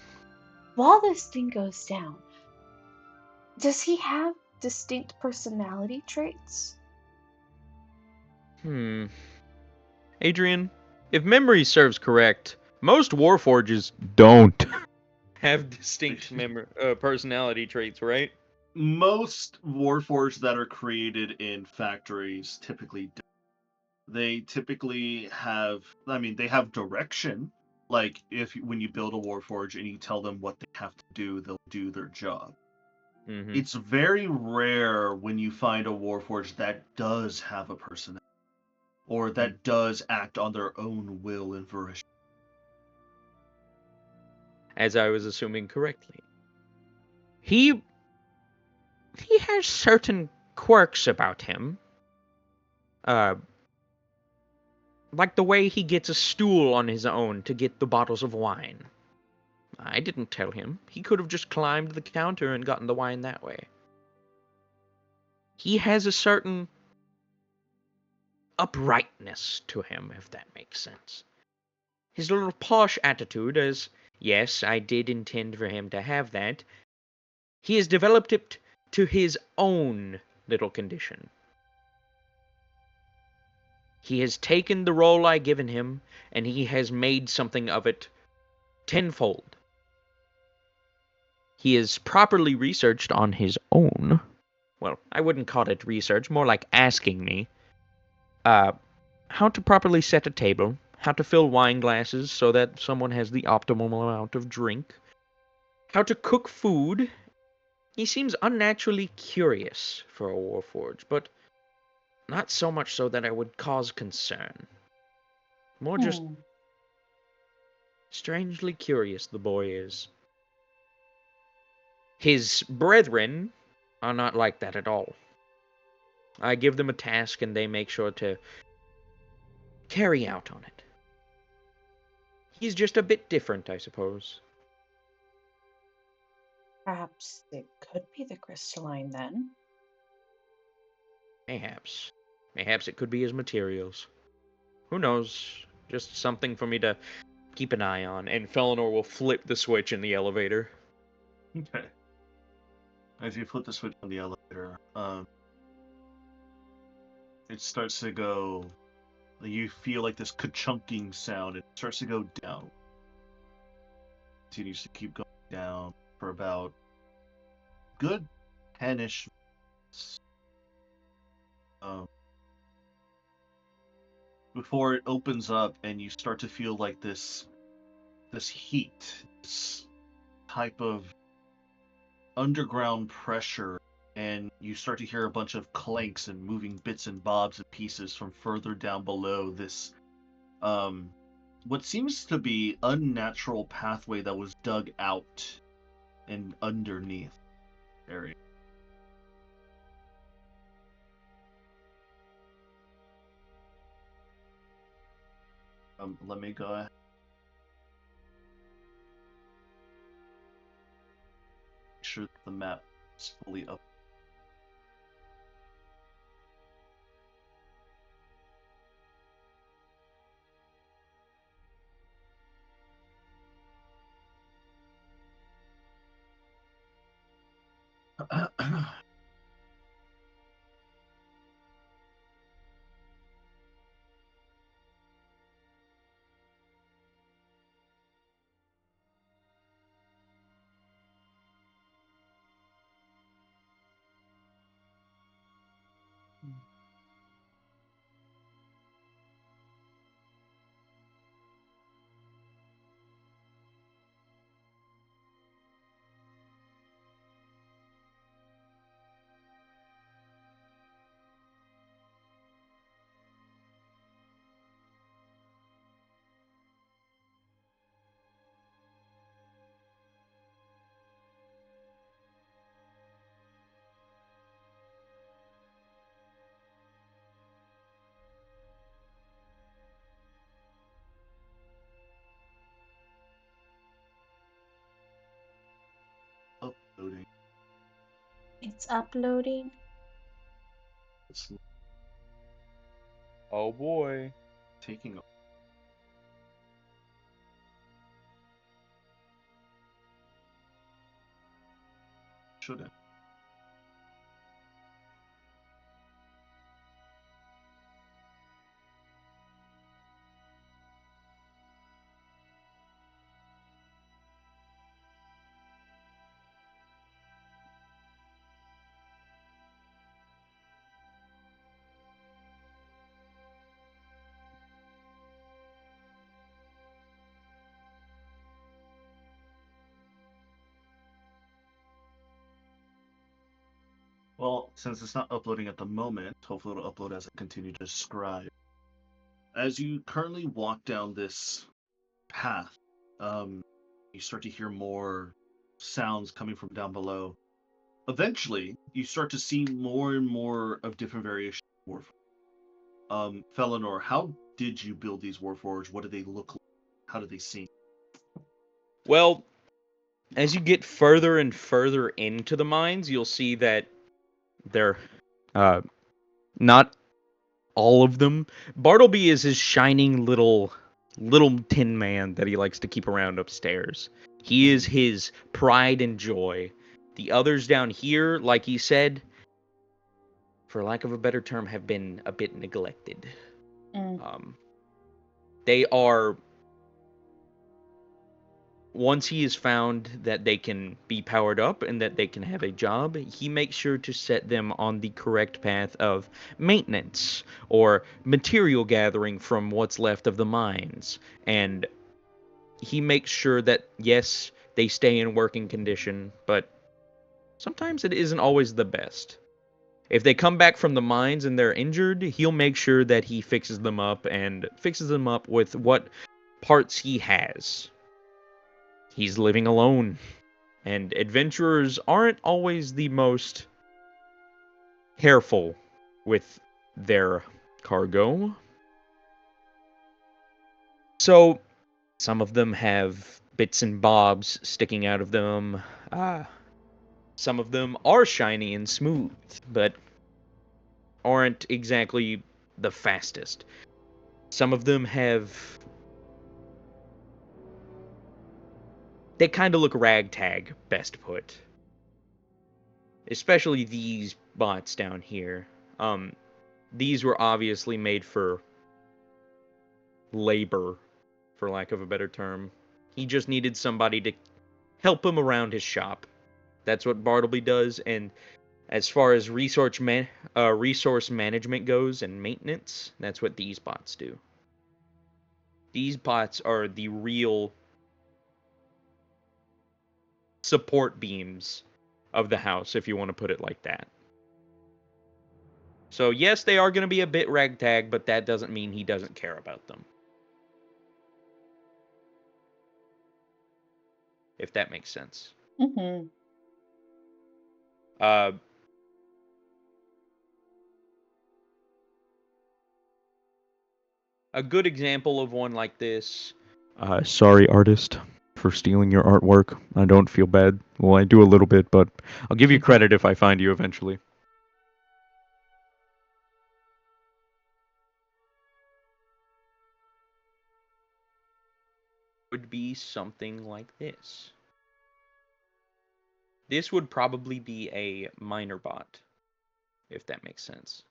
S2: While this thing goes down, does he have distinct personality traits?
S3: Adrian, if memory serves correct, most Warforges don't have distinct personality traits, right?
S1: Most Warforged that are created in factories typically don't. They typically have, I mean, they have direction. Like when you build a Warforge and you tell them what they have to do, they'll do their job.
S3: Mm-hmm.
S1: It's very rare when you find a Warforged that does have a personality, or that does act on their own will and volition.
S3: As I was assuming correctly. He has certain quirks about him. Like the way he gets a stool on his own to get the bottles of wine. I didn't tell him. He could have just climbed the counter and gotten the wine that way. He has a certain uprightness to him, if that makes sense. His little posh attitude, as, yes, I did intend for him to have that, he has developed it to his own little condition. He has taken the role I given him, and he has made something of it tenfold. He is properly researched on his own. Well, I wouldn't call it research, more like asking me. How to properly set a table, how to fill wine glasses so that someone has the optimal amount of drink, how to cook food. He seems unnaturally curious for a Warforged, but not so much so that I would cause concern. More just strangely curious the boy is. His brethren are not like that at all. I give them a task and they make sure to carry out on it. He's just a bit different, I suppose.
S2: Perhaps it could be the crystalline then.
S3: Mayhaps. Mayhaps it could be his materials. Who knows? Just something for me to keep an eye on. And Felinor will flip the switch in the elevator.
S1: Okay. As you flip the switch on the elevator, it starts to go. You feel like this ka-chunking sound. It starts to go down. Continues to keep going down for about good 10-ish minutes. Before it opens up and you start to feel like this heat, this type of underground pressure, and you start to hear a bunch of clanks and moving bits and bobs and pieces from further down below this what seems to be unnatural pathway that was dug out and underneath area. Let me go ahead. Make sure that the map is fully up. Uploading.
S2: It's uploading.
S1: It's
S3: Oh boy.
S1: taking a shouldn't. Well, since it's not uploading at the moment, hopefully it'll upload as I continue to describe. As you currently walk down this path, you start to hear more sounds coming from down below. Eventually, you start to see more and more of different variations of Warforged. Felinor, how did you build these Warforged? What do they look like? How do they seem?
S3: Well, as you get further and further into the mines, you'll see that they're not all of them. Bartleby is his shining little tin man that he likes to keep around upstairs. He is his pride and joy. The others down here, like he said, for lack of a better term, have been a bit neglected. They are, once he has found that they can be powered up and that they can have a job, he makes sure to set them on the correct path of maintenance or material gathering from what's left of the mines. And he makes sure that, yes, they stay in working condition, but sometimes it isn't always the best. If they come back from the mines and they're injured, he'll make sure that he fixes them up and fixes them up with what parts he has. He's living alone, and adventurers aren't always the most careful with their cargo. So, some of them have bits and bobs sticking out of them. Some of them are shiny and smooth, but aren't exactly the fastest. Some of them they kind of look ragtag, best put. Especially these bots down here. These were obviously made for labor, for lack of a better term. He just needed somebody to help him around his shop. That's what Bartleby does, and as far as resource management goes and maintenance, that's what these bots do. These bots are the real support beams of the house, if you want to put it like that. So yes, they are going to be a bit ragtag, but that doesn't mean he doesn't care about them. If that makes sense.
S2: Mm-hmm.
S3: A good example of one like this. Sorry, artist, for stealing your artwork. I don't feel bad. Well, I do a little bit, but I'll give you credit if I find you eventually. Would be something like this. This would probably be a miner bot, if that makes sense.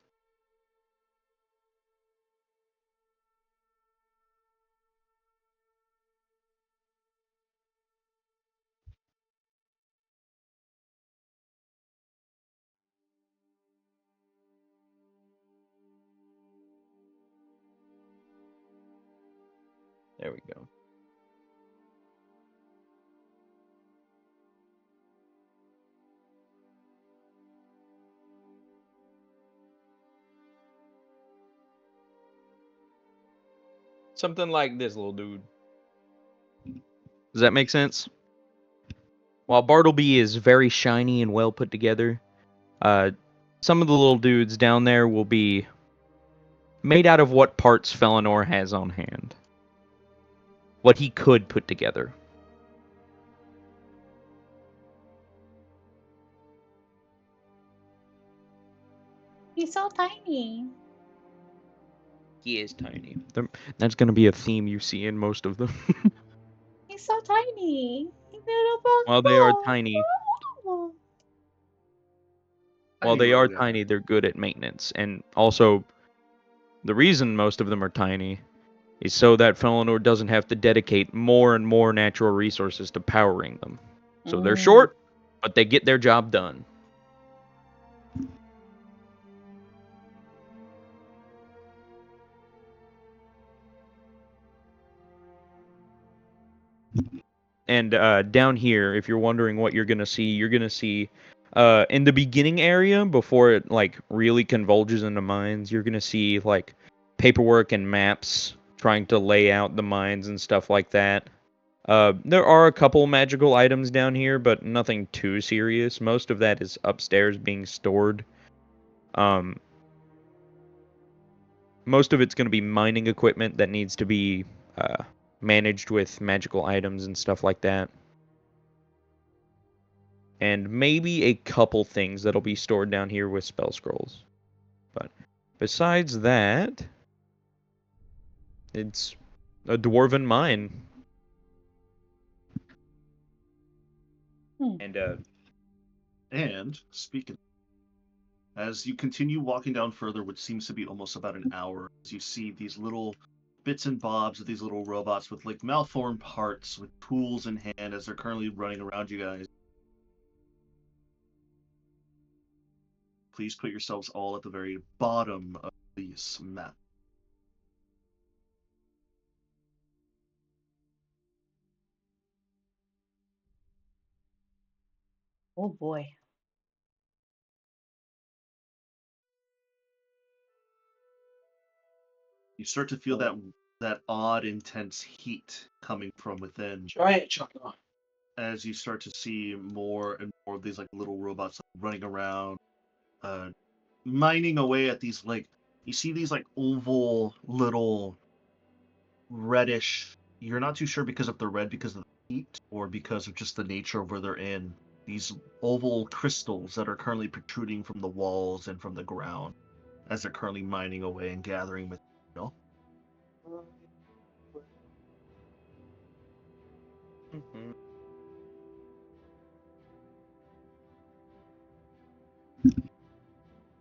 S3: There we go. Something like this little dude. Does that make sense? While Bartleby is very shiny and well put together, some of the little dudes down there will be made out of what parts Felinor has on hand. What he could put together.
S2: He's so tiny.
S3: He is tiny. That's going to be a theme you see in most of them.
S2: He's so tiny.
S3: While they are tiny, they're good at maintenance. And also, the reason most of them are tiny is so that Felinor doesn't have to dedicate more and more natural resources to powering them. So they're short, but they get their job done. And down here, if you're wondering what you're going to see in the beginning area, before it like really convulges into mines, you're going to see like paperwork and maps trying to lay out the mines and stuff like that. There are a couple magical items down here, but nothing too serious. Most of that is upstairs being stored. Most of it's going to be mining equipment that needs to be managed with magical items and stuff like that. And maybe a couple things that'll be stored down here with spell scrolls. But besides that, it's a dwarven mine.
S1: And speaking, as you continue walking down further, which seems to be almost about an hour, as you see these little bits and bobs of these little robots with like malformed parts, with tools in hand, as they're currently running around you guys. Please put yourselves all at the very bottom of this map.
S2: Oh boy.
S1: You start to feel that odd, intense heat coming from within.
S4: Giant chocolate.
S1: As you start to see more and more of these like little robots running around, mining away at these like you see these like oval little reddish. You're not too sure because if they're red because of the heat or because of just the nature of where they're in. these oval crystals that are currently protruding from the walls and from the ground as they're currently mining away and gathering material.
S3: Mhm.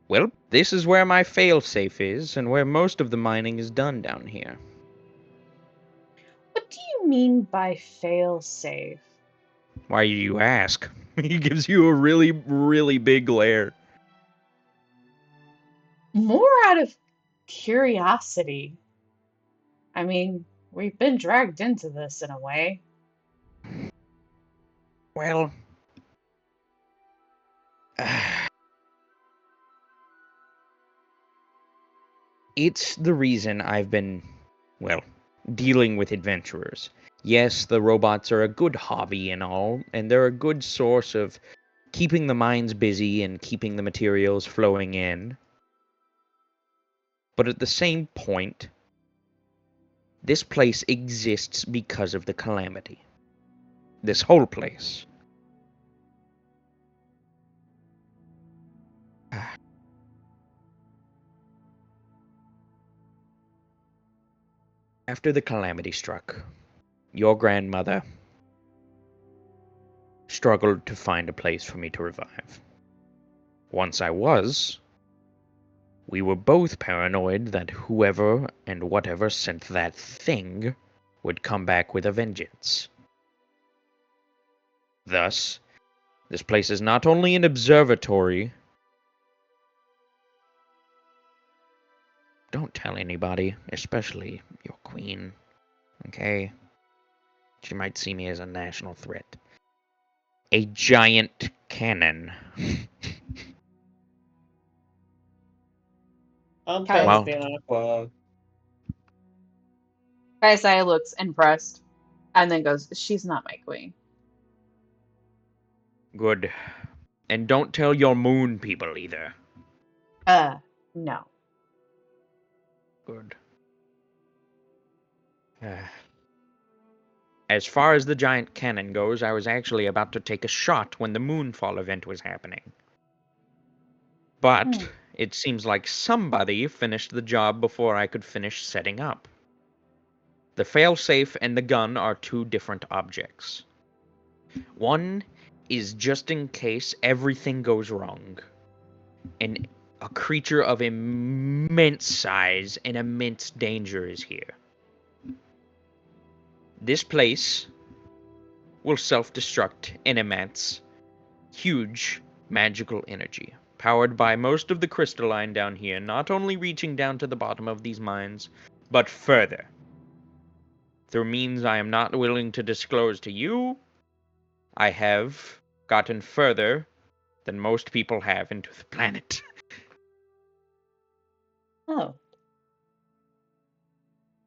S3: Well, this is where my failsafe is, and where most of the mining is done down here.
S2: What do you mean by fail safe?
S3: Why do you ask? He gives you a really, really big glare.
S2: More out of curiosity. I mean, we've been dragged into this in a way.
S3: Well, it's the reason I've been, well, dealing with adventurers. Yes, the robots are a good hobby and all, and they're a good source of keeping the mines busy and keeping the materials flowing in. But at the same point, this place exists because of the calamity. This whole place. After the calamity struck, your grandmother struggled to find a place for me to revive. Once I was, we were both paranoid that whoever and whatever sent that thing would come back with a vengeance. Thus, this place is not only an observatory. Don't tell anybody, especially your queen, okay? She might see me as a national threat. A giant cannon.
S4: I'm
S2: Guys,
S4: kind of
S3: Wow.
S4: being awkward.
S2: Kaisai looks impressed and then goes, "She's not my queen."
S3: Good. And don't tell your moon people either.
S2: No.
S3: Good. As far as the giant cannon goes, I was actually about to take a shot when the moonfall event was happening. But it seems like somebody finished the job before I could finish setting up. The failsafe and the gun are two different objects. One is just in case everything goes wrong. And a creature of immense size and immense danger is here. This place will self-destruct in immense, huge magical energy, powered by most of the crystalline down here, not only reaching down to the bottom of these mines, but further. Through means I am not willing to disclose to you, I have gotten further than most people have into the planet.
S2: Oh.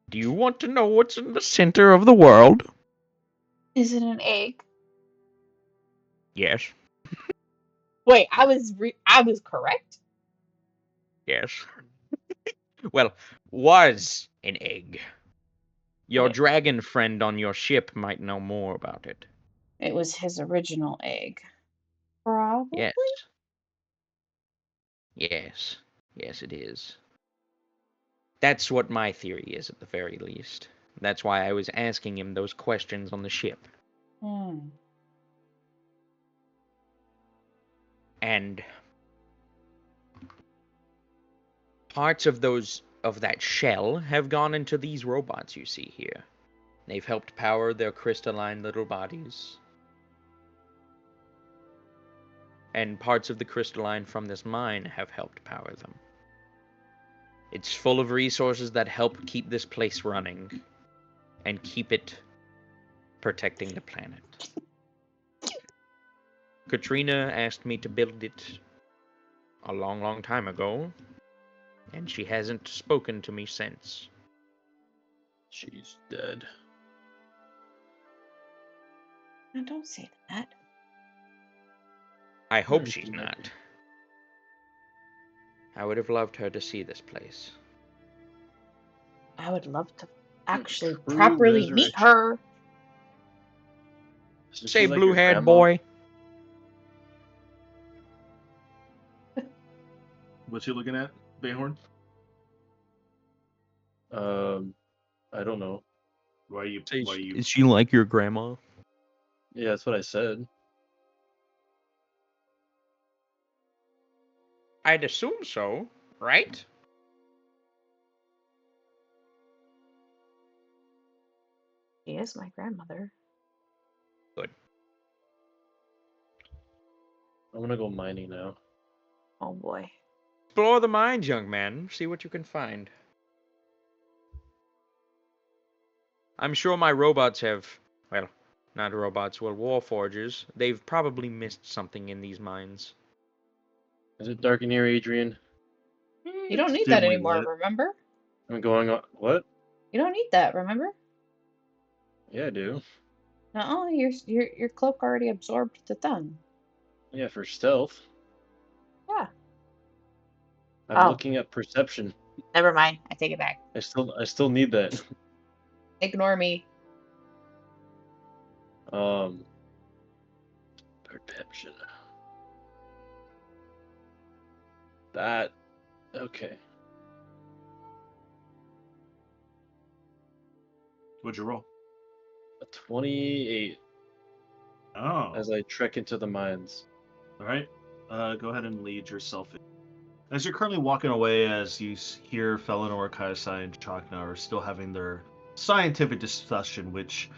S3: Do you want to know what's in the center of the world?
S2: Is it an egg?
S3: Yes.
S2: Wait, I was correct?
S3: Yes. Well, was an egg. Your
S2: Okay.
S3: dragon friend on your ship might know more about it.
S2: It was his original egg. Probably?
S3: Yes. Yes. Yes, it is. That's what my theory is, at the very least. That's why I was asking him those questions on the ship.
S2: Hmm.
S3: And parts of that shell have gone into these robots you see here. They've helped power their crystalline little bodies. And parts of the crystalline from this mine have helped power them. It's full of resources that help keep this place running and keep it protecting the planet. Katrina asked me to build it a long, long time ago, and she hasn't spoken to me since.
S4: She's dead.
S2: Now don't say that.
S3: I hope she's not. I would have loved her to see this place.
S2: I would love to actually
S4: True
S2: properly meet
S4: resurrection.
S2: her.
S4: Isn't
S3: Say,
S4: she like your
S3: blue-haired
S4: grandma?
S3: boy.
S1: What's he looking at, Bayhorn?
S4: I don't know.
S1: Why you?
S3: Is she like your grandma?
S4: Yeah, that's what I said.
S3: I'd assume so, right?
S2: She is my grandmother.
S3: Good.
S4: I'm gonna go mining now.
S2: Oh boy.
S3: Explore the mines, young man. See what you can find. I'm sure my robots have, well, not robots, well, warforgers. They've probably missed something in these mines.
S4: Is it dark in here, Adrian?
S2: You don't
S1: It's
S2: need that
S1: dimly
S2: anymore,
S1: lit.
S2: remember?
S4: I'm going on. What?
S2: You don't need that, remember?
S4: Yeah, I do.
S2: No, your cloak already absorbed the thumb.
S4: Yeah, for stealth.
S2: Yeah.
S4: I'm
S2: Oh,
S4: looking at perception.
S2: never mind. I take it back.
S4: I still need that.
S2: Ignore me.
S4: Perception. That. Okay.
S1: What'd you roll?
S4: A 28
S1: Oh.
S4: as I trek into the mines.
S1: All right. Go ahead and lead yourself in. As you're currently walking away, as you hear Felinor, Kaisai, and Chakna are still having their scientific discussion, which,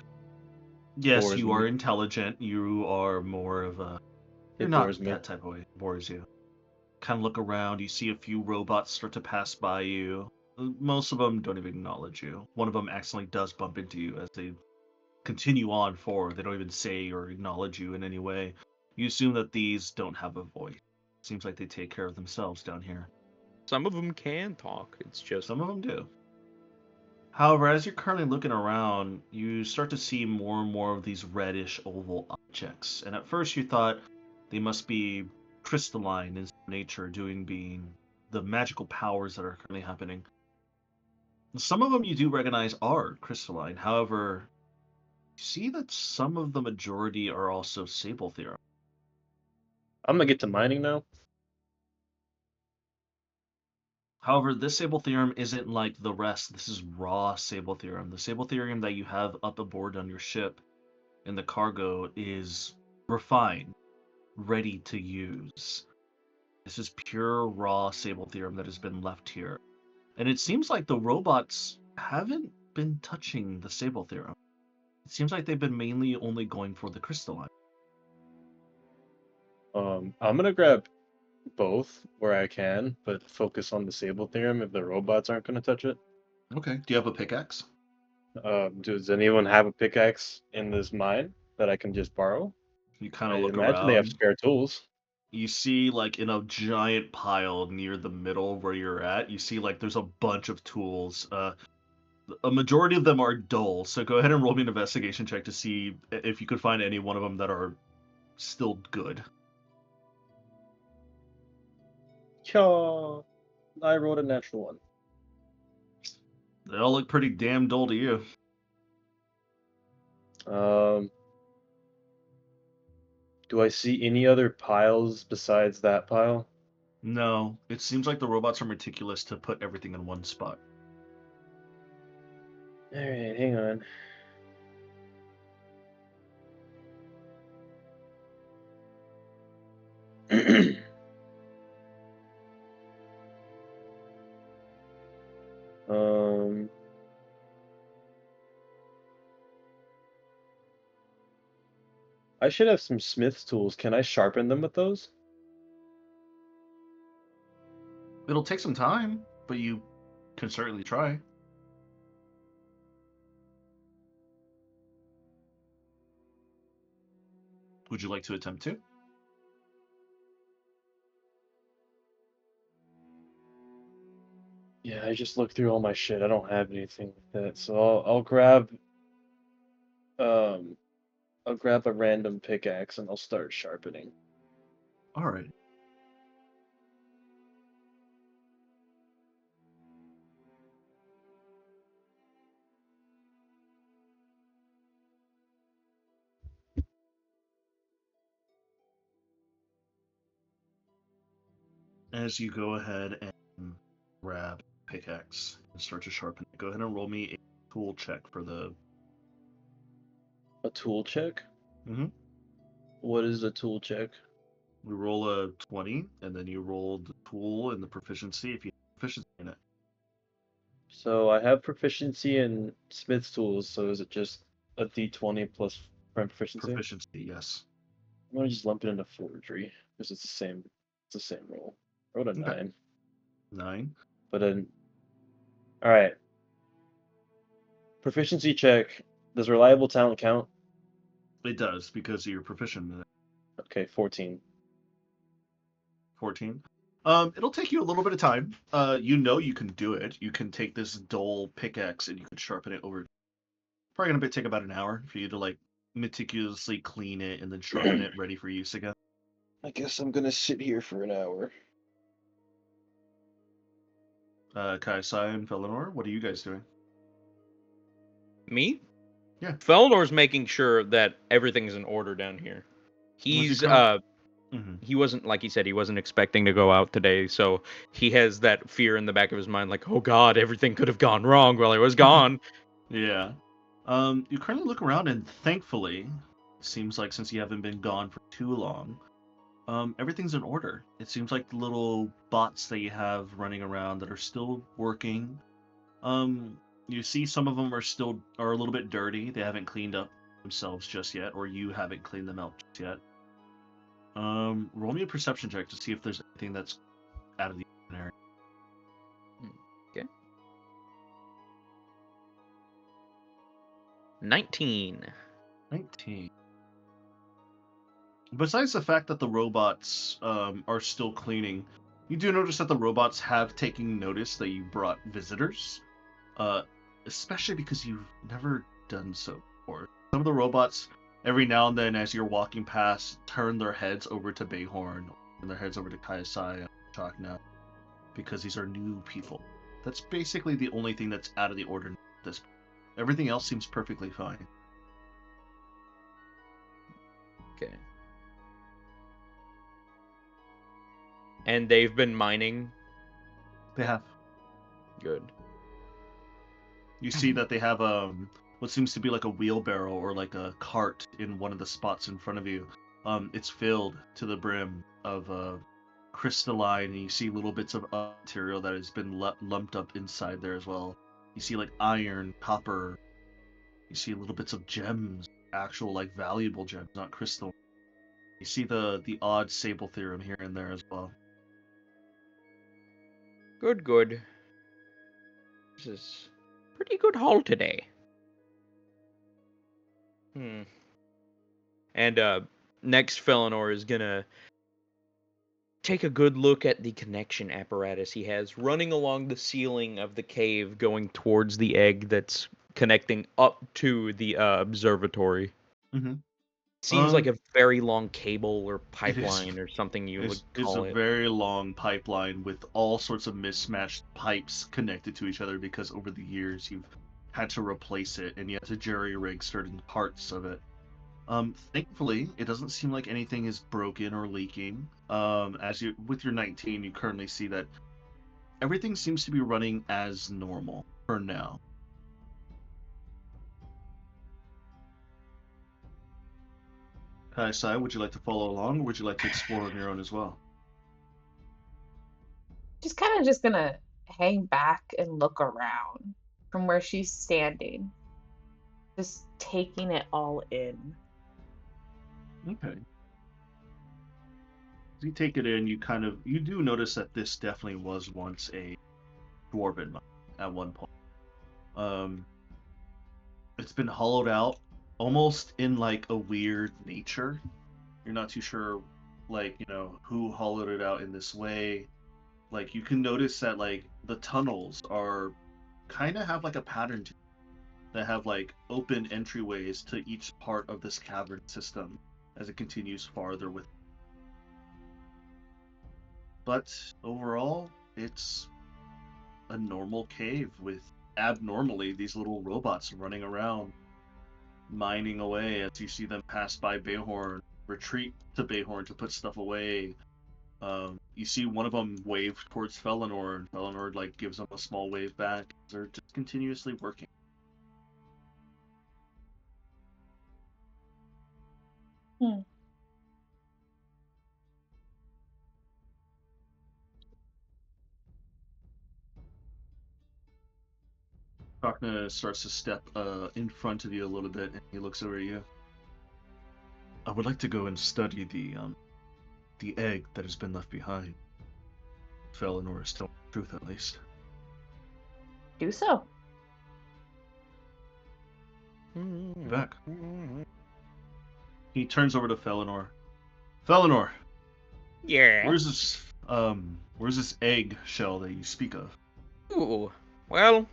S1: yes,
S4: Bores
S1: you
S4: me.
S1: are intelligent. You are more of a. You're
S4: It
S1: not
S4: bores me.
S1: that type of way. It bores you. Kind of look around. You see a few robots start to pass by you. Most of them don't even acknowledge you. One of them accidentally does bump into you as they continue on forward. They don't even say or acknowledge you in any way. You assume that these don't have a voice. Seems like they take care of themselves down here.
S3: Some of them can talk. It's just
S1: Some of them do. However, as you're currently looking around, you start to see more and more of these reddish oval objects. And at first you thought they must be crystalline in nature, being the magical powers that are currently happening. Some of them you do recognize are crystalline. However, you see that some of the majority are also Sable Theorem.
S4: I'm gonna get to mining now.
S1: However, this Sable Theorem isn't like the rest. This is raw Sable Theorem. The Sable Theorem that you have up aboard on your ship in the cargo is refined, ready to use. This is pure raw Sable Theorem that has been left here. And it seems like the robots haven't been touching the Sable Theorem. It seems like they've been mainly only going for the crystalline.
S4: I'm gonna grab both where I can, but focus on the Sable Theorem if the robots aren't gonna touch it.
S1: Okay. Do you have a pickaxe?
S4: Does anyone have a pickaxe in this mine that I can just borrow?
S1: You kind
S4: I
S1: of look
S4: imagine they have
S1: around.
S4: spare tools.
S1: You see, like, in a giant pile near the middle where you're at, you see, like, there's a bunch of tools. A majority of them are dull, so go ahead and roll me an investigation check to see if you could find any one of them that are still good.
S4: Yeah, I rolled a natural one.
S1: They all look pretty damn dull to you.
S4: Do I see any other piles besides that pile?
S1: No, it seems like the robots are meticulous to put everything in one spot.
S4: Alright, hang on. um, I should have some smith's tools. Can I sharpen them with those?
S1: It'll take some time, but you can certainly try. Would you like to attempt to?
S4: Yeah, I just looked through all my shit. I don't have anything like that, so I'll grab um I'll grab a random pickaxe and I'll start sharpening.
S1: All right. as you go ahead and grab pickaxe and start to sharpen it, go ahead and roll me a tool check for the.
S4: A tool check?
S1: Mhm.
S4: What is a tool check?
S1: You roll a 20, and then you roll the tool and the proficiency if you have proficiency in it.
S4: So I have proficiency in Smith's tools, so is it just a d20 plus proficiency?
S1: Proficiency, yes.
S4: I'm gonna just lump it into forgery because it's the same. It's the same roll. I rolled a
S1: Okay.
S4: 9.
S1: 9.
S4: But then, all right. Proficiency check. Does reliable talent count?
S1: It does because you're proficient in it.
S4: Okay, 14.
S1: 14. It'll take you a little bit of time. You know you can do it. You can take this dull pickaxe and you can sharpen it over. Probably gonna take about an hour for you to like meticulously clean it and then sharpen it, ready for use again.
S4: I guess I'm gonna sit here for an hour.
S1: Kaisai and Felinor, what are you guys doing?
S3: Me?
S1: Yeah.
S3: Felnor's making sure that everything's in order down here. He's he wasn't, like he said, he wasn't expecting to go out today, so he has that fear in the back of his mind, like, oh god, everything could have gone wrong while I was gone.
S1: Yeah. You currently look around and thankfully, it seems like since you haven't been gone for too long, everything's in order. It seems like the little bots that you have running around that are still working. You see some of them are a little bit dirty. They haven't cleaned up themselves just yet, or you haven't cleaned them out just yet. Roll me a perception check to see if there's anything that's out of the ordinary.
S3: Okay. 19.
S1: 19. Besides the fact that the robots are still cleaning, you do notice that the robots have taken notice that you brought visitors, especially because you've never done so before. Some of the robots, every now and then, as you're walking past, turn their heads over to Bayhorn, and their heads over to Kaisai and Chakna, because these are new people. That's basically the only thing that's out of the ordinary at this point. Everything else seems perfectly fine.
S3: Okay. And they've been mining?
S1: They have.
S3: Good.
S1: You see that they have what seems to be like a wheelbarrow or like a cart in one of the spots in front of you. It's filled to the brim of crystalline, and you see little bits of material that has been lumped up inside there as well. You see like iron, copper. You see little bits of gems, actual like valuable gems, not crystal. You see the odd sable theorem here and there as well.
S3: Good, good. This is pretty good haul today. And next Felinor is gonna take a good look at the connection apparatus he has running along the ceiling of the cave going towards the egg that's connecting up to the observatory.
S1: Mm-hmm.
S3: Seems like a very long cable or pipeline or something you would
S1: It's
S3: call
S1: a
S3: it.
S1: very long pipeline with all sorts of mismatched pipes connected to each other because over the years you've had to replace it and you have to jerry-rig certain parts of it. Thankfully, it doesn't seem like anything is broken or leaking. As you with your 19, you currently see that everything seems to be running as normal for now. Kaisai, would you like to follow along, or would you like to explore on your own as well?
S2: She's kind of just gonna hang back and look around from where she's standing, just taking it all in.
S1: Okay. As you take it in, you do notice that this definitely was once a dwarven mine at one point. It's been hollowed out almost in like a weird nature. You're not too sure, like, who hollowed it out in this way. Like, you can notice that, like, the tunnels are kind of have like a pattern to them that have like open entryways to each part of this cavern system as it continues farther with. But overall, it's a normal cave with abnormally these little robots running around, mining away as you see them pass by Bayhorn, retreat to Bayhorn to put stuff away, You see one of them wave towards Felinor, and Felinor like gives them a small wave back. They're just continuously working.
S2: Hmm.
S1: Chakna starts to step in front of you a little bit, and he looks over at you. I would like to go and study the egg that has been left behind. Felinor is telling the truth, at least.
S2: Do so.
S1: Be back. He turns over to Felinor. Felinor,
S3: Yeah.
S1: where's this egg shell that you speak of?
S3: Ooh. Well.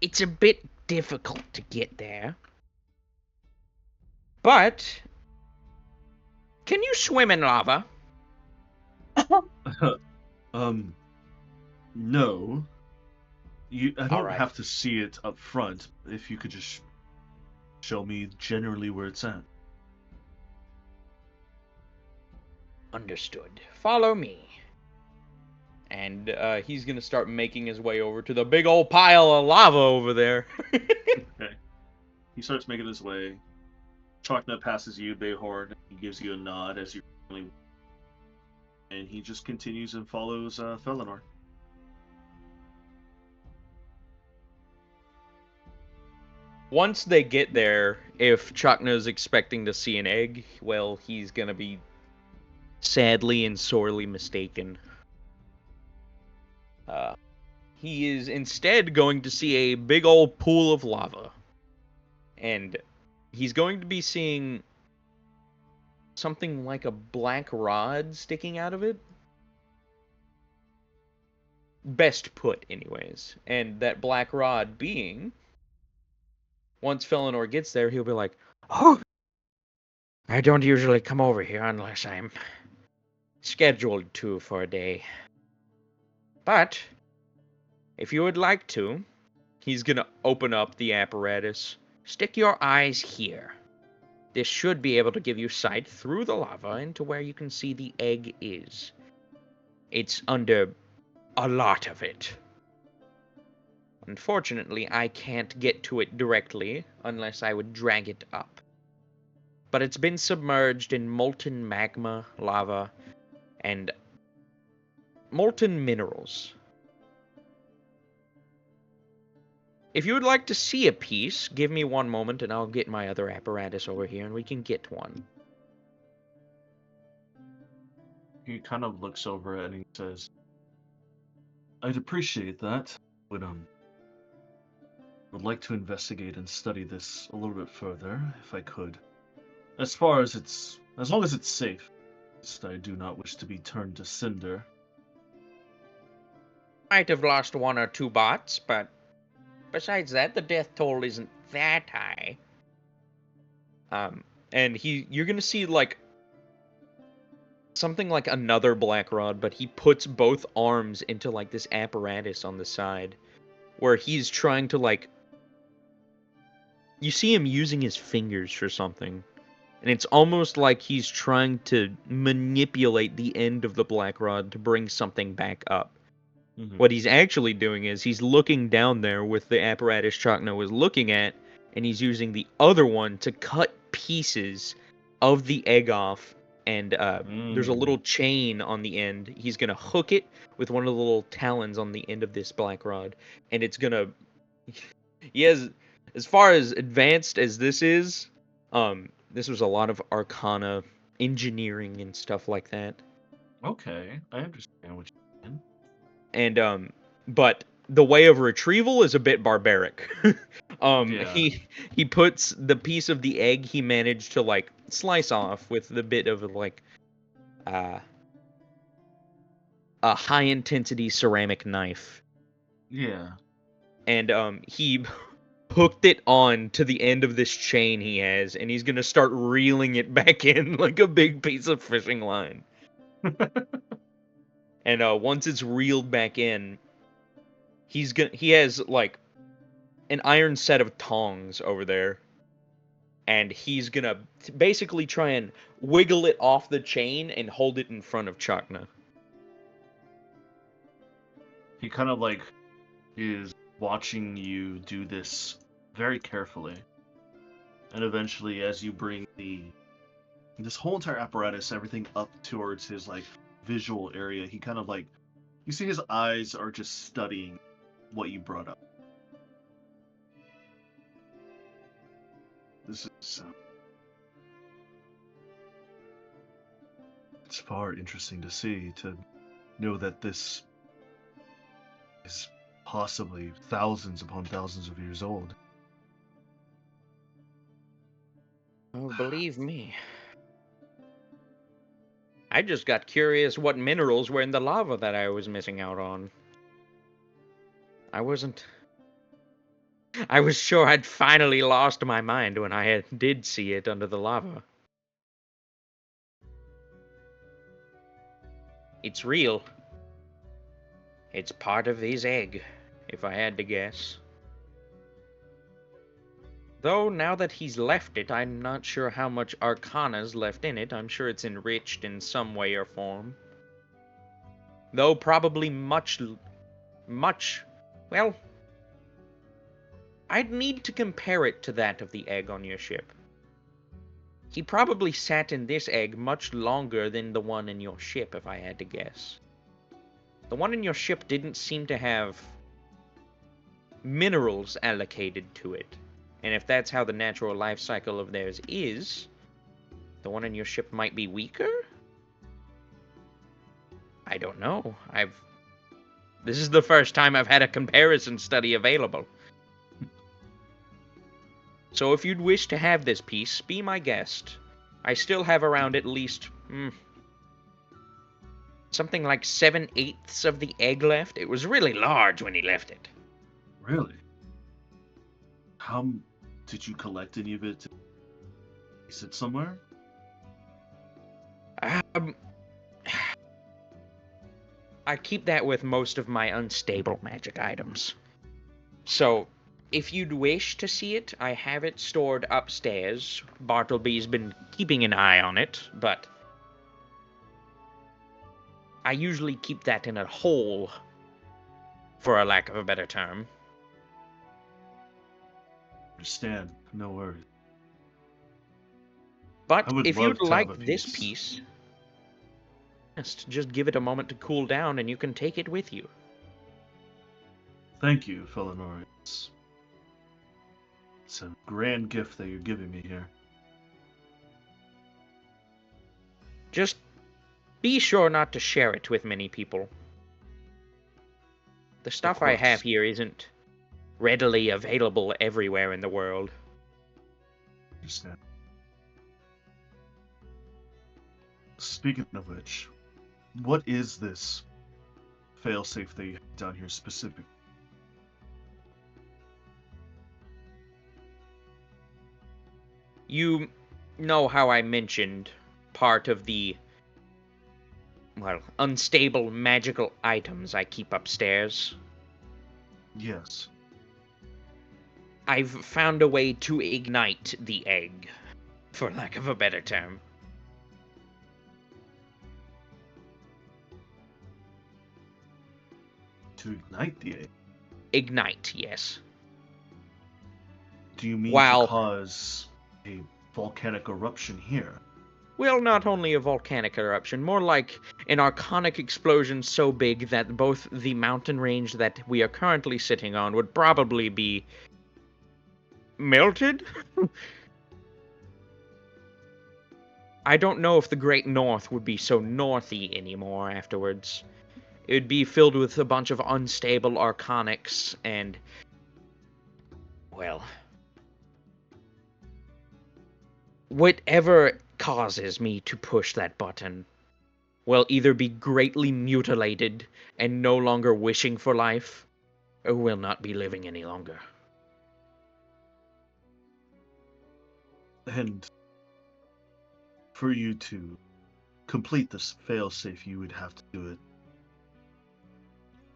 S3: It's a bit difficult to get there. But. Can you swim in lava?
S1: No. I don't
S3: Alright.
S1: have to see it up front. If you could just show me generally where it's at.
S3: Understood. Follow me. And he's gonna start making his way over to the big old pile of lava over there.
S1: Okay. He starts making his way. Chakna passes you, Bayhorn. He gives you a nod as you and he just continues and follows Felinor.
S3: Once they get there, if Chakna's expecting to see an egg, well, he's gonna be sadly and sorely mistaken. He is instead going to see a big old pool of lava. And he's going to be seeing something like a black rod sticking out of it. Best put, anyways. And that black rod being, once Felinor gets there, he'll be like, "Oh, I don't usually come over here unless I'm scheduled to for a day. But, if you would like to," he's gonna open up the apparatus. "Stick your eyes here. This should be able to give you sight through the lava into where you can see the egg is. It's under a lot of it. Unfortunately, I can't get to it directly unless I would drag it up. But it's been submerged in molten magma, lava, and molten minerals. If you would like to see a piece, give me one moment and I'll get my other apparatus over here and we can get one."
S1: He kind of looks over it and he says, I'd appreciate that, but would like to investigate and study this a little bit further, if I could. As long as it's safe. I do not wish to be turned to cinder.
S3: Might have lost one or two bots, but besides that, the death toll isn't that high. And you're gonna see like something like another black rod, but he puts both arms into like this apparatus on the side, where he's trying to like. You see him using his fingers for something, and it's almost like he's trying to manipulate the end of the black rod to bring something back up.
S1: Mm-hmm.
S3: What he's actually doing is he's looking down there with the apparatus Chakna was looking at, and he's using the other one to cut pieces of the egg off, and there's a little chain on the end. He's going to hook it with one of the little talons on the end of this black rod, and it's going to... He has... As far as advanced as this is, this was a lot of arcana engineering and stuff like that.
S1: Okay, I understand what you mean.
S3: And but the way of retrieval is a bit barbaric.
S1: Yeah.
S3: He puts the piece of the egg he managed to like slice off with the bit of like a high intensity ceramic knife.
S1: Yeah.
S3: And he hooked it on to the end of this chain he has, and he's gonna start reeling it back in like a big piece of fishing line. And once it's reeled back in, he has like an iron set of tongs over there, and he's gonna basically try and wiggle it off the chain and hold it in front of Chakna.
S1: He kind of like is watching you do this very carefully. And eventually, as you bring this whole entire apparatus, everything up towards his like visual area, he kind of like, you see his eyes are just studying what you brought up. This is it's far interesting to see, to know that this is possibly thousands upon thousands of years old.
S3: Oh, believe me. I just got curious what minerals were in the lava that I was missing out on. I was sure I'd finally lost my mind when I did see it under the lava. It's real. It's part of his egg, if I had to guess. Though, now that he's left it, I'm not sure how much Arcana's left in it. I'm sure it's enriched in some way or form. Though probably much, well, I'd need to compare it to that of the egg on your ship. He probably sat in this egg much longer than the one in your ship, if I had to guess. The one in your ship didn't seem to have minerals allocated to it. And if that's how the natural life cycle of theirs is, the one in your ship might be weaker? I don't know. This is the first time I've had a comparison study available. So if you'd wish to have this piece, be my guest. I still have around at least, something like 7/8 of the egg left. It was really large when he left it.
S1: Really? How did you collect any of it? Is it somewhere?
S3: I keep that with most of my unstable magic items. So, if you'd wish to see it, I have it stored upstairs. Bartleby's been keeping an eye on it, but I usually keep that in a hole, for a lack of a better term.
S1: Understand. No worries.
S3: But
S1: I would
S3: if
S1: love
S3: you'd
S1: to have
S3: like
S1: a
S3: this piece, just give it a moment to cool down and you can take it with you.
S1: Thank you, Felinor. It's a grand gift that you're giving me here.
S3: Just be sure not to share it with many people. The stuff I have here isn't readily available everywhere in the world.
S1: Understand. Speaking of which, what is this failsafe that you have down here specifically?
S3: You know how I mentioned part of the, well, unstable magical items I keep upstairs?
S1: Yes.
S3: I've found a way to ignite the egg, for lack of a better term.
S1: To ignite the egg?
S3: Ignite, yes.
S1: Do you mean
S3: While-
S1: to cause a volcanic eruption here?
S3: Well, not only a volcanic eruption, more like an arcanic explosion so big that both the mountain range that we are currently sitting on would probably be melted? I don't know if the Great North would be so northy anymore afterwards. It would be filled with a bunch of unstable arcanics and, well, whatever causes me to push that button will either be greatly mutilated and no longer wishing for life, or will not be living any longer.
S1: And for you to complete this failsafe, you would have to do it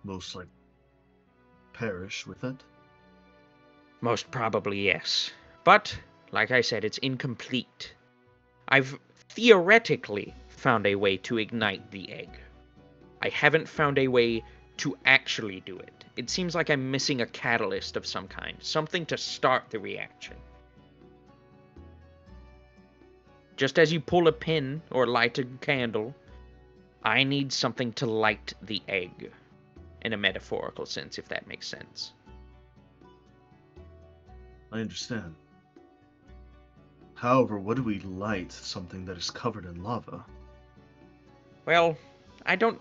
S1: most likely perish with it.
S3: Most probably, yes. But Like I said, it's incomplete. I've theoretically found a way to ignite the egg. I haven't found a way to actually do it. It seems like I'm missing a catalyst of some kind, something to start the reaction. Just as you pull a pin or light a candle, I need something to light the egg. In a metaphorical sense, if that makes sense.
S1: I understand. However, what do we light something that is covered in lava?
S3: Well, I don't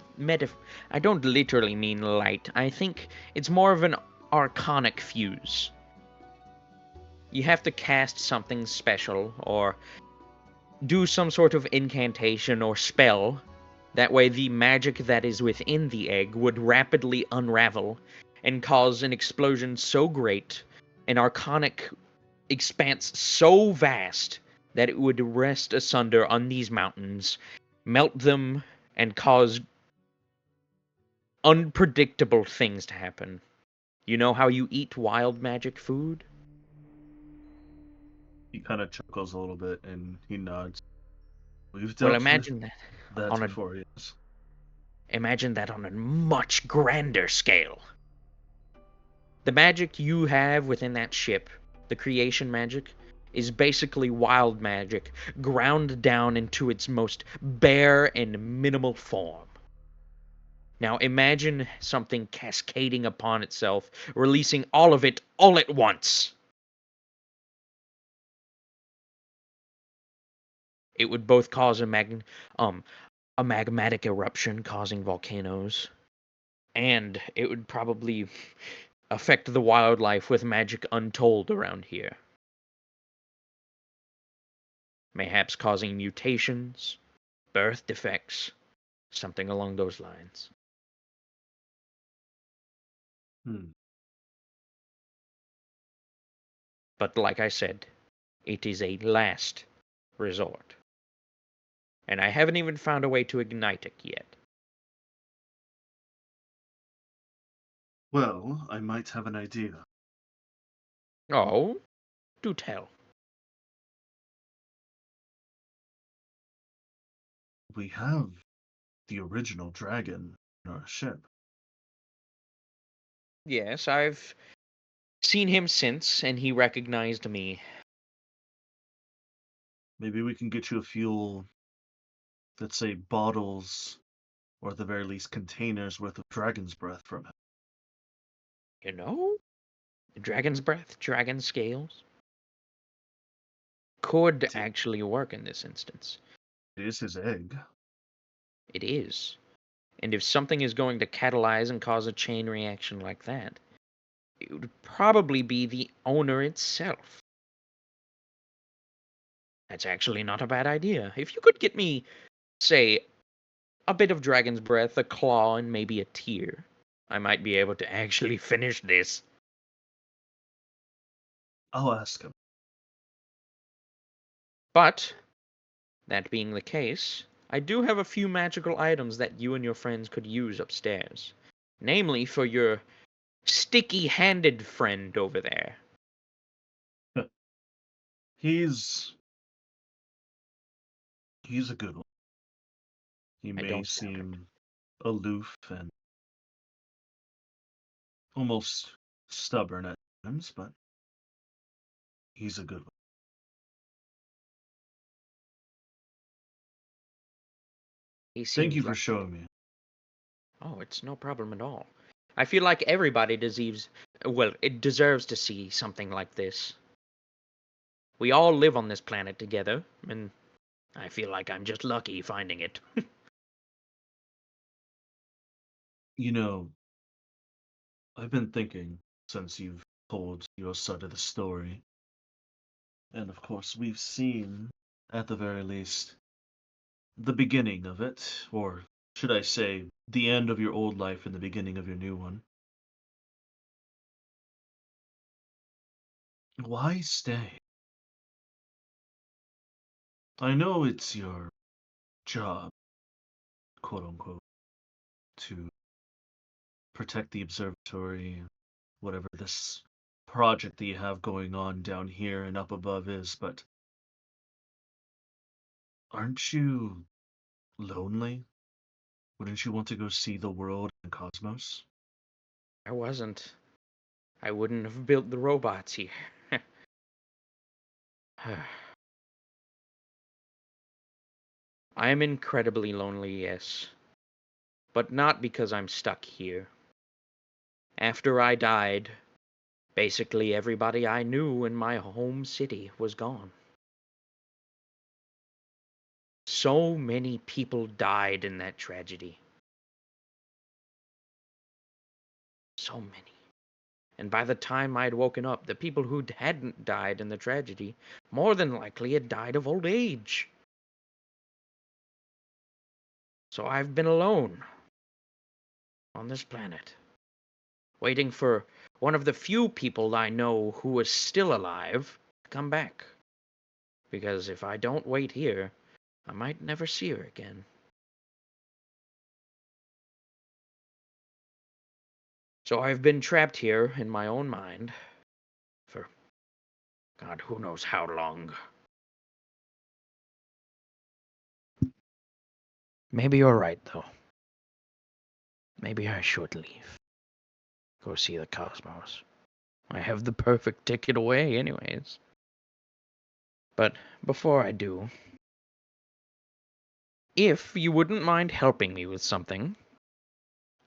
S3: literally mean light. I think it's more of an arcanic fuse. You have to cast something special or do some sort of incantation or spell. That way the magic that is within the egg would rapidly unravel and cause an explosion so great, an arcanic expanse so vast, that it would rest asunder on these mountains, melt them, and cause unpredictable things to happen. You know how you eat wild magic food?
S1: He kind of chuckles a little bit and he nods. We've
S3: Well,
S1: dealt with that before, yes.
S3: imagine that on a much grander scale. The magic you have within that ship, the creation magic, is basically wild magic, ground down into its most bare and minimal form. Now imagine something cascading upon itself, releasing all of it all at once. It would both cause a magmatic eruption causing volcanoes, and it would probably affect the wildlife with magic untold around here. Mayhaps causing mutations, birth defects, something along those lines. But like I said, it is a last resort. And I haven't even found a way to ignite it yet.
S1: Well, I might have an idea.
S3: Oh, do tell.
S1: We have the original dragon in our ship.
S3: Yes, I've seen him since, and he recognized me.
S1: Maybe we can get you a few, let's say, bottles, or at the very least containers worth of dragon's breath from him.
S3: You know? Dragon's breath, dragon scales. Could actually work in this instance.
S1: It is his egg.
S3: It is. And if something is going to catalyze and cause a chain reaction like that, it would probably be the owner itself. That's actually not a bad idea. If you could get me, say, a bit of dragon's breath, a claw, and maybe a tear, I might be able to actually finish this.
S1: I'll ask him.
S3: But, that being the case, I do have a few magical items that you and your friends could use upstairs. Namely, for your sticky-handed friend over there.
S1: He's a good one. He
S3: I
S1: may
S3: don't doubt it.
S1: seem aloof and almost stubborn at times, but he's a good one.
S3: He
S1: Thank you
S3: seems
S1: for
S3: like...
S1: showing me.
S3: Oh, it's no problem at all. I feel like everybody it deserves to see something like this. We all live on this planet together, and I feel like I'm just lucky finding it.
S1: You know, I've been thinking since you've told your side of the story. And of course, we've seen, at the very least, the beginning of it, or should I say, the end of your old life and the beginning of your new one. Why stay? I know it's your job, quote unquote, to protect the observatory, whatever this project that you have going on down here and up above is, but aren't you lonely? Wouldn't you want to go see the world and cosmos?
S3: I wasn't. I wouldn't have built the robots here. I am incredibly lonely, yes. But not because I'm stuck here. After I died, basically everybody I knew in my home city was gone. So many people died in that tragedy. So many. And by the time I'd woken up, the people who hadn't died in the tragedy more than likely had died of old age. So I've been alone on this planet, waiting for one of the few people I know who is still alive to come back. Because if I don't wait here, I might never see her again. So I've been trapped here in my own mind for God, who knows how long. Maybe you're right, though. Maybe I should leave. Go see the cosmos. I have the perfect ticket away, anyways. But before I do, if you wouldn't mind helping me with something,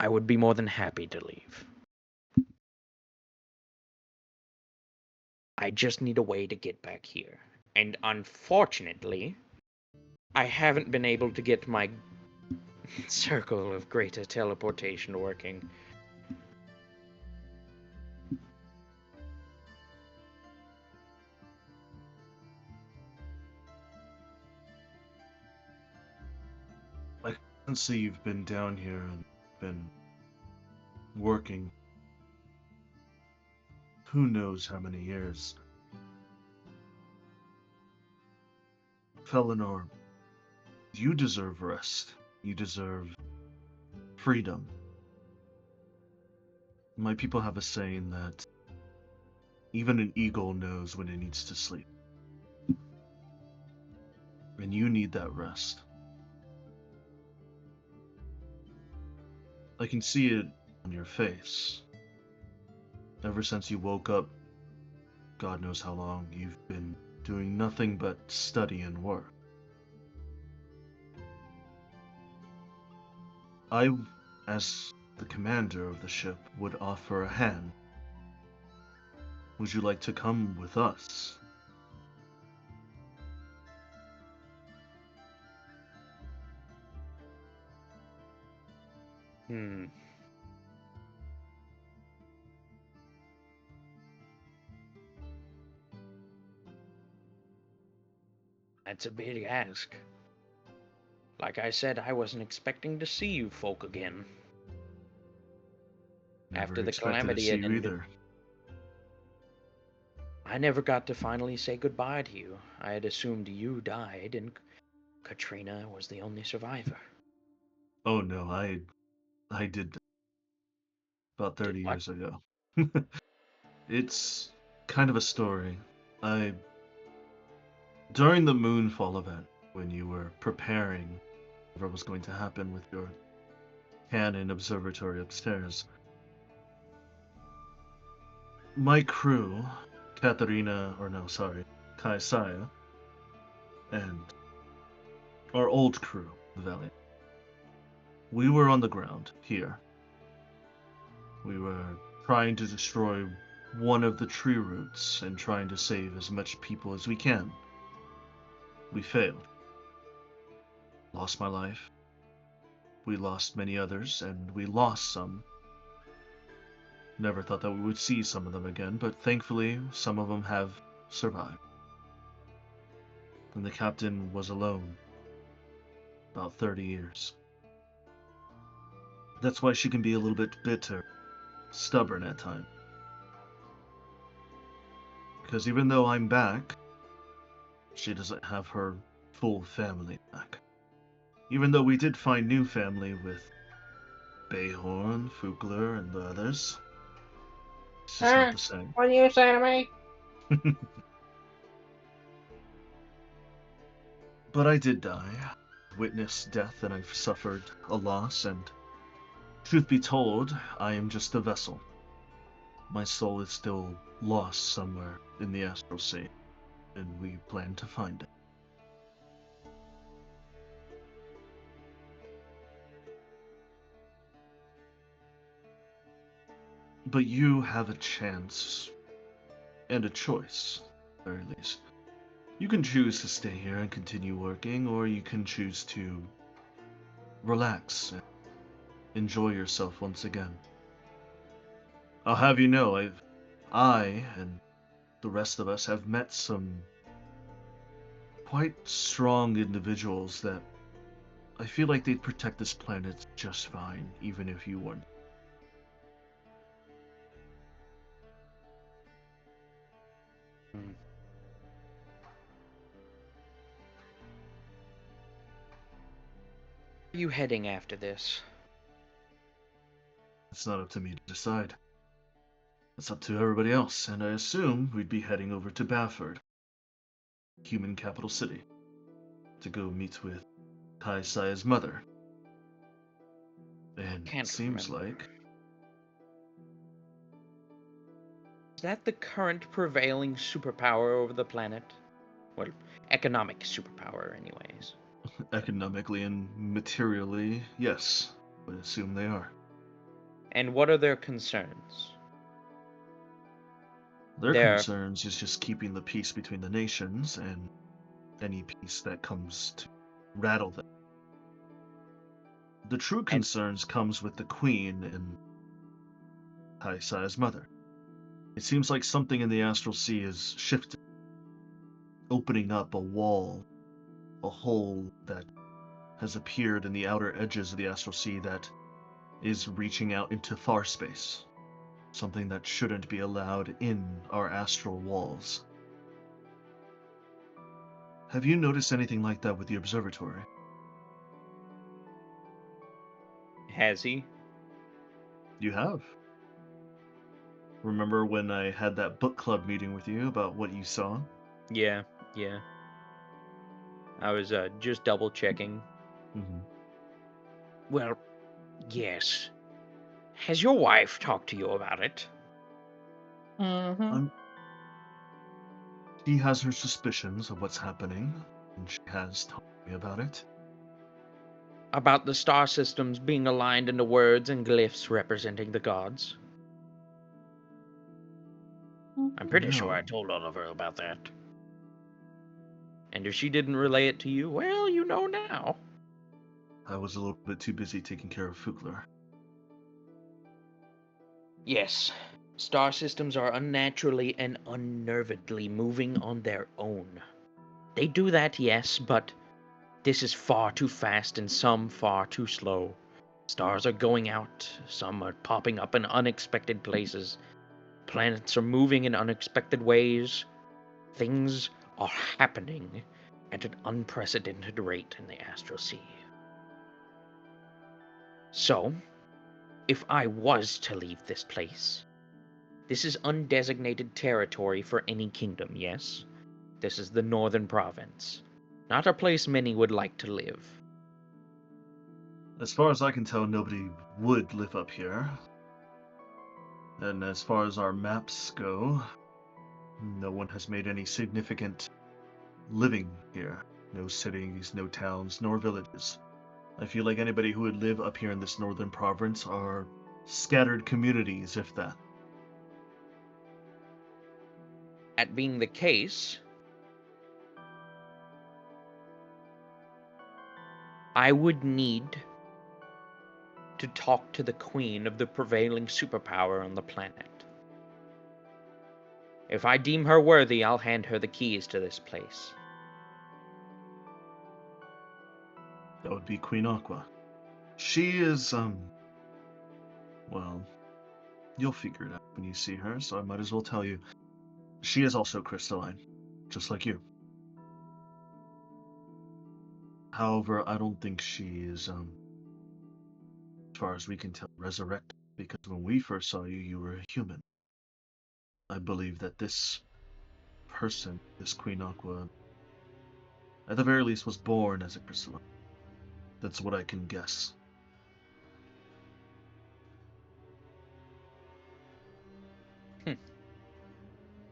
S3: I would be more than happy to leave. I just need a way to get back here. And unfortunately, I haven't been able to get my circle of greater teleportation working.
S1: I can see you've been down here and been working who knows how many years. Felinor, you deserve rest. You deserve freedom. My people have a saying that even an eagle knows when it needs to sleep. And you need that rest. I can see it on your face. Ever since you woke up, God knows how long, you've been doing nothing but study and work. I, as the commander of the ship, would offer a hand. Would you like to come with us?
S3: That's a big ask. Like I said, I wasn't expecting to see you folk again.
S1: Never
S3: After the
S1: expected to
S3: calamity
S1: see
S3: had
S1: you
S3: ended.
S1: either.
S3: I never got to finally say goodbye to you. I had assumed you died and Katrina was the only survivor.
S1: Oh no, I did about 30
S3: Did what?
S1: years ago. It's kind of a story. During the Moonfall event, when you were preparing whatever was going to happen with your cannon observatory upstairs, my crew, Kaisaya, and our old crew, the Valiant, we were on the ground here. We were trying to destroy one of the tree roots and trying to save as much people as we can. We failed. Lost my life. We lost many others, and we lost some. Never thought that we would see some of them again, but thankfully, some of them have survived. And the captain was alone. About 30 years. That's why she can be a little bit bitter, stubborn at times. Because even though I'm back, she doesn't have her full family back. Even though we did find new family with Bayhorn, Fugler, and the others, It's just not the same.
S3: What do you say to me?
S1: But I did die, witnessed death, and I've suffered a loss, and truth be told, I am just a vessel. My soul is still lost somewhere in the astral sea, and we plan to find it. But you have a chance, and a choice, at the very least. You can choose to stay here and continue working, or you can choose to relax and enjoy yourself once again. I'll have you know, I and the rest of us have met some quite strong individuals that I feel like they'd protect this planet just fine, even if you weren't.
S3: Where are you heading after this?
S1: It's not up to me to decide. It's up to everybody else, and I assume we'd be heading over to Bafford, human capital city, to go meet with Tai Sai's mother. And
S3: Can't
S1: it seems
S3: remember.
S1: like
S3: Is that the current prevailing superpower over the planet? Well, economic superpower, anyways.
S1: economically and materially, yes, I assume they are.
S3: And what are their concerns?
S1: Their
S3: They're
S1: concerns is just keeping the peace between the nations and any peace that comes to rattle them. The true concerns comes with the Queen and Tai Sai's mother. It seems like something in the astral sea is shifted, opening up a wall, a hole that has appeared in the outer edges of the astral sea that is reaching out into far space. Something that shouldn't be allowed in our astral walls. Have you noticed anything like that with the observatory?
S3: Has he?
S1: You have. Remember when I had that book club meeting with you about what you saw?
S3: Yeah. I was just double checking.
S1: Mm-hmm.
S3: Well, yes. Has your wife talked to you about it?
S2: Mm-hmm.
S1: She has her suspicions of what's happening, and she has told me about it.
S3: About the star systems being aligned into words and glyphs representing the gods? I'm pretty sure I
S1: No,
S3: told all of her about that. And if she didn't relay it to you, well, you know now.
S1: I was a little bit too busy taking care of Fugler.
S3: Yes, star systems are unnaturally and unnervedly moving on their own. They do that, yes, but this is far too fast and some far too slow. Stars are going out, some are popping up in unexpected places. Planets are moving in unexpected ways. Things are happening at an unprecedented rate in the astral sea. So, if I was to leave this place, this is undesignated territory for any kingdom, yes? This is the northern province. Not a place many would like to live.
S1: As far as I can tell, nobody would live up here. And as far as our maps go, no one has made any significant living here. No cities, no towns, nor villages. I feel like anybody who would live up here in this northern province are scattered communities, if that.
S3: That being the case, I would need to talk to the queen of the prevailing superpower on the planet. If I deem her worthy, I'll hand her the keys to this place.
S1: That would be Queen Aqua. She is, well, you'll figure it out when you see her, so I might as well tell you. She is also crystalline, just like you. However, I don't think she is, as far as we can tell, resurrected, because when we first saw you, you were a human. I believe that this person, this Queen Aqua, at the very least was born as a crystalline. That's what I can guess.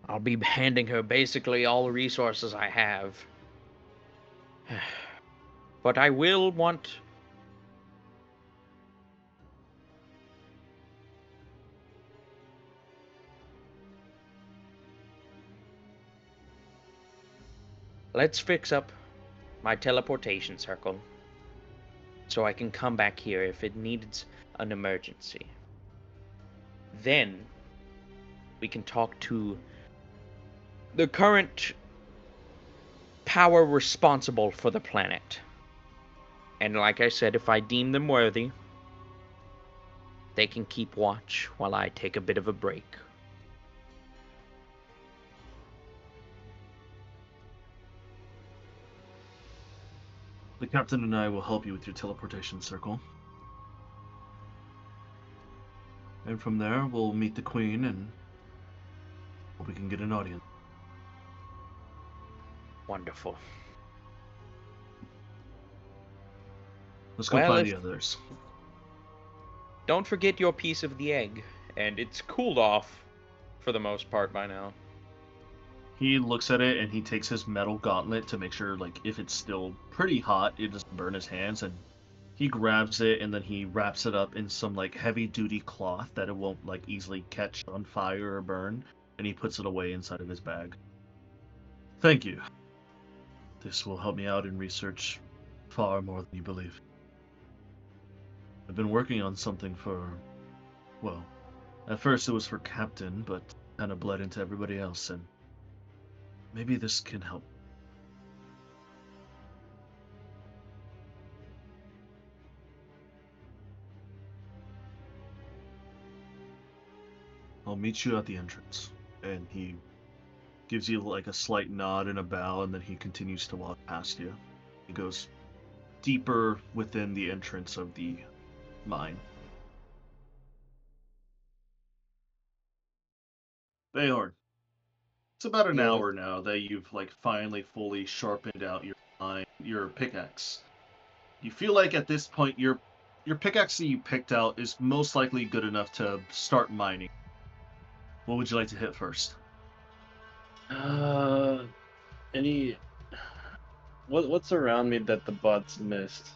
S3: I'll be handing her basically all the resources I have. But I will want... Let's fix up my teleportation circle so I can come back here if it needs an emergency. Then we can talk to the current power responsible for the planet. And like I said, if I deem them worthy, they can keep watch while I take a bit of a break.
S1: The captain and I will help you with your teleportation circle. And from there, we'll meet the queen and we can get an audience.
S3: Wonderful.
S1: Let's go find the others.
S3: Don't forget your piece of the egg. And it's cooled off for the most part by now.
S1: He looks at it and he takes his metal gauntlet to make sure, like, if it's still pretty hot, it doesn't burn his hands. And he grabs it and then he wraps it up in some, like, heavy-duty cloth that it won't, like, easily catch on fire or burn. And he puts it away inside of his bag. Thank you. This will help me out in research far more than you believe. I've been working on something for, well, at first it was for Captain, but kind of bled into everybody else, and maybe this can help. I'll meet you at the entrance. And he gives you like a slight nod and a bow, and then he continues to walk past you. He goes deeper within the entrance of the mine. Bayhorn, it's about an hour now that you've like finally fully sharpened out your pickaxe. You feel like at this point your pickaxe that you picked out is most likely good enough to start mining. What would you like to hit first?
S4: What's around me that the bots missed?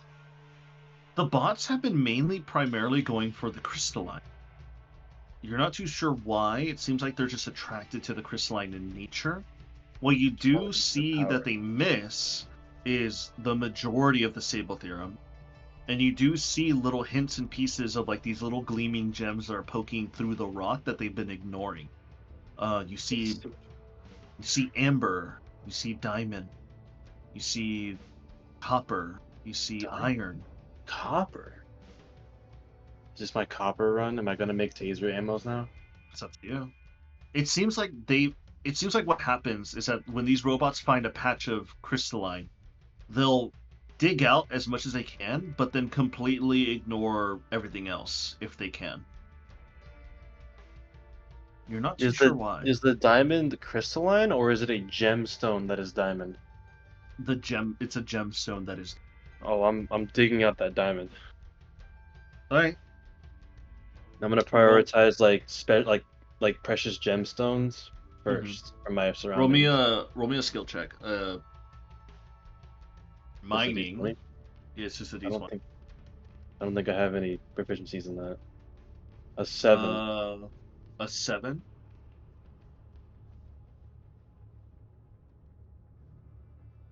S1: The bots have been primarily going for the crystalline. You're not too sure why. It seems like they're just attracted to the crystalline in nature. What you do see that they miss is the majority of the Sable Theorem. And you do see little hints and pieces of like these little gleaming gems that are poking through the rock that they've been ignoring. You see amber, you see diamond, you see copper, you see iron.
S4: Copper? Is this my copper run? Am I gonna make taser ammos now?
S1: It's up to you. It seems like what happens is that when these robots find a patch of crystalline, they'll dig out as much as they can, but then completely ignore everything else if they can. You're not too sure why.
S4: Is the diamond crystalline, or is it a gemstone that is diamond?
S1: It's a gemstone that is.
S4: Oh, I'm digging out that diamond.
S1: All right.
S4: I'm gonna prioritize like precious gemstones first for my surroundings.
S1: Roll me a skill check. Mining. Yeah, it's just a D1.
S4: I don't think I have any proficiencies in that. A 7.
S1: A 7.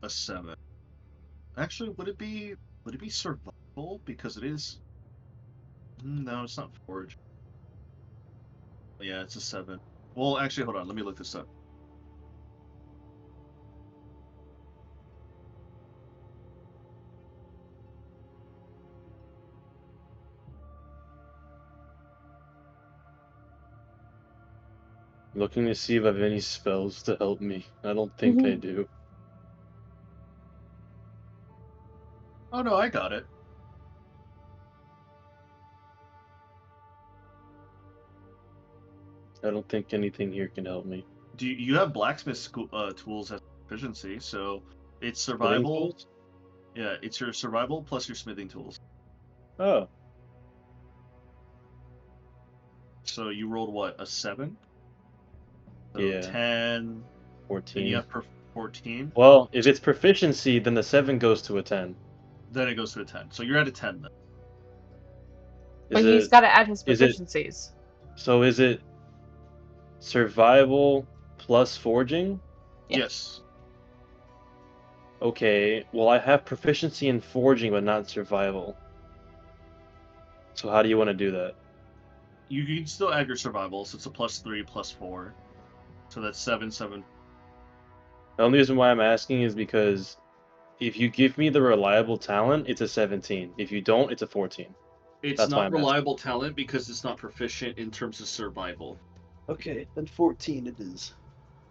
S1: A 7. Actually, would it be survival? Because it is. No, it's not forge. Yeah, it's a 7. Well, actually, hold on. Let me look this up.
S4: Looking to see if I have any spells to help me. I don't think I do.
S1: Oh no, I got it.
S4: I don't think anything here can help me.
S1: Do you have blacksmith tools as proficiency? So it's
S4: Smithing
S1: survival.
S4: tools?
S1: Yeah, it's your survival plus your smithing tools.
S4: Oh,
S1: So you rolled what? A 7? So
S4: yeah.
S1: 10.
S4: 14.
S1: And you have 14.
S4: Well, if it's proficiency, then the 7 goes to a 10.
S1: Then it goes to a 10. So you're at a 10 then.
S2: But he's got to add his
S4: is it-
S2: proficiencies.
S4: So is it survival plus forging?
S2: Yeah.
S1: Yes.
S4: Okay, well I have proficiency in forging but not survival. So how do you want to do that?
S1: You can still add your survival, so it's a +3 +4. So that's 7, 7.
S4: The only reason why I'm asking is because if you give me the reliable talent, it's a 17. If you don't, it's a 14.
S1: It's
S4: That's why
S1: not
S4: I'm asking.
S1: reliable talent because it's not proficient in terms of survival.
S4: Okay, then 14 it is.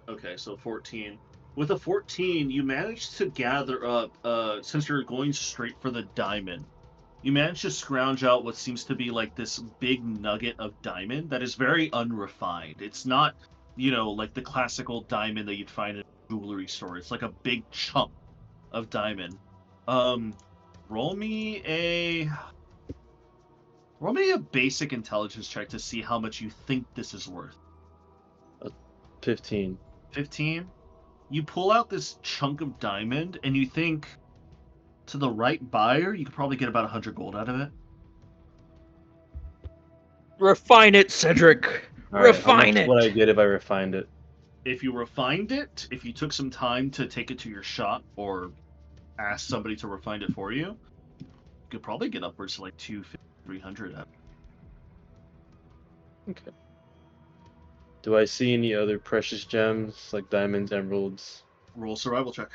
S1: Okay, so 14. With a 14, you managed to gather up, since you're going straight for the diamond, you managed to scrounge out what seems to be like this big nugget of diamond that is very unrefined. It's not, like the classical diamond that you'd find in a jewelry store. It's like a big chunk of diamond. Um, roll me a basic intelligence check to see how much you think this is worth.
S4: 15.
S1: 15? You pull out this chunk of diamond and you think to the right buyer, you could probably get about 100 gold out of it.
S3: Refine it, Cedric.
S4: All right, how
S3: Refine
S4: much
S3: it.
S4: would I get if I refined it?
S1: If you refined it, if you took some time to take it to your shop or ask somebody to refine it for you, you could probably get upwards to like 250, 300 out of it.
S4: Okay. Do I see any other precious gems like diamonds, emeralds?
S1: Roll survival check.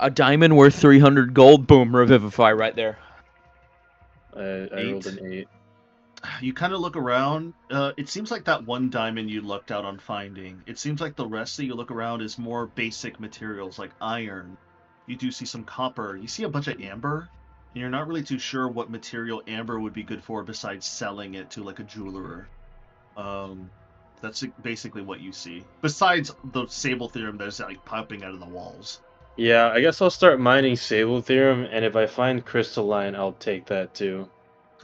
S3: A diamond worth 300 gold. Boom, revivify right there.
S4: I rolled an 8.
S1: You kind of look around. It seems like that one diamond you lucked out on finding. It seems like the rest that you look around is more basic materials like iron. You do see some copper. You see a bunch of amber, and you're not really too sure what material amber would be good for besides selling it to like a jeweler. That's basically what you see. Besides the Sable Theorem that's like popping out of the walls.
S4: Yeah, I guess I'll start mining Sable Theorem, and if I find crystalline, I'll take that too.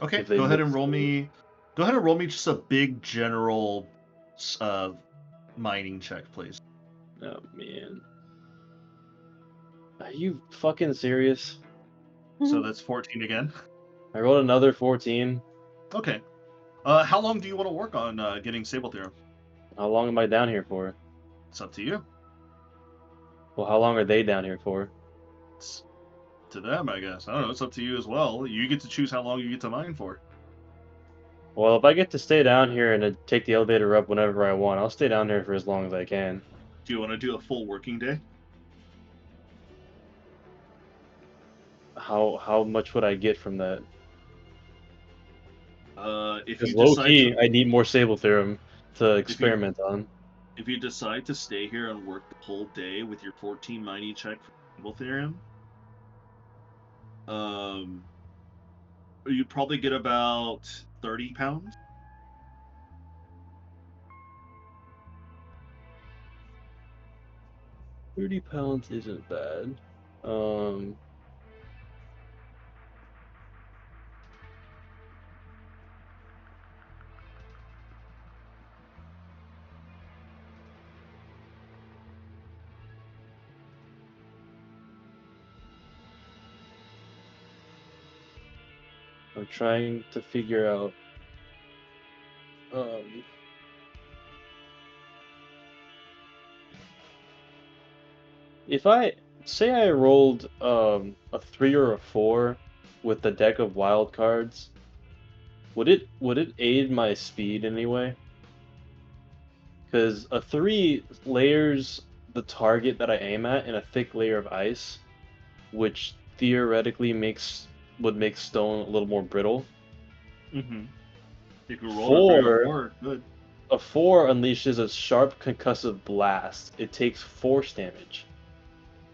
S1: Okay,
S4: If they
S1: go ahead
S4: mix
S1: and roll
S4: those.
S1: me. Go ahead and roll me just a big general mining check, please.
S4: Oh man. Are you fucking serious?
S1: So that's 14 again.
S4: I rolled another 14.
S1: Okay. How long do you want to work on getting Sable Theorem?
S4: How long am I down here for?
S1: It's up to you.
S4: Well, how long are they down here for?
S1: It's to them, I guess. I don't know. It's up to you as well. You get to choose how long you get to mine for.
S4: Well, if I get to stay down here and take the elevator up whenever I want, I'll stay down here for as long as I can.
S1: Do you want to do a full working day?
S4: How much would I get from that?
S1: If
S4: Because
S1: you
S4: low
S1: decide
S4: key,
S1: to,
S4: I need more Sable Theorem to
S1: if you
S4: experiment on.
S1: if you decide to stay here and work the whole day with your 14 mining check for Sable Theorem, you'd probably get about 30 pounds.
S4: 30 pounds isn't bad. I'm trying to figure out. If I say I rolled a 3 or a 4 with the deck of wild cards, would it aid my speed anyway? Because a 3 layers the target that I aim at in a thick layer of ice, which theoretically would make stone a little more brittle.
S1: Mm-hmm. If you roll a 3 or a 4, good.
S4: A 4 unleashes a sharp concussive blast. It takes force damage.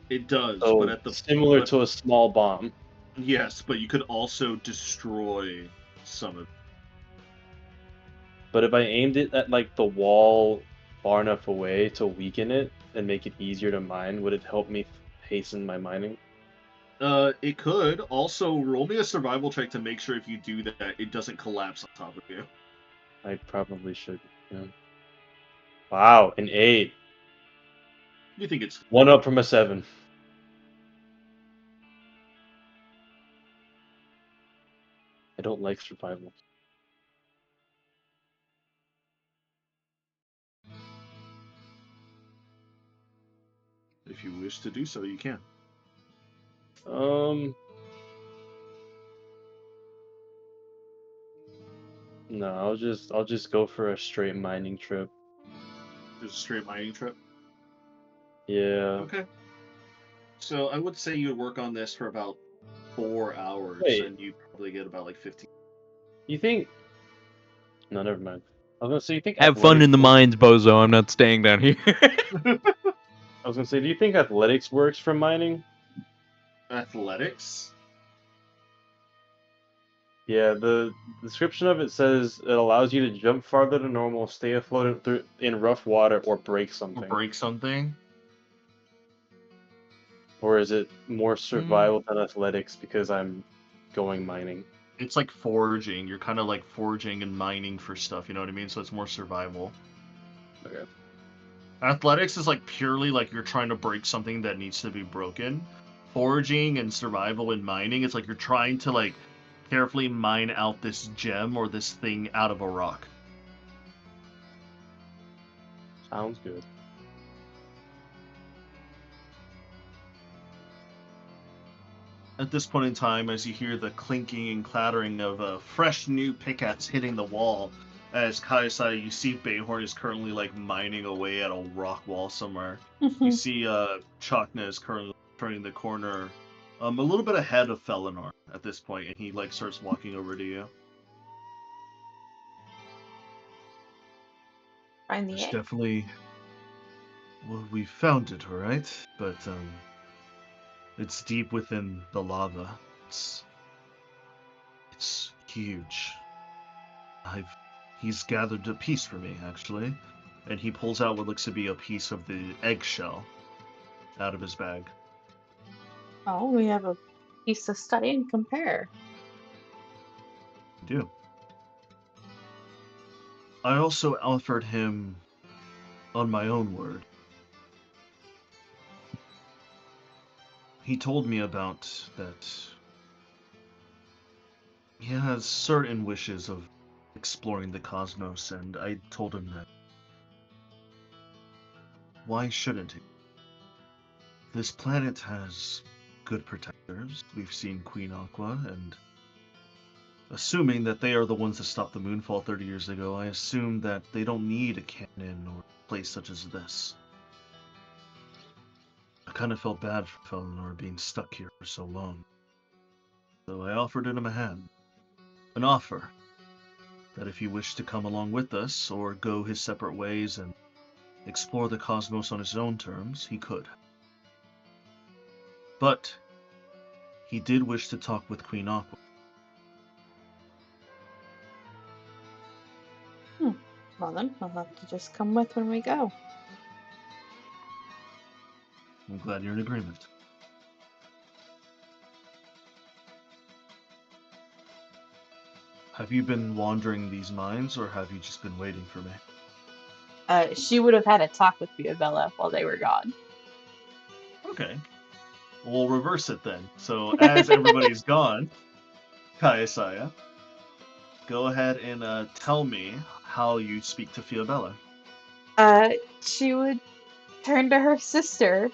S1: It does,
S4: So
S1: but at the
S4: similar to a small bomb.
S1: yes, but you could also destroy some of.
S4: But if I aimed it at like the wall far enough away to weaken it and make it easier to mine, would it help me hasten my mining?
S1: It could. Also, roll me a survival check to make sure if you do that, it doesn't collapse on top of you.
S4: I probably should. Yeah. Wow, an 8.
S1: You think it's
S4: 1 up from a 7. I don't like survival.
S1: If you wish to do so, you can.
S4: No, I'll just go for a straight mining trip.
S1: Just a straight mining trip.
S4: Yeah.
S1: Okay. So I would say you would work on this for about 4 hours,
S4: Wait.
S1: and you probably get about like 15.
S4: You think? No, never mind. I was gonna say, you think
S3: Have fun in the mines, bozo. I'm not staying down here.
S4: I was gonna say, do you think athletics works for mining?
S1: Athletics?
S4: Yeah, the description of it says it allows you to jump farther than normal, stay afloat in rough water, or break something.
S1: Or break something?
S4: Or is it more survival than athletics because I'm going mining?
S1: It's like foraging. You're kind of like foraging and mining for stuff, you know what I mean? So it's more survival.
S4: Okay.
S1: Athletics is like purely like you're trying to break something that needs to be broken. Foraging and survival and mining, it's like you're trying to like carefully mine out this gem or this thing out of a rock.
S4: Sounds good.
S1: At this point in time, as you hear the clinking and clattering of a fresh new pickaxe hitting the wall, as Kaisai, you see Bayhorn is currently like mining away at a rock wall somewhere. You see Chakna is currently turning the corner a little bit ahead of Felinor at this point, and he like starts walking over to you.
S2: Find the
S1: It's
S2: egg.
S1: definitely, well, we found it, all right, but it's deep within the lava. It's huge. He's gathered a piece for me, actually, and he pulls out what looks to be a piece of the eggshell out of his bag.
S2: Oh, we have a piece to study and compare.
S1: I do. I also offered him on my own word. He told me about that he has certain wishes of exploring the cosmos, and I told him that why shouldn't he? This planet has good protectors. We've seen Queen Aqua, and assuming that they are the ones that stopped the moonfall 30 years ago, I assume that they don't need a cannon or a place such as this. I kind of felt bad for Felinor being stuck here for so long. So I offered him a hand. An offer that if he wished to come along with us or go his separate ways and explore the cosmos on his own terms, he could. But he did wish to talk with Queen Aqua.
S2: Well then, I'll have to just come with when we go.
S1: I'm glad you're in agreement. Have you been wandering these mines, or have you just been waiting for me?
S2: She would have had a talk with Fiabella while they were gone.
S1: Okay. We'll reverse it then. So as everybody's gone, Kayasaya, go ahead and tell me how you speak to Fiabella.
S2: She would turn to her sister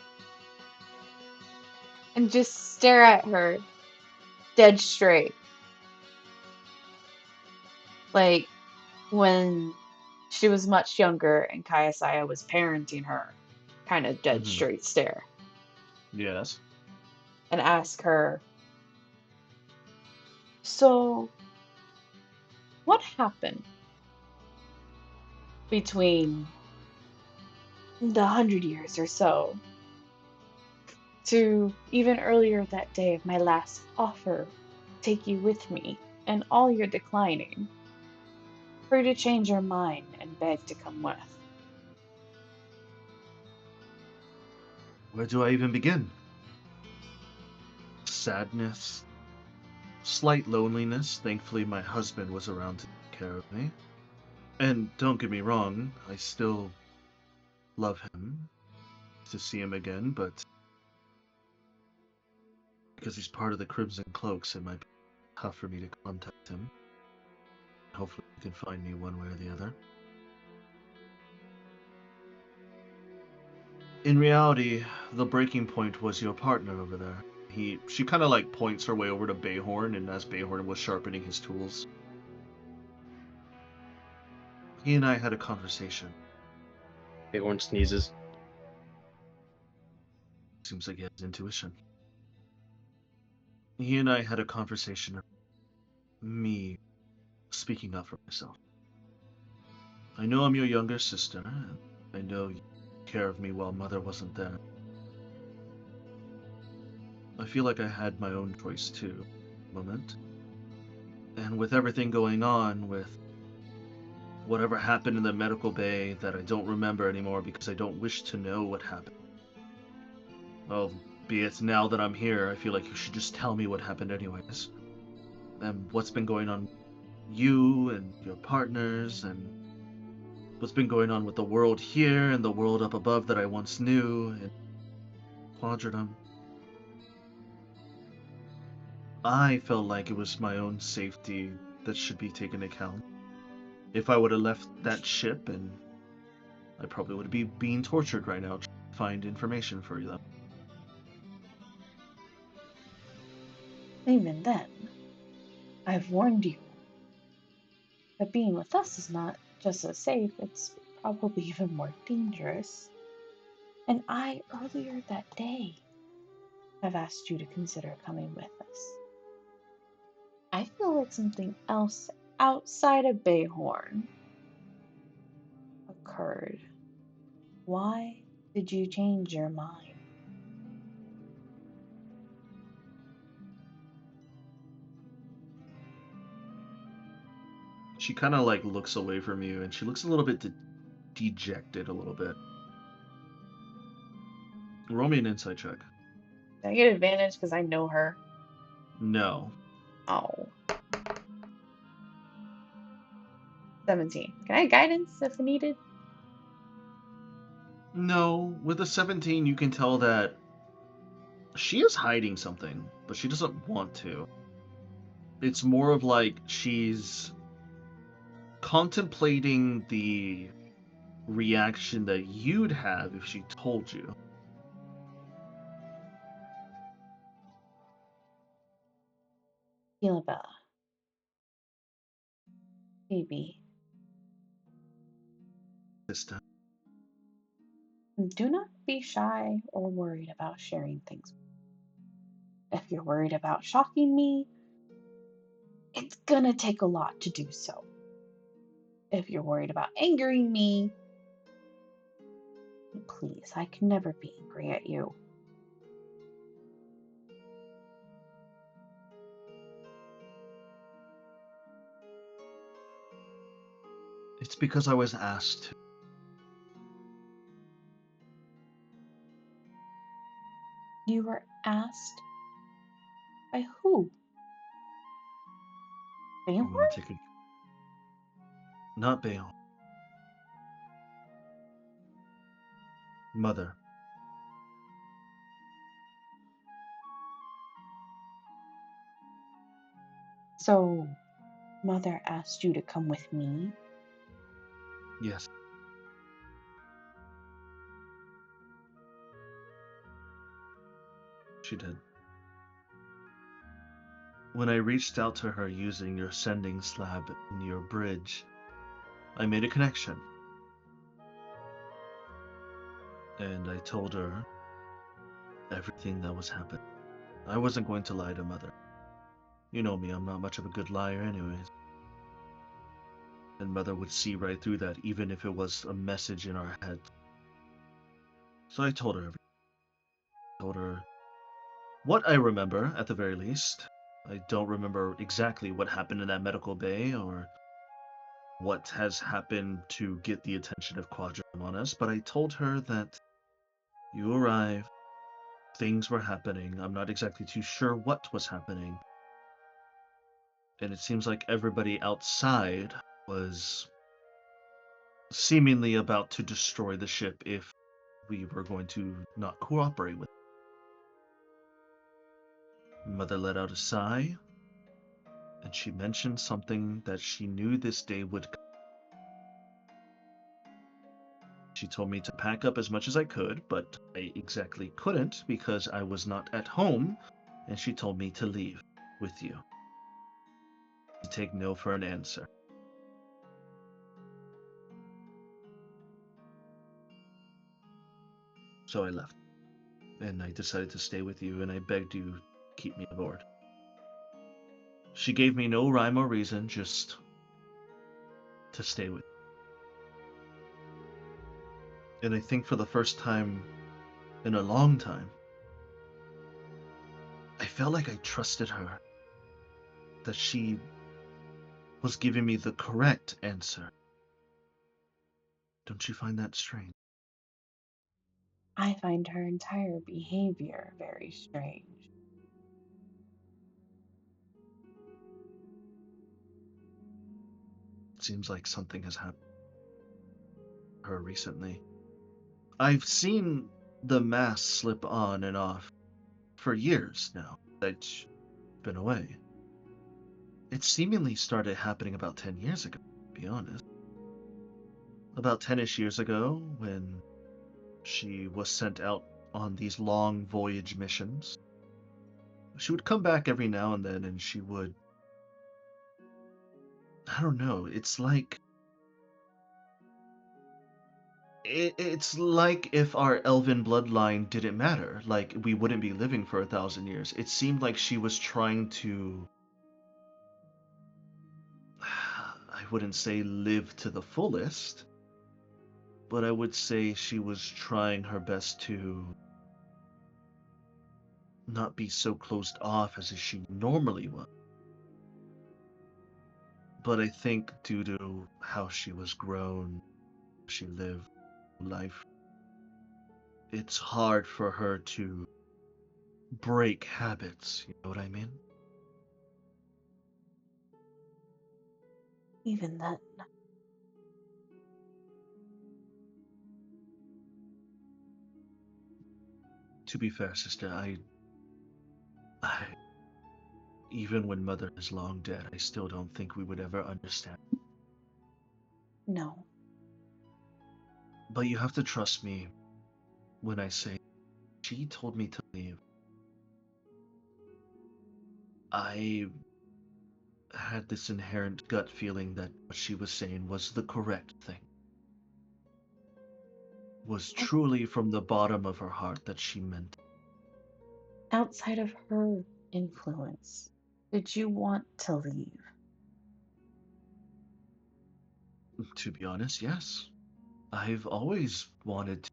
S2: and just stare at her dead straight. Like when she was much younger and Kayasaya was parenting her, kind of dead straight stare.
S1: Yes.
S2: And ask her, so what happened between the 100 years or so to even earlier that day of my last offer, take you with me, and all your declining? for you to change your mind and beg to come with.
S1: Where do I even begin? Sadness, slight loneliness. Thankfully, my husband was around to take care of me. And don't get me wrong, I still love him to see him again, but because he's part of the Crimson Cloaks, it might be tough for me to contact him. Hopefully, he can find me one way or the other. In reality, the breaking point was your partner over there. She kind of like points her way over to Bayhorn, and as Bayhorn was sharpening his tools, he and I had a conversation.
S4: Bayhorn sneezes.
S1: Seems like he has intuition. He and I had a conversation of me speaking up for myself. I know I'm your younger sister, and I know you took care of me while Mother wasn't there. I feel like I had my own choice too, moment. And with everything going on, with whatever happened in the medical bay that I don't remember anymore because I don't wish to know what happened. Well, be it now that I'm here, I feel like you should just tell me what happened anyways. And what's been going on with you and your partners, and what's been going on with the world here and the world up above that I once knew in Quadranum. I felt like it was my own safety that should be taken account. If I would have left that ship, and I probably would be being tortured right now trying to find information for them.
S2: Even then, I've warned you that being with us is not just as safe, it's probably even more dangerous. And I, earlier that day, have asked you to consider coming with us. I feel like something else outside of Bayhorn occurred. Why did you change your mind?
S1: She kind of like looks away from you, and she looks a little bit dejected a little bit. Roll me an insight check.
S2: Did I get advantage because I know her?
S1: No.
S2: Oh. 17. Can I have guidance if needed?
S1: No. With a 17, you can tell that she is hiding something, but she doesn't want to. It's more of like she's contemplating the reaction that you'd have if she told you.
S2: Philibella. Baby.
S1: Sister.
S2: Do not be shy or worried about sharing things. If you're worried about shocking me, it's gonna take a lot to do so. If you're worried about angering me, please, I can never be angry at you.
S1: It's because I was asked to.
S2: You were asked by who?
S1: I'm
S2: Bayhorn?
S1: gonna take a... Not Bayon. Mother.
S2: So, Mother asked you to come with me?
S1: Yes. She did. When I reached out to her using your sending slab and your bridge, I made a connection. And I told her everything that was happening. I wasn't going to lie to Mother. You know me, I'm not much of a good liar anyways. And Mother would see right through that, even if it was a message in our head. So I told her everything. I told her what I remember, at the very least. I don't remember exactly what happened in that medical bay, or what has happened to get the attention of Quadram on us, but I told her that you arrived, things were happening. I'm not exactly too sure what was happening. And it seems like everybody outside was seemingly about to destroy the ship if we were going to not cooperate with it. Mother let out a sigh, and she mentioned something that she knew this day would come. She told me to pack up as much as I could, but I exactly couldn't because I was not at home, and she told me to leave with you. To take no for an answer. So I left, and I decided to stay with you, and I begged you to keep me aboard. She gave me no rhyme or reason, just to stay with you. And I think for the first time in a long time, I felt like I trusted her, that she was giving me the correct answer. Don't you find that strange?
S2: I find her entire behavior very strange.
S1: It seems like something has happened to her recently. I've seen the mask slip on and off for years now that she's been away. It seemingly started happening about 10 years ago, to be honest. About 10-ish years ago, when she was sent out on these long voyage missions. She would come back every now and then, and she would... I don't know, it's like... It's like if our elven bloodline didn't matter, like we wouldn't be living for 1,000 years. It seemed like she was trying to... I wouldn't say live to the fullest, but I would say she was trying her best to not be so closed off as she normally was. But I think due to how she was grown, she lived life, it's hard for her to break habits, you know what I mean?
S2: Even then,
S1: To be fair, sister, I even when Mother is long dead, I still don't think we would ever understand.
S2: no.
S1: But you have to trust me when I say she told me to leave. I had this inherent gut feeling that what she was saying was the correct thing. Was truly from the bottom of her heart that she meant.
S2: Outside of her influence, did you want to leave?
S1: To be honest, yes. I've always wanted to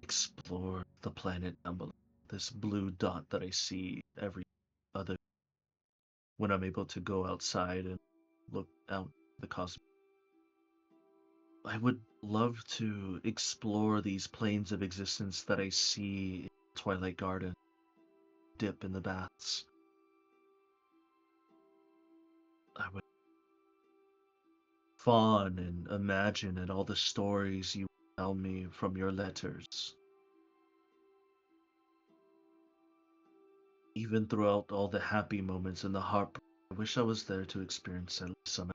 S1: explore the planet down below. This blue dot that I see every other when I'm able to go outside and look out the cosmos. I would love to explore these planes of existence that I see in Twilight Garden, dip in the baths. I would fawn and imagine and all the stories you tell me from your letters. Even throughout all the happy moments and the heartbreak, I wish I was there to experience at least some.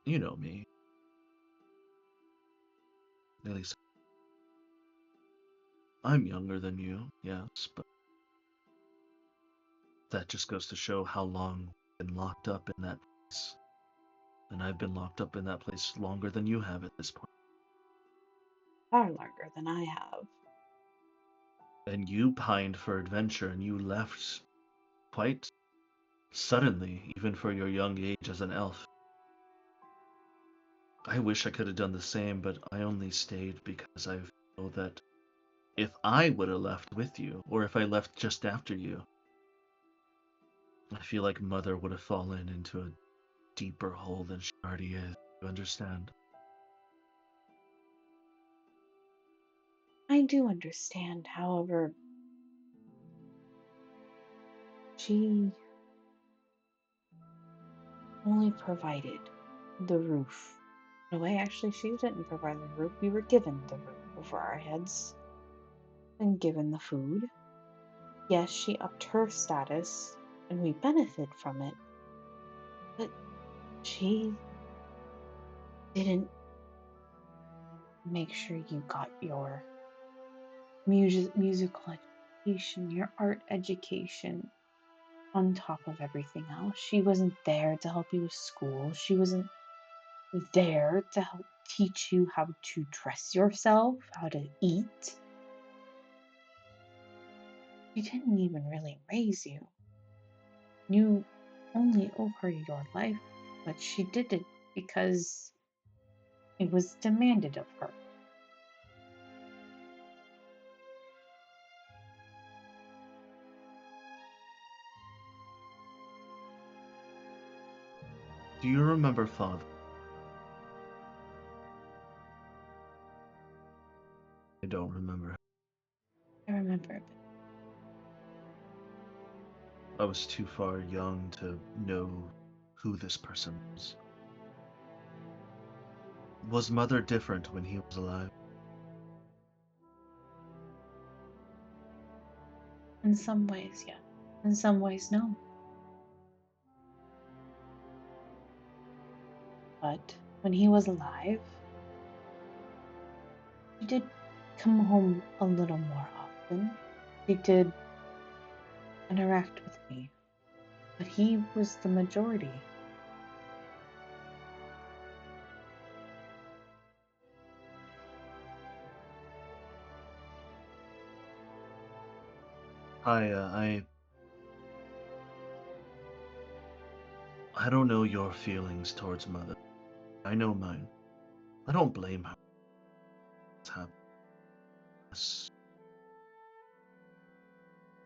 S1: You know me. At least I'm younger than you, yes, but that just goes to show how long I've been locked up in that place. And I've been locked up in that place longer than you have at this point.
S2: Far longer than I have.
S1: And you pined for adventure and you left quite suddenly, even for your young age as an elf. I wish I could have done the same, but I only stayed because I feel that if I would have left with you, or if I left just after you, I feel like Mother would have fallen into a deeper hole than she already is. You understand?
S2: I do understand, however, she only provided the roof. No, actually, she didn't provide the roof. We were given the roof over our heads and given the food. Yes, she upped her status and we benefit from it, but she didn't make sure you got your musical education, your art education on top of everything else. She wasn't there to help you with school. She wasn't there to help teach you how to dress yourself, how to eat. She didn't even really raise you. You only owe her your life, but she did it because it was demanded of her.
S1: Do you remember Father? I don't remember.
S2: I remember it.
S1: I was too far young to know who this person was. Was Mother different when he was alive?
S2: In some ways, yes. In some ways, no. But when he was alive, he did come home a little more often. He did interact with me, but he was the majority.
S1: I don't know your feelings towards Mother. I know mine. I don't blame her. It's happened.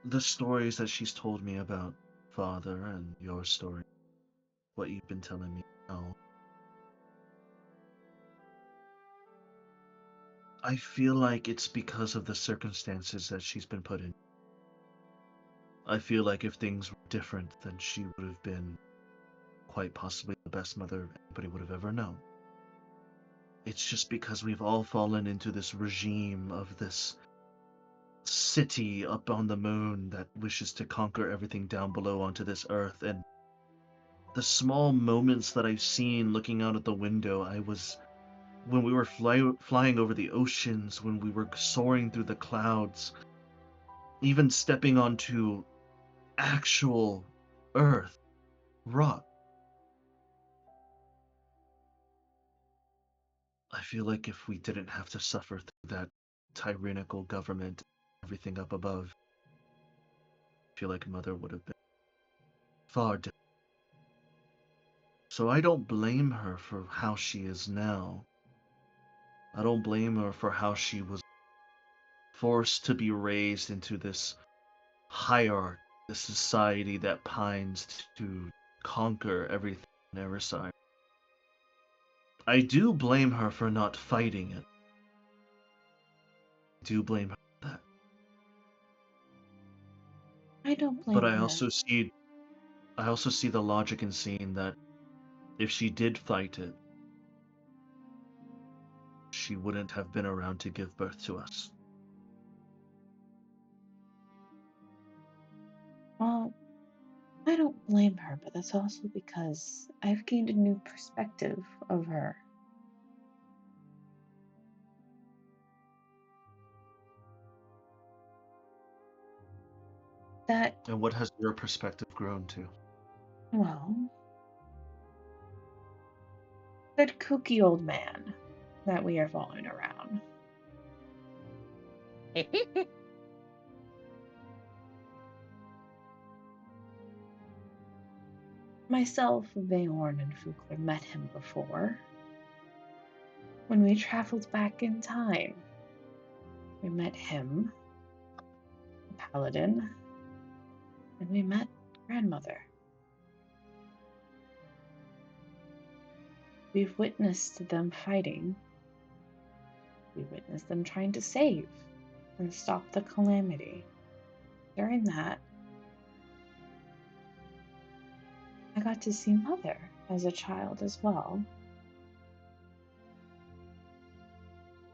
S1: The stories that she's told me about Father and your story, what you've been telling me now, I feel like it's because of the circumstances that she's been put in. I feel like if things were different, then she would have been quite possibly the best mother anybody would have ever known. It's just because we've all fallen into this regime of this city up on the moon that wishes to conquer everything down below onto this earth, and the small moments that I've seen looking out at the window, when we were flying over the oceans, when we were soaring through the clouds, even stepping onto actual earth, rock. I feel like if we didn't have to suffer through that tyrannical government, everything up above, I feel like Mother would have been far different. So I don't blame her for how she is now. I don't blame her for how she was forced to be raised into this hierarchy, this society that pines to conquer everything on every side. I do blame her for not fighting it. I do blame her for that.
S2: I don't blame
S1: But I
S2: her.
S1: also see the logic in seeing that if she did fight it, she wouldn't have been around to give birth to us.
S2: Well, I don't blame her, but that's also because I've gained a new perspective of her. That,
S1: And what has your perspective grown to?
S2: well, that kooky old man that we are following around. Myself, Vehorn, and Fukler met him before. When we traveled back in time, we met him, the paladin, and we met grandmother. we've witnessed them fighting. We witnessed them trying to save and stop the calamity. During that, I got to see Mother as a child as well.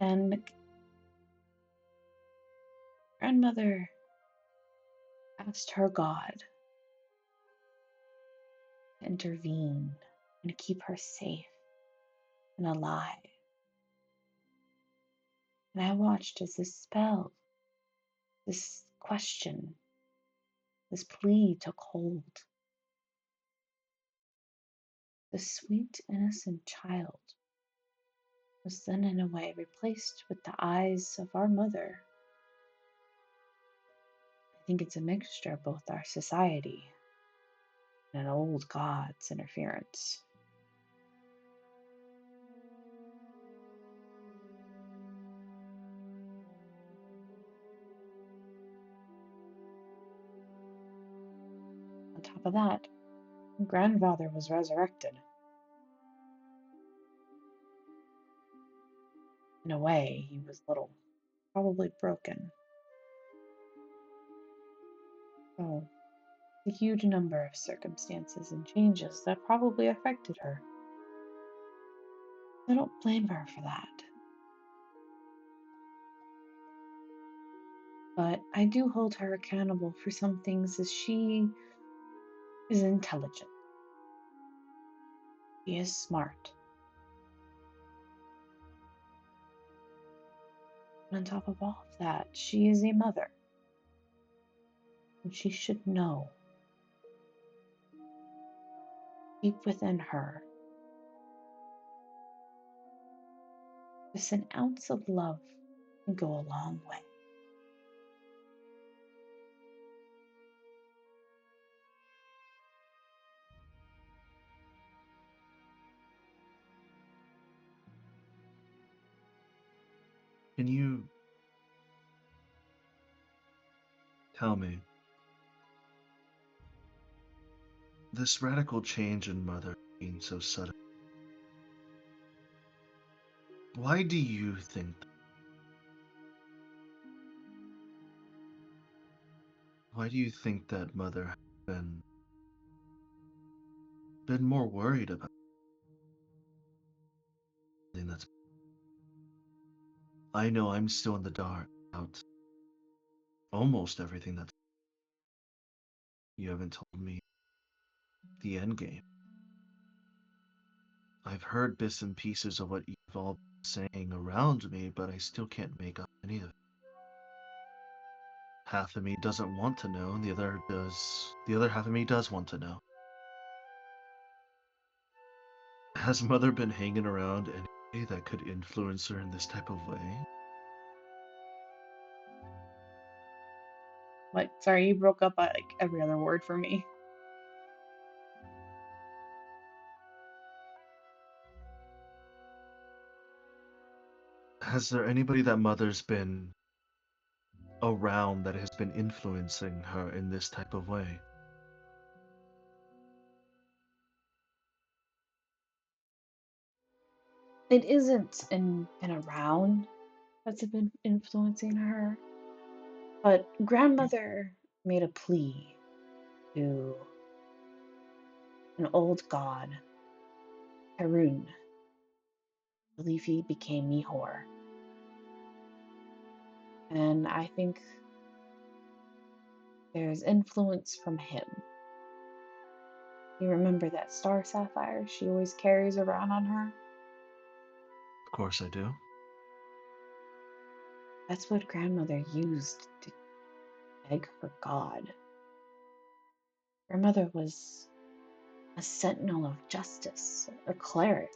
S2: And Grandmother asked her God to intervene and keep her safe and alive. And I watched as this spell, this question, this plea took hold. The sweet, innocent child was then in a way replaced with the eyes of our mother. I think it's a mixture of both our society and an old god's interference. On top of that, grandfather was resurrected. In a way, he was little, probably broken. So, a huge number of circumstances and changes that probably affected her. I don't blame her for that. But I do hold her accountable for some things, as she is intelligent. She is smart. And on top of all of that, she is a mother. And she should know, deep within her, just an ounce of love can go a long way.
S1: Can you tell me, this radical change in Mother being so sudden, why do you think that Mother has been more worried about something that's... I know I'm still in the dark about almost everything that you haven't told me the end game. I've heard bits and pieces of what you've all been saying around me, but I still can't make up any of it. Half of me doesn't want to know, and the other half of me does want to know. Has Mother been hanging around anybody that could influence her in this type of way?
S2: What? Sorry, you broke up at like every other word for me.
S1: Has there anybody that Mother's been around that has been influencing her in this type of way?
S2: It isn't been around that's been influencing her, but grandmother made a plea to an old god, Harun. I believe he became Mihor. And I think there's influence from him. You remember that star sapphire she always carries around on her?
S1: Of course I do.
S2: That's what grandmother used to beg for God. Grandmother was a sentinel of justice, a cleric.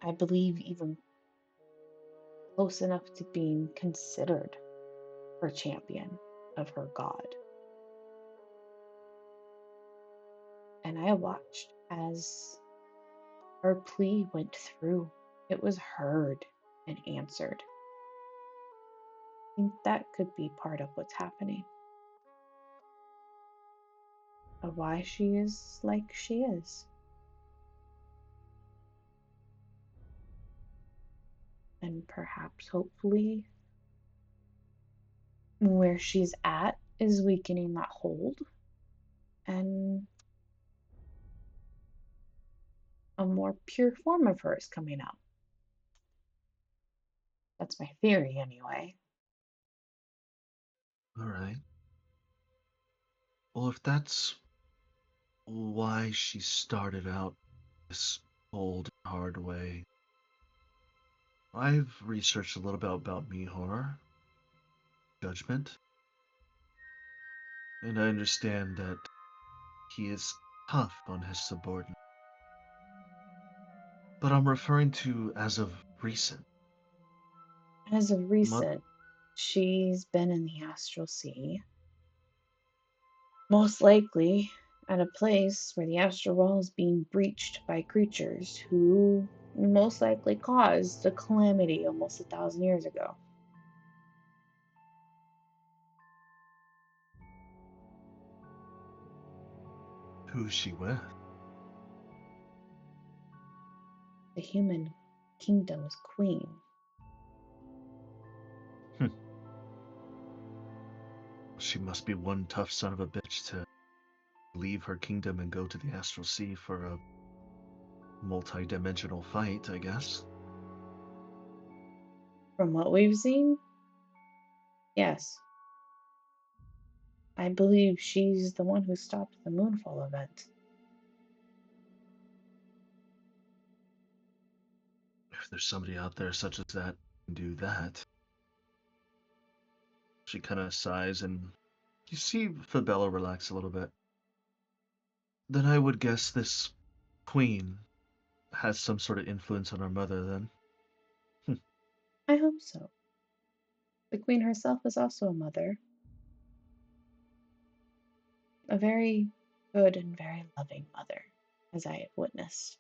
S2: I believe even close enough to being considered her champion of her God. And I watched as her plea went through. It was heard and answered. I think that could be part of what's happening. of why she is like she is. And perhaps, hopefully, where she's at is weakening that hold, and a more pure form of her is coming out. That's my theory, anyway.
S1: All right. Well, if that's why she started out this cold, hard way, I've researched a little bit about Mihor, judgment, and I understand that he is tough on his subordinates. But I'm referring to as of recent.
S2: As of
S1: Mo-
S2: recent, she's been in the astral sea, most likely at a place where the astral wall is being breached by creatures who most likely caused the calamity almost 1,000 years ago.
S1: who's she with?
S2: The human kingdom's queen.
S1: Hm. She must be one tough son of a bitch to leave her kingdom and go to the astral sea for a multi-dimensional fight, I guess.
S2: From what we've seen, yes. I believe she's the one who stopped the Moonfall event.
S1: If there's somebody out there such as that can do that. She kind of sighs, and you see Fabella relax a little bit. Then I would guess this queen has some sort of influence on our mother, then.
S2: I hope so. The queen herself is also a mother. A very good and very loving mother, as I have witnessed.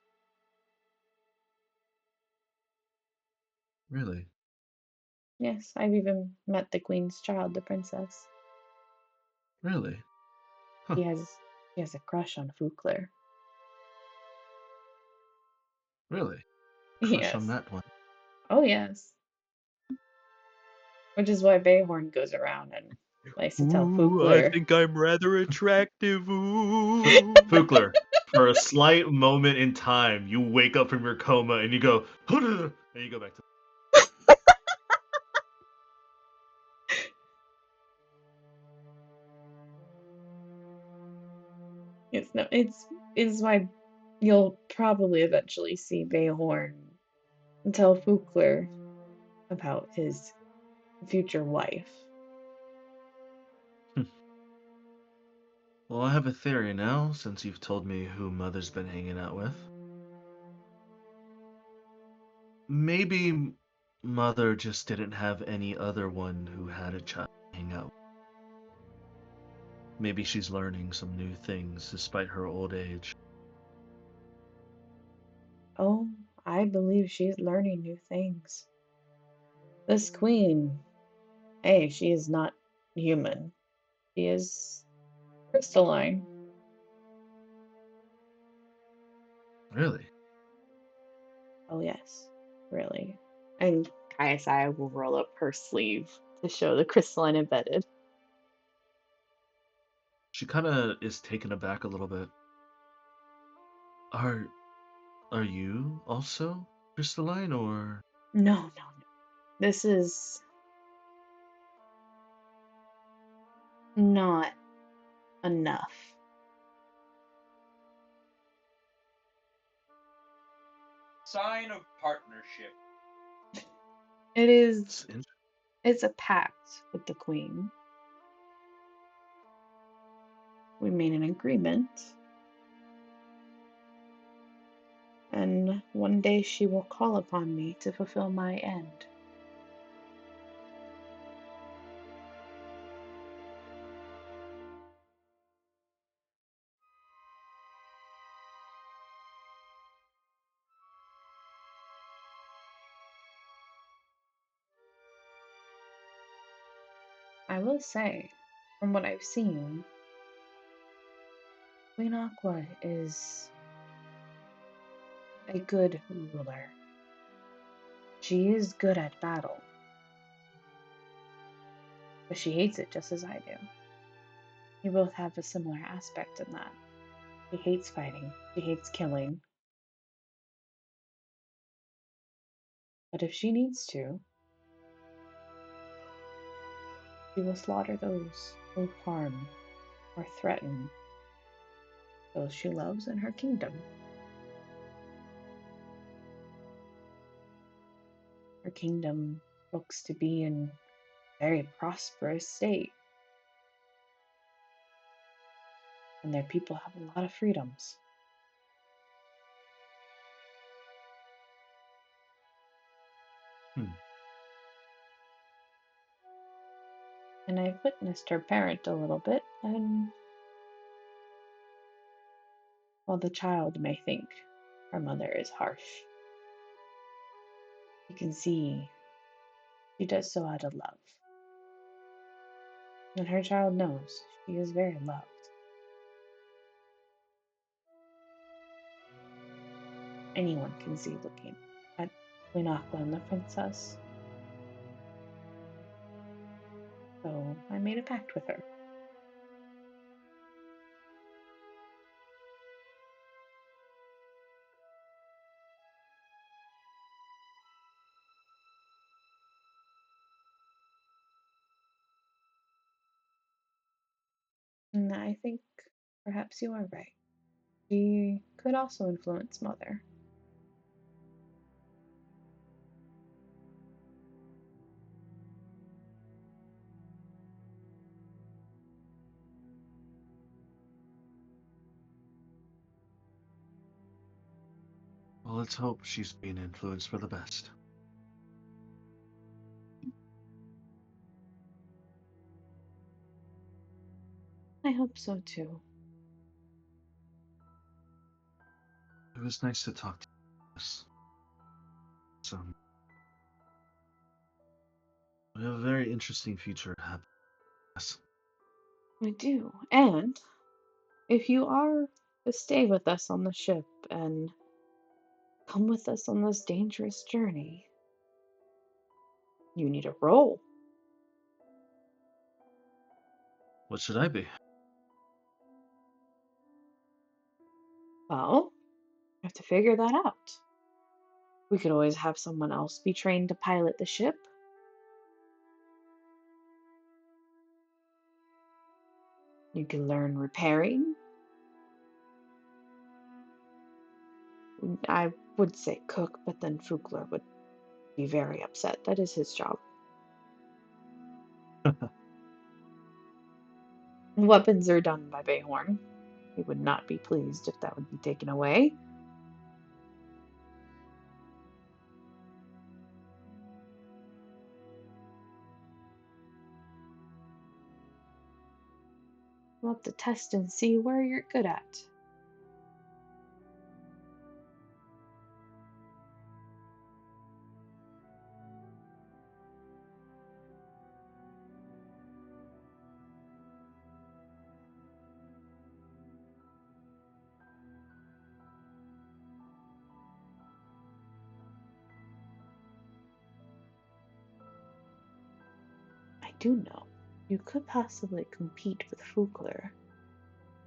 S1: Really?
S2: Yes, I've even met the queen's child, the princess.
S1: Really? Huh.
S2: He has a crush on Fukler.
S1: Really? Crush on
S2: Yes.
S1: that one.
S2: Oh, yes. Which is why Bayhorn goes around and likes to tell
S3: Ooh, I
S2: Fukler.
S3: think I'm rather attractive. Ooh.
S1: Fukler, for a slight moment in time, you wake up from your coma and you go, and you go back to.
S2: It's why you'll probably eventually see Bayhorn tell Fukler about his future wife.
S1: Well, I have a theory now, since you've told me who Mother's been hanging out with. Maybe Mother just didn't have any other one who had a child to hang out with. Maybe she's learning some new things despite her old age.
S2: Oh, I believe she's learning new things. This queen, hey, she is not human. She is crystalline.
S1: Really?
S2: Oh, yes, really. And Kaisai will roll up her sleeve to show the crystalline embedded.
S1: She kind of is taken aback a little bit. Are are you also crystalline, or?
S2: No, no, no. This is not enough.
S3: Sign of partnership.
S2: It is,
S1: It's
S2: it's a pact with the queen. We made an agreement. And one day she will call upon me to fulfill my end. I will say, from what I've seen, Queen Aqua is a good ruler. She is good at battle, but she hates it just as I do. We both have a similar aspect in that. She hates fighting, she hates killing. But if she needs to, she will slaughter those who harm or threaten those she loves in her kingdom. Her kingdom looks to be in a very prosperous state, and their people have a lot of freedoms. And I've witnessed her parent a little bit, and while the child may think her mother is harsh, you can see she does so out of love. And her child knows she is very loved. Anyone can see looking at Queen Aqua and the princess. So I made a pact with her. And I think perhaps you are right. She could also influence Mother.
S1: Well, let's hope she's being influenced for the best.
S2: I hope so too.
S1: It was nice to talk to you. So, we have a very interesting future ahead. Yes.
S2: We do. And if you are to stay with us on the ship and come with us on this dangerous journey, you need a role.
S1: What should I be?
S2: Well, you have to figure that out. We could always have someone else be trained to pilot the ship. You can learn repairing. I would say cook, but then Fugler would be very upset. That is his job. Weapons are done by Bayhorn. He would not be pleased if that would be taken away. We'll have to test and see where you're good at. I do know you could possibly compete with Fugler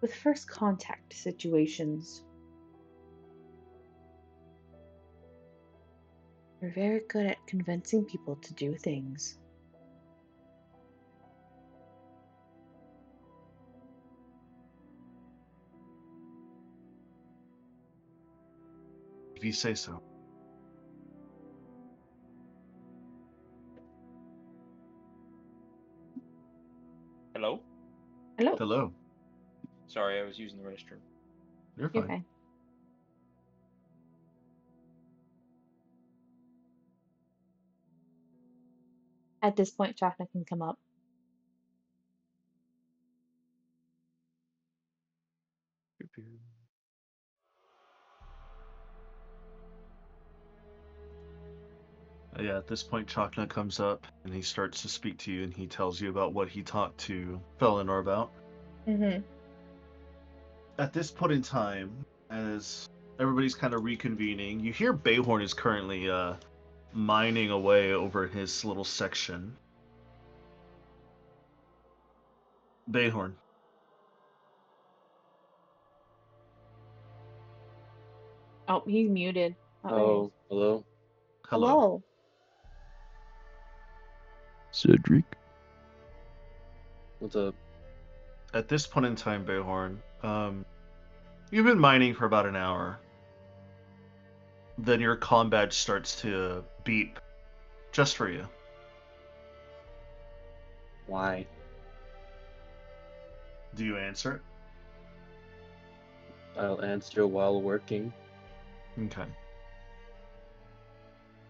S2: with first contact situations. You're very good at convincing people to do things.
S1: If you say so.
S3: Hello?
S2: Hello.
S1: Hello.
S3: Sorry, I was using the restroom.
S1: You're
S2: You're
S1: fine.
S2: fine. At this point, Chakna can come up.
S1: Yeah, at this point, Chakna comes up and he starts to speak to you and he tells you about what he talked to Felinor about.
S2: Mm-hmm.
S1: At this point in time, as everybody's kind of reconvening, you hear Bayhorn is currently mining away over his little section. Bayhorn.
S2: Oh, he's muted. Oh, there he is.
S4: Oh, hello.
S1: Hello.
S6: Cedric.
S4: What's up?
S1: At this point in time, Bayhorn, you've been mining for about an hour. Then your comm badge starts to beep, just for you.
S4: Why?
S1: Do you answer it?
S4: I'll answer while working.
S1: Okay.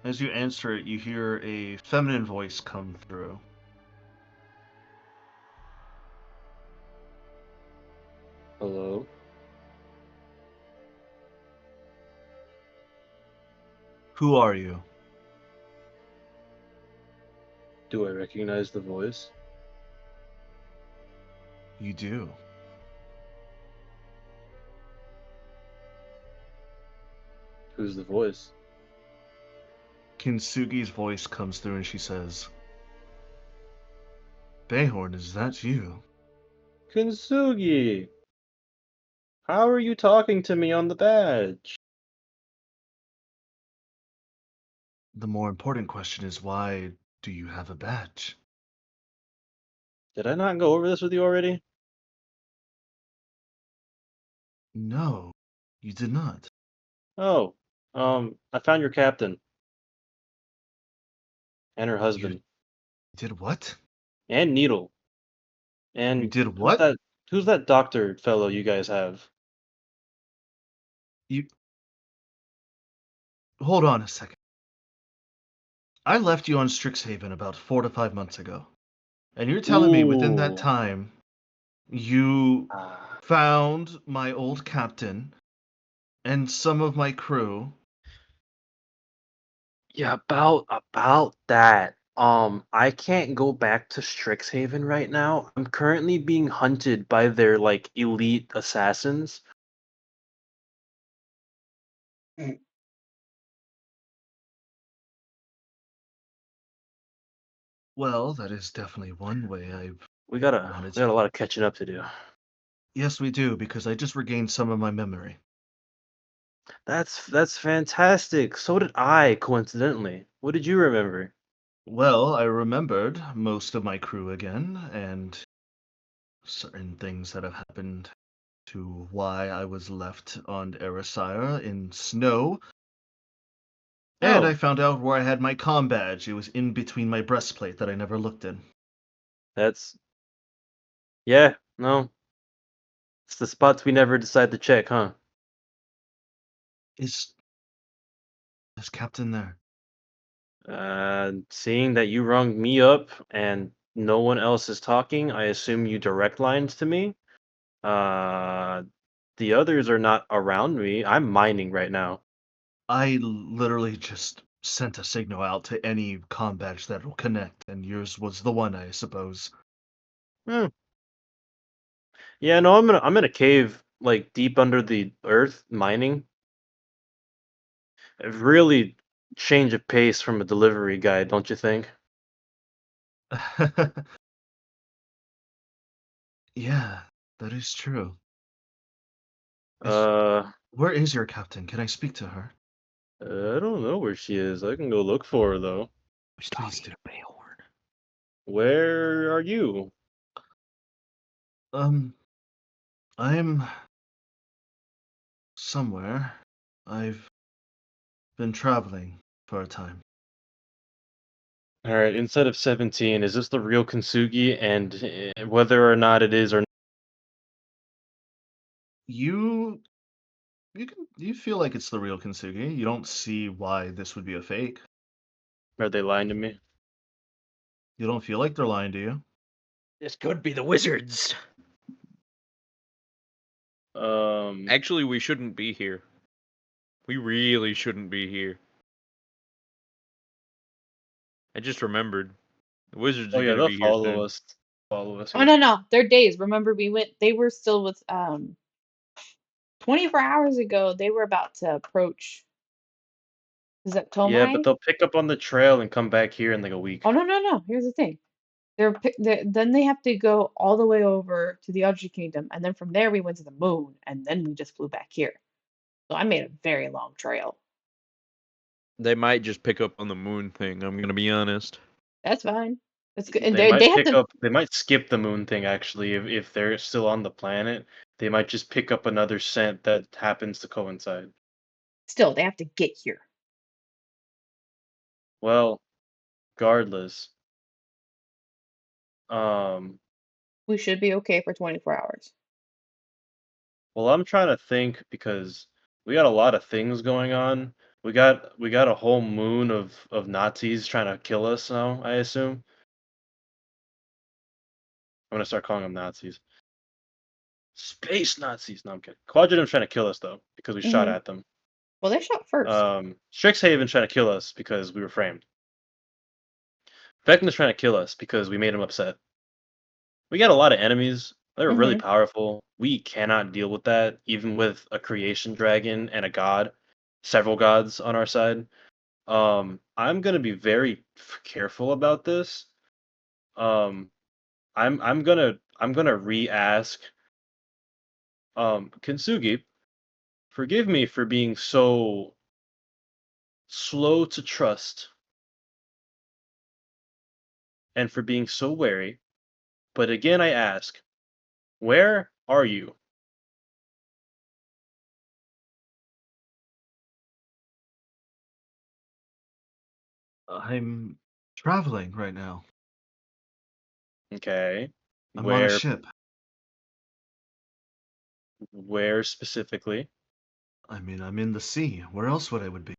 S1: As you answer it, you hear a feminine voice come through.
S4: Hello?
S1: Who are you?
S4: Do I recognize the voice?
S1: You do.
S4: Who's the voice?
S1: Kintsugi's voice comes through and she says, Bayhorn, is that you?
S4: Kintsugi! How are you talking to me on the badge?
S1: The more important question is, why do you have a badge?
S4: Did I not go over this with you already?
S1: No, you did not.
S4: Oh, I found your captain. And her
S1: You
S4: husband.
S1: did what?
S4: And Needle. And
S1: You did what?
S4: Who's that doctor fellow you guys have?
S1: You... Hold on a second. I left you on Strixhaven about 4 to 5 months ago. And you're telling me within that
S4: Ooh.
S1: time, you
S4: Ah.
S1: found my old captain and some of my crew.
S4: Yeah, about that. I can't go back to Strixhaven right now. I'm currently being hunted by their like elite assassins.
S1: Well, that is definitely one way I
S4: We got
S1: wanted
S4: a
S1: to.
S4: lot of catching up to do.
S1: Yes, we do, because I just regained some of my memory.
S4: That's fantastic. So did I, coincidentally. What did you remember?
S1: Well, I remembered most of my crew again, and certain things that have happened to why I was left on Erisire in snow. And I
S4: Oh,
S1: found out where I had my comm badge. It was in between my breastplate that I never looked in.
S4: that's yeah, no. It's the spots we never decide to check, huh?
S1: Is Captain there?
S4: Seeing that you rung me up and no one else is talking, I assume you direct lines to me. Uh, the others are not around me. I'm mining right now.
S1: I literally just sent a signal out to any comm badge that will connect, and yours was the one, I suppose.
S4: Hmm. Yeah, no, I'm in a cave like deep under the earth mining. A really change of pace from a delivery guy, don't you think?
S1: Yeah, that is true. Is
S4: Uh,
S1: Where is your captain? Can I speak to her?
S4: I don't know where she is. I can go look for her though.
S1: Please do.
S6: Bayhorn.
S4: Where are you?
S1: Um, I'm somewhere. I've been traveling for a time.
S4: All right, instead of 17, is this the real Kintsugi? And whether or not it is or
S1: You you feel like it's the real Kintsugi. You don't see why this would be a fake.
S4: are they lying to me?
S1: You don't feel like they're lying to you.
S3: This could be the wizards. Actually, we shouldn't be here. We really shouldn't be here. I just remembered. The wizards
S4: Oh
S3: are
S4: yeah,
S3: gonna
S4: they'll
S3: be here
S4: follow
S3: soon.
S4: us. Follow us
S2: Oh
S4: here.
S2: no, no, they're days. Remember, we went. They were still with 24 hours ago, they were about to approach. Is that
S4: Yeah, but
S2: Tomai?
S4: they'll pick up on the trail and come back here in like a week.
S2: Oh, no. Here's the thing. Then they have to go all the way over to the Audrey Kingdom, and then from there we went to the moon, and then we just flew back here. So I made a very long trail.
S3: They might just pick up on the moon thing, I'm gonna be honest.
S2: That's fine. That's good. And
S4: They
S2: they
S4: might
S2: have
S4: pick
S2: to
S4: up. They might skip the moon thing actually. If they're still on the planet, they might just pick up another scent that happens to coincide.
S2: still they have to get here.
S4: Well, regardless, um,
S2: We should be okay for 24 hours.
S4: well, I'm trying to think because we got a lot of things going on. We got a whole moon of Nazis trying to kill us now, I assume. I'm gonna start calling them Nazis. Space Nazis. No, I'm kidding. Quadritum's trying to kill us though because we shot
S2: Hmm.
S4: at them.
S2: Well, they shot first.
S4: Strixhaven's trying to kill us because we were framed. Vecna's trying to kill us because we made him upset. We got a lot of enemies. They're really
S2: Hmm.
S4: powerful. We cannot deal with that, even with a creation dragon and a god, several gods on our side. I'm gonna be very careful about this. Um, I'm gonna re-ask. Kintsugi, forgive me for being so slow to trust and for being so wary. But again, I ask, where are you?
S1: I'm traveling right now.
S4: Okay.
S1: I'm on a
S4: Where
S1: ship.
S4: where specifically?
S1: I mean, I'm in the sea. Where else would I would be?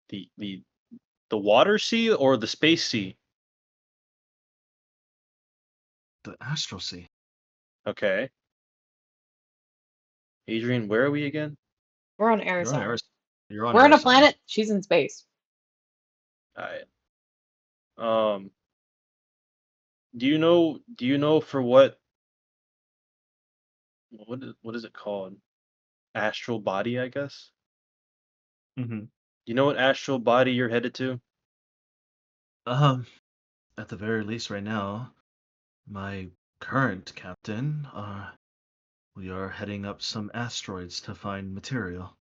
S4: The the the water sea or the space sea?
S1: The astral sea.
S4: Okay. Adrian, where are we again?
S2: We're on
S1: You're on
S2: Arizona.
S1: Eris. You're on
S2: We're on a
S1: Erison.
S2: planet. She's in space.
S4: Alright. Do you know for what is it called? Astral body, I guess?
S1: Hmm.
S4: Do you know what astral body you're headed to?
S1: Um, at the very least, right now, my current captain, we are heading up some asteroids to find material.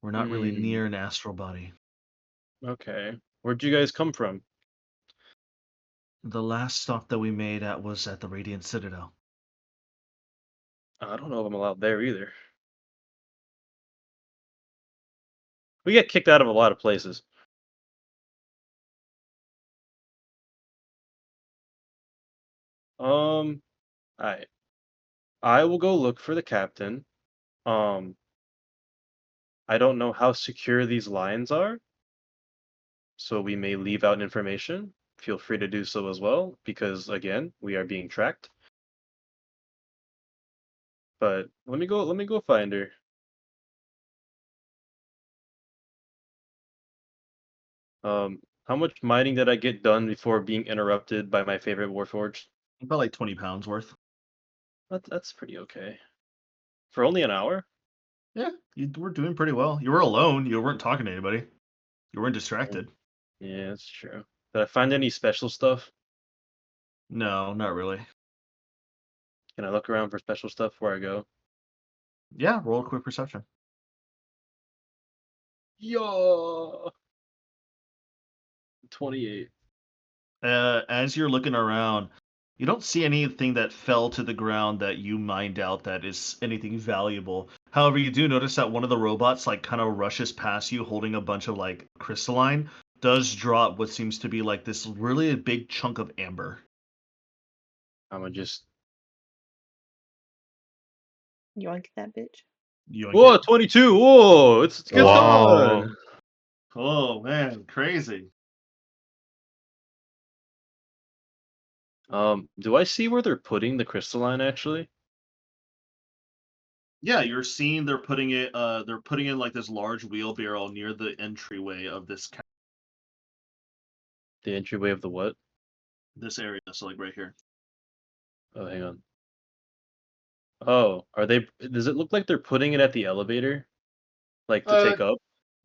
S1: We're not really
S4: Hmm.
S1: near an astral body.
S4: Okay. Where'd you guys come from?
S1: The last stop that we made at was at the Radiant Citadel.
S4: I don't know if I'm allowed there either. We get kicked out of a lot of places. Um, I I will go look for the captain. Um, I don't know how secure these lines are, so we may leave out information. Feel free to do so as well, because again, we are being tracked. But let me go find her. How much mining did I get done before being interrupted by my favorite warforged?
S1: About like 20 pounds worth.
S4: That's pretty okay. For only an hour?
S1: Yeah, you were doing pretty well. You were alone. You weren't talking to anybody. You weren't
S4: Mm,
S1: distracted.
S4: yeah, that's true. Did I find any special stuff?
S1: No, not really.
S4: Can I look around for special stuff before I go?
S1: Yeah, roll a quick perception.
S4: Yo, 28.
S1: As you're looking around, you don't see anything that fell to the ground that you mined out that is anything valuable. However, you do notice that one of the robots like kind of rushes past you holding a bunch of like crystalline, does drop what seems to be like this really big chunk of amber.
S4: I'm gonna just.
S2: You want to get that bitch?
S1: You yoink
S4: Whoa,
S1: it.
S4: 22. Whoa, it's good
S3: Wow.
S4: on.
S1: Oh man, crazy.
S4: Do I see where they're putting the crystalline actually?
S1: Yeah, you're seeing they're putting in like this large wheelbarrow near the entryway of
S4: The entryway of the what?
S1: this area, so like right here.
S4: Oh, hang on. Oh, are they? Does it look like they're putting it at the elevator, like to take up?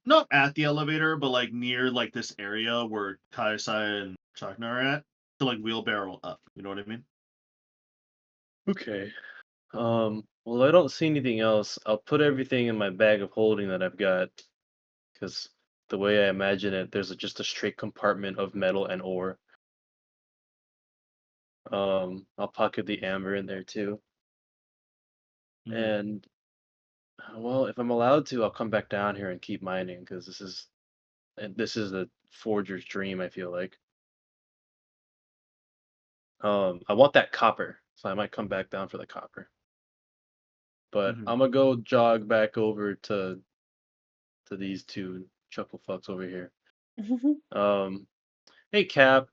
S1: Not at the elevator, but like near like this area where Kaisai and Chakna are at, to like wheelbarrow up. You know what I mean?
S4: Okay. Well, I don't see anything else. I'll put everything in my bag of holding that I've got, because the way I imagine it, there's just a straight compartment of metal and ore. I'll pocket the amber in there too. And well, if I'm allowed to, I'll come back down here and keep mining because this is a forger's dream. I feel like. I want that copper, so I might come back down for the copper. But
S1: Mhm.
S4: I'm gonna go jog back over to these two chuckle fucks over here. Um, hey Cap.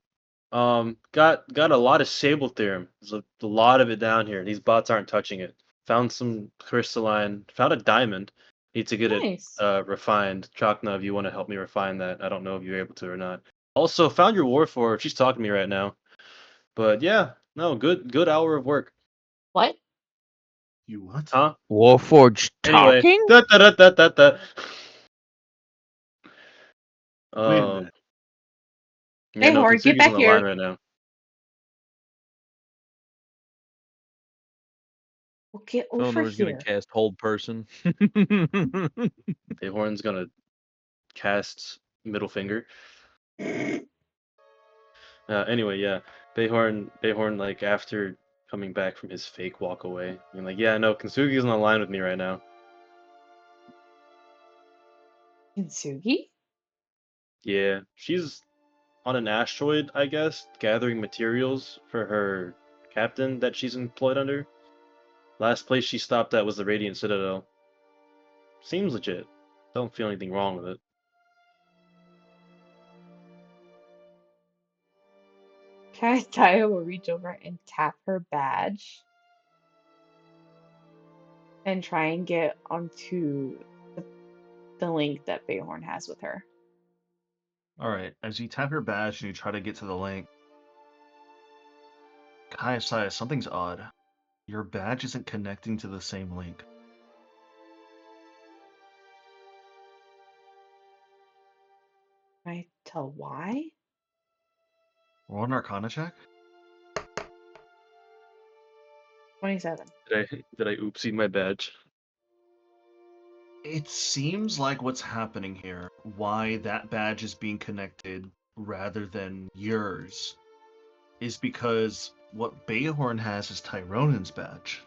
S4: Got a lot of Sable Theorem. There's a lot of it down here. These bots aren't touching it. Found some crystalline. Found a diamond. Need to get it
S2: Nice.
S4: refined. Chakna, if you want to help me refine that, I don't know if you're able to or not. Also, found your Warfor. She's talking to me right now. But yeah, no, good hour of work.
S2: What?
S1: You what?
S4: Huh?
S3: Warforged
S4: Anyway,
S3: talking?
S4: da da da da da da.
S1: Wait a
S4: Um,
S1: minute.
S4: yeah,
S2: Hey,
S4: no,
S2: Horn, get
S4: Kintsugi's on
S2: back
S4: the line
S2: here.
S4: right now.
S2: Well, get over
S3: Eleanor's gonna
S2: here.
S3: cast hold person.
S4: Horn's gonna cast middle finger. Anyway, yeah, Bayhorn, like after coming back from his fake walk away, and like, yeah, no, Kintsugi's on the line with me right now.
S2: Kintsugi?
S4: Yeah, she's on an asteroid, I guess, gathering materials for her captain that she's employed under. Last place she stopped at was the Radiant Citadel. Seems legit. Don't feel anything wrong with it.
S2: Kaya will reach over and tap her badge and try and get onto the link that Bayhorn has with her.
S1: All right. As you tap your badge and you try to get to the link, Kaisai, something's odd. Your badge isn't connecting to the same link.
S2: Can I tell why?
S1: Roll an Arcana check.
S2: 27.
S4: Did I oopsie my badge?
S1: It seems like what's happening here, why that badge is being connected rather than yours, is because what Bayhorn has is Tyronen's badge.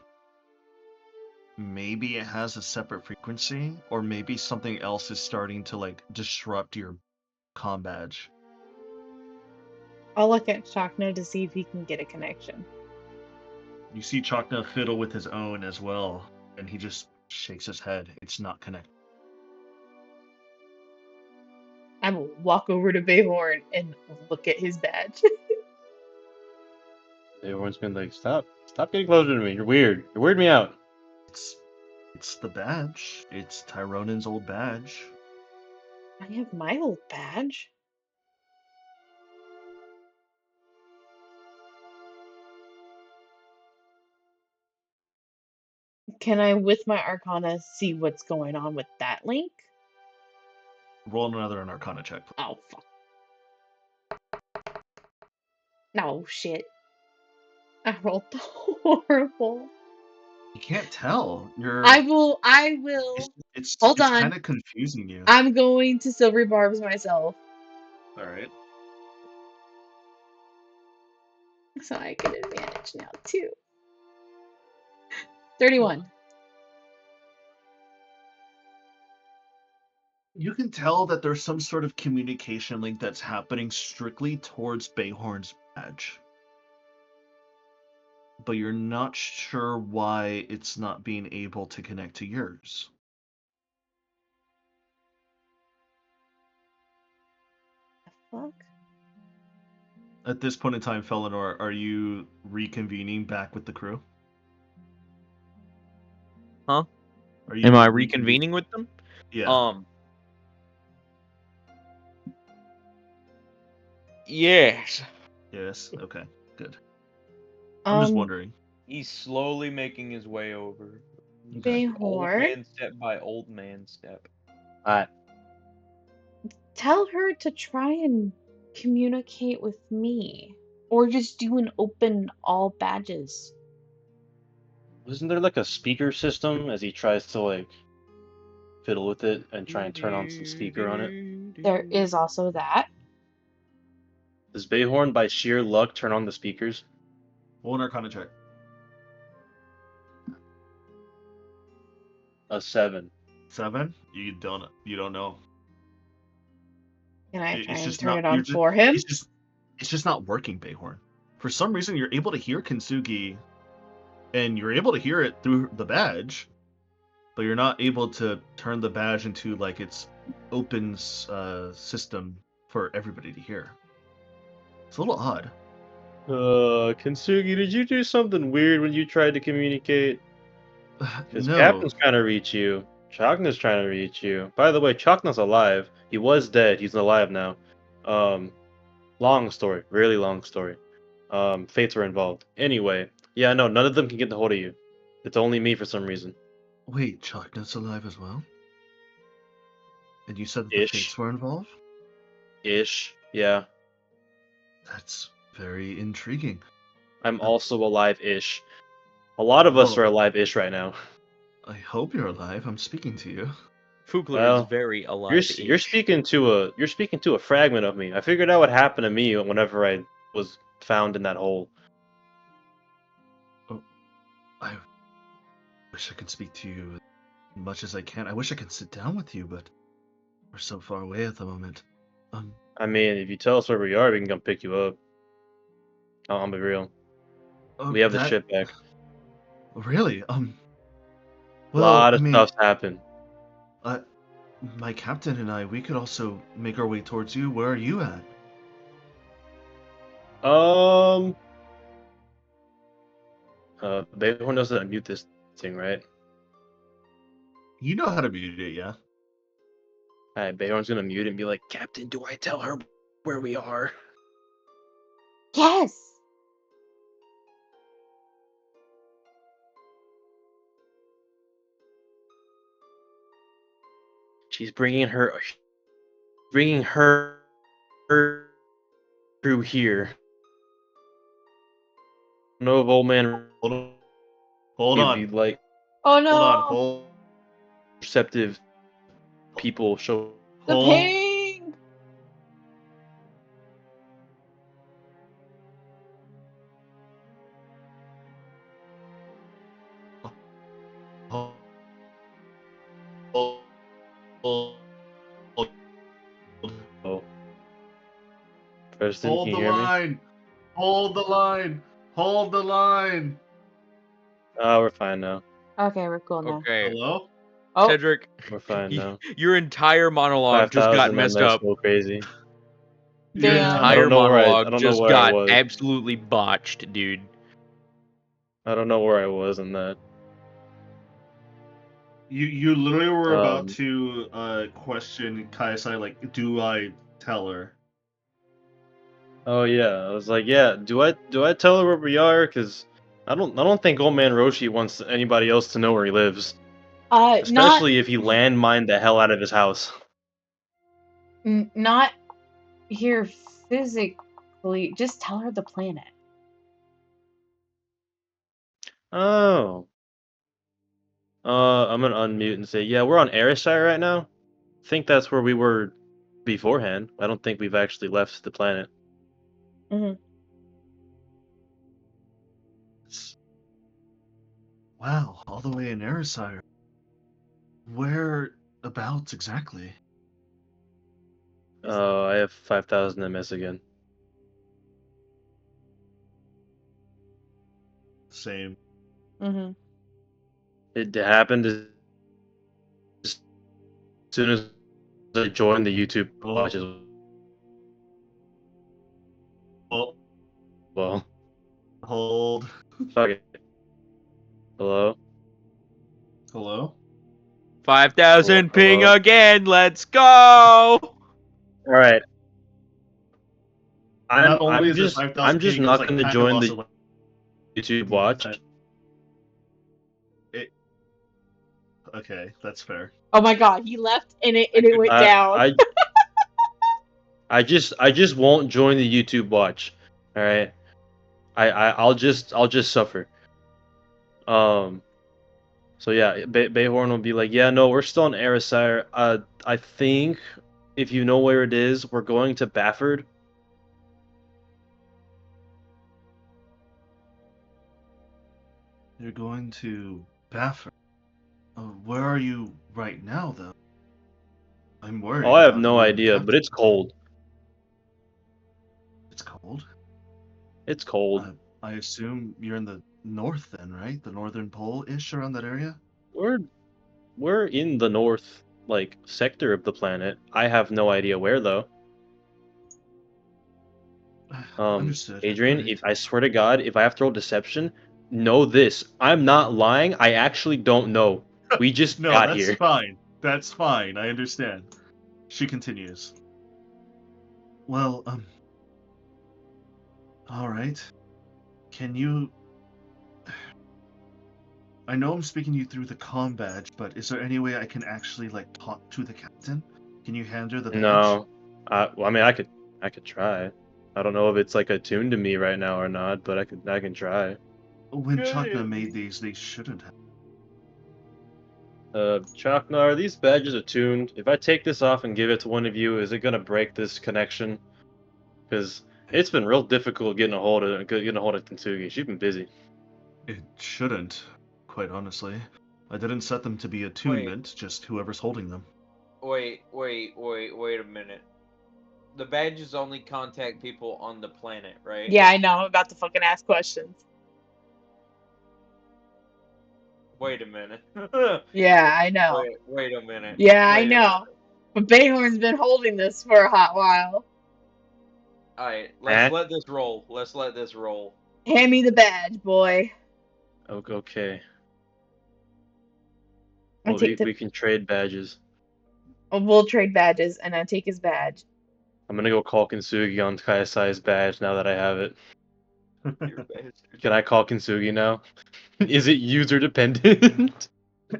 S1: Maybe it has a separate frequency, or maybe something else is starting to like disrupt your comm badge.
S2: I'll look at Chakna to see if he can get a connection.
S1: You see Chakna fiddle with his own as well, and he just shakes his head. It's not connected.
S2: I will walk over to Bayhorn and look at his badge.
S4: Everyone's been like, stop getting closer to me. You're weird. You weird me out.
S1: It's the badge. It's Tyronen's old badge.
S2: I have my old badge. Can I, with my Arcana, see what's going on with that link?
S1: Roll another Arcana check.
S2: Oh, fuck. No, shit. I rolled horrible.
S1: You can't tell.
S2: I will. Hold
S1: It's
S2: on.
S1: kind of confusing you.
S2: I'm going to Silvery Barbs myself
S1: All right.
S2: so I get advantage now, too. 31.
S1: You can tell that there's some sort of communication link that's happening strictly towards Bayhorn's badge. But you're not sure why it's not being able to connect to yours.
S2: The fuck?
S1: At this point in time, Felinor, are you reconvening back with the crew?
S3: Huh?
S1: Are you
S3: Am I
S1: reconvening?
S3: reconvening with them?
S1: Yeah.
S3: Yes.
S1: Yes. Okay. Good. I'm just wondering.
S3: He's slowly making his way over.
S1: Okay.
S3: Old
S2: Bayhorn,
S3: man step by old man step.
S4: Alright.
S2: tell her to try and communicate with me. Or just do an open all badges.
S4: Isn't there like a speaker system as he tries to like fiddle with it and try and turn on some speaker on it?
S2: There is also that.
S4: Does Bayhorn by sheer luck turn on the speakers?
S1: Roll an Arcana check.
S4: A 7.
S1: 7. You don't know.
S2: Can I try
S1: It's
S2: and
S1: just
S2: turn
S1: not.
S2: it on for him?
S1: It's just not working, Bayhorn. For some reason, you're able to hear Kintsugi, and you're able to hear it through the badge, but you're not able to turn the badge into like its open system for everybody to hear. It's a little odd.
S4: Kintsugi, did you do something weird when you tried to communicate? Because
S1: No.
S4: Captain's trying to reach you. Chakna's trying to reach you. By the way, Chakna's alive. He was dead. He's alive now. Long story. Really long story. Fates were involved. Anyway, yeah, no, none of them can get the hold of you. It's only me for some reason.
S1: Wait, Chakna's alive as well? And you said that the
S4: Ish.
S1: fates were involved?
S4: Ish. Yeah.
S1: That's very intriguing.
S4: I'm also alive-ish. A lot of us
S1: Well-
S4: are alive-ish right now.
S1: I hope you're alive. I'm speaking to you.
S3: Fugler
S4: Well,
S3: is very alive.
S4: You're speaking to a fragment of me. I figured out what happened to me whenever I was found in that hole.
S1: I wish I could speak to you as much as I can. I wish I could sit down with you, but we're so far away at the moment.
S4: I mean, if you tell us where we are, we can come pick you up. I'll be real. We have the ship back.
S1: Really?
S4: A
S1: Well,
S4: lot
S1: I
S4: of
S1: mean,
S4: stuff's happened.
S1: my captain and I, we could also make our way towards you. Where are you at?
S4: Bayhorn knows how to mute this thing, right?
S1: You know how to mute it, yeah?
S4: Alright, Bayhorn's gonna mute it and be like, Captain, do I tell her where we are?
S2: Yes!
S4: She's bringing her through here. No, old man.
S1: Hold
S4: He'd
S1: on.
S4: be like
S2: Oh no!
S1: Hold
S4: receptive people show.
S2: The
S1: hold,
S2: ping!
S1: hold, hold, hold,
S4: Oh. Preston,
S1: hold
S4: can
S1: the
S4: you hear me?
S1: line. Hold the line. Hold the line.
S4: Oh, we're fine now.
S2: Okay, we're cool now.
S3: Okay,
S1: Hello?
S2: Oh,
S3: Cedric,
S4: We're fine now.
S3: your entire monologue just got
S4: 5,000
S3: messed
S4: MS
S3: up.
S4: go crazy.
S3: Your
S2: damn.
S4: I
S3: entire
S4: don't know where I
S3: monologue
S4: don't know
S3: just
S4: where I
S3: got
S4: was.
S3: absolutely botched, dude.
S4: I don't know where I was in that.
S1: You literally were about
S4: Um,
S1: to question Kaisai, like, do I tell her?
S4: Oh yeah, I was like, yeah. Do I tell her where we are? Because I don't think Old Man Roshi wants anybody else to know where he lives,
S2: Not
S4: especially if he landmined the hell out of his house.
S2: not here physically. Just tell her the planet.
S4: Oh. I'm gonna unmute and say, yeah, we're on Erisire right now. I think that's where we were beforehand. I don't think we've actually left the planet.
S2: Mm-hmm.
S1: Wow, all the way in Erisire. Whereabouts exactly?
S4: I have 5,000 MS again.
S1: Same.
S2: Mm-hmm.
S4: It happened as soon as I joined the YouTube watch as
S1: Oh,
S4: well.
S1: hold.
S4: Fuck it. Hello?
S1: Hello?
S3: 5,000 ping
S4: Hello?
S3: again. Let's go.
S4: Alright.
S1: Not only
S4: I'm
S1: is it
S4: just
S1: 5,000
S4: I'm just
S1: ping,
S4: not
S1: it's like
S4: gonna
S1: kind of
S4: join
S1: also
S4: the
S1: like
S4: YouTube watch
S1: Okay, that's fair.
S2: Oh my god, he left and it went down.
S4: I just won't join the YouTube watch. All right. I'll just suffer. So yeah, Bayhorn will be like, yeah, no, we're still in Erisire. I think if you know where it is, we're going to Bafford.
S1: You're going to Baffert. Where are you right now, though? I'm worried
S4: Oh, I have
S1: about
S4: no
S1: you and
S4: idea, but
S1: Captain.
S4: it's cold.
S1: It's cold?
S4: It's cold.
S1: I assume you're in the north then, right? The northern pole-ish around that area?
S4: We're in the north, like, sector of the planet. I have no idea where though.
S1: Understood.
S4: Adrian,
S1: Alright.
S4: if I swear to God, if I have to roll deception, know this. I'm not lying. I actually don't know. We just
S1: No,
S4: got
S1: that's
S4: here.
S1: fine. That's fine. I understand. She continues. Well, alright. Can you... I know I'm speaking you through the comm badge, but is there any way I can actually, like, talk to the captain? Can you hand her the badge?
S4: No. Well, I mean, I could try. I don't know if it's like attuned to me right now or not, but I can try.
S1: When Chakna made these, they shouldn't have.
S4: Chakna, are these badges attuned? If I take this off and give it to one of you, is it gonna break this connection? Because it's been real difficult getting a hold of Kintsugi. She's been busy.
S1: It shouldn't, quite honestly. I didn't set them to be attunement, just whoever's holding them.
S3: Wait a minute. The badges only contact people on the planet, right?
S2: Yeah, I know. I'm about to fucking ask questions.
S3: Wait a minute.
S2: Yeah, I know.
S3: Wait a minute.
S2: Yeah, I
S3: Wait a
S2: know.
S3: minute.
S2: But Bayhorn's been holding this for a hot while.
S3: Alright, let's let this roll. Let's let this roll.
S2: Hand me the badge, boy.
S4: Okay.
S2: I
S4: Well,
S2: take
S4: we can trade badges.
S2: We'll trade badges, and I take his badge.
S4: I'm gonna go call Kintsugi on Kaisai's badge now that I have it. Can I call Kintsugi now? Is it user dependent?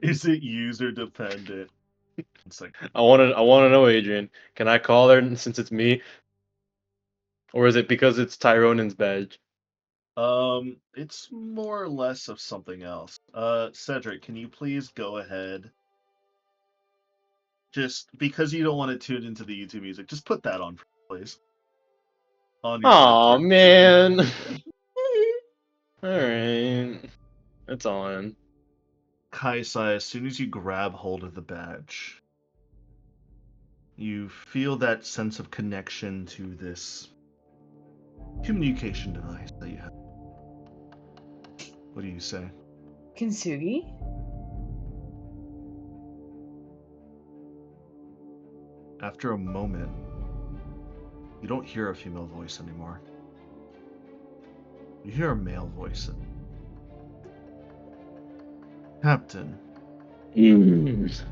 S1: Is it user dependent? It's like,
S4: I wanna know, Adrian. Can I call her since it's me? Or is it because it's Tyronen's badge?
S1: it's more or less of something else. Cedric, can you please go ahead? Just because you don't want to tune into the YouTube music, just put that on, please. On your
S4: Aw,
S1: monitor.
S4: man. Alright. It's on.
S1: Kaisai, as soon as you grab hold of the badge, you feel that sense of connection to this communication device that you have. What do you say?
S2: Kintsugi?
S1: After a moment, you don't hear a female voice anymore. You hear a male voice. Captain. It's...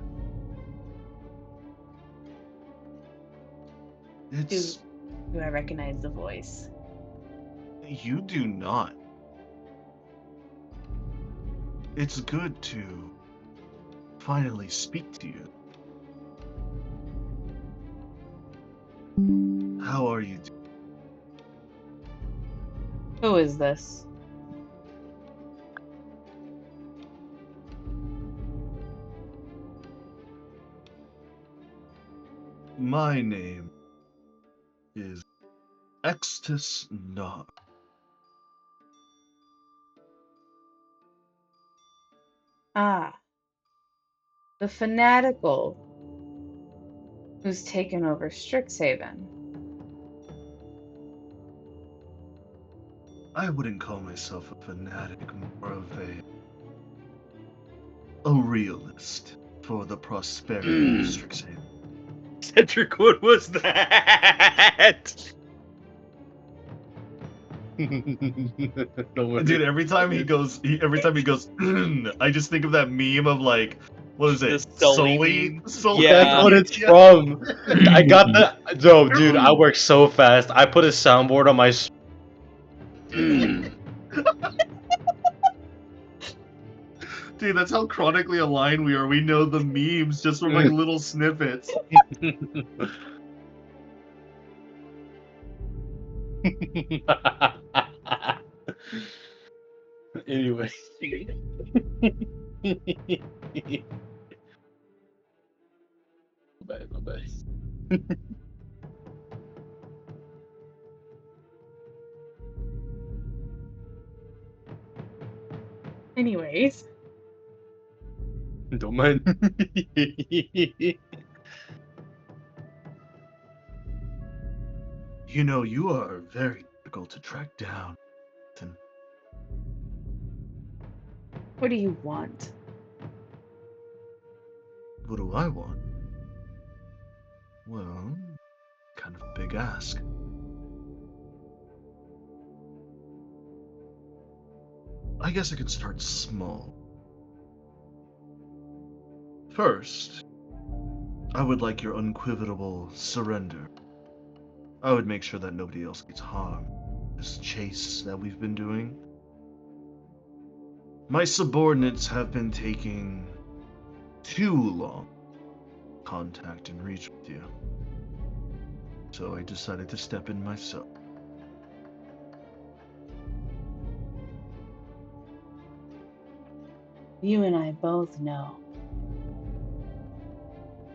S2: Do I recognize the voice?
S1: You do not. It's good to finally speak to you. How are you doing?
S2: Who is this?
S1: My name is Extus Nog.
S2: Ah. The fanatical who's taken over Strixhaven.
S1: I wouldn't call myself a fanatic, more of a realist for the prosperity of Strixhaven.
S3: Cedric, what was that?
S1: Dude, every time he goes, I just think of that meme of like, what is it?
S3: The Sully
S1: Sully?
S3: meme.
S1: Sully?
S3: Yeah.
S4: That's what it's from. I got the. No, dude, I work so fast. I put a soundboard on my.
S1: Dude, Dude, that's how chronically aligned we are. We know the memes just from like little snippets.
S4: Anyway. My bad.
S2: Anyways,
S4: Don't mind.
S1: You know, you are very difficult to track down.
S2: what do you want?
S1: What do I want? Well, kind of a big ask. I guess I could start small. First, I would like your unequivocal surrender. I would make sure that nobody else gets harmed. This chase that we've been doing. My subordinates have been taking too long to contact and reach with you. So I decided to step in myself.
S2: You and I both know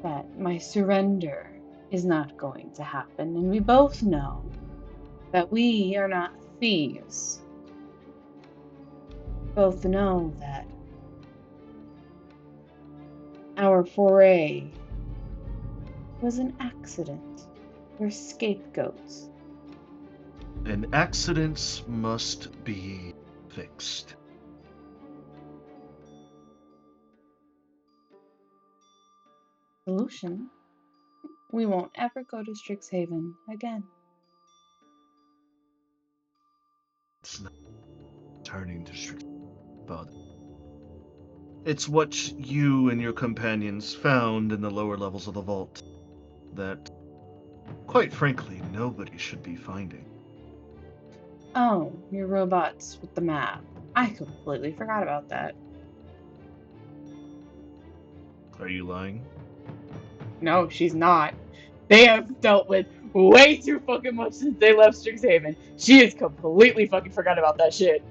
S2: that my surrender is not going to happen, and we both know that we are not thieves. Both know that our foray was an accident. We're scapegoats.
S1: And accidents must be fixed.
S2: Solution: we won't ever go to Strixhaven again.
S1: It's not turning to strict about it. It's what you and your companions found in the lower levels of the vault that, quite frankly, nobody should be finding.
S2: Oh, your robots with the map. I completely forgot about that.
S1: Are you lying?
S2: No, she's not. They have dealt with way too fucking much since they left Strixhaven. She has completely fucking forgot about that shit.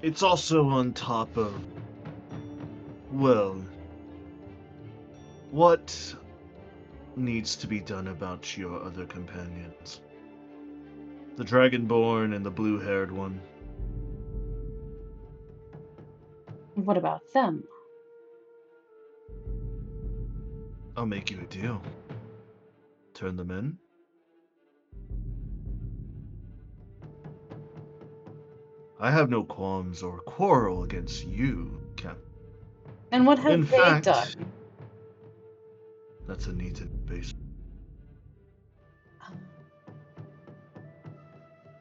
S1: It's also on top of, well, what needs to be done about your other companions? The Dragonborn and the blue-haired one.
S2: What about them?
S1: I'll make you a deal. Turn them in. I have no qualms or quarrel against you, Captain.
S2: And what have
S1: In
S2: they
S1: fact,
S2: done?
S1: that's a neat base.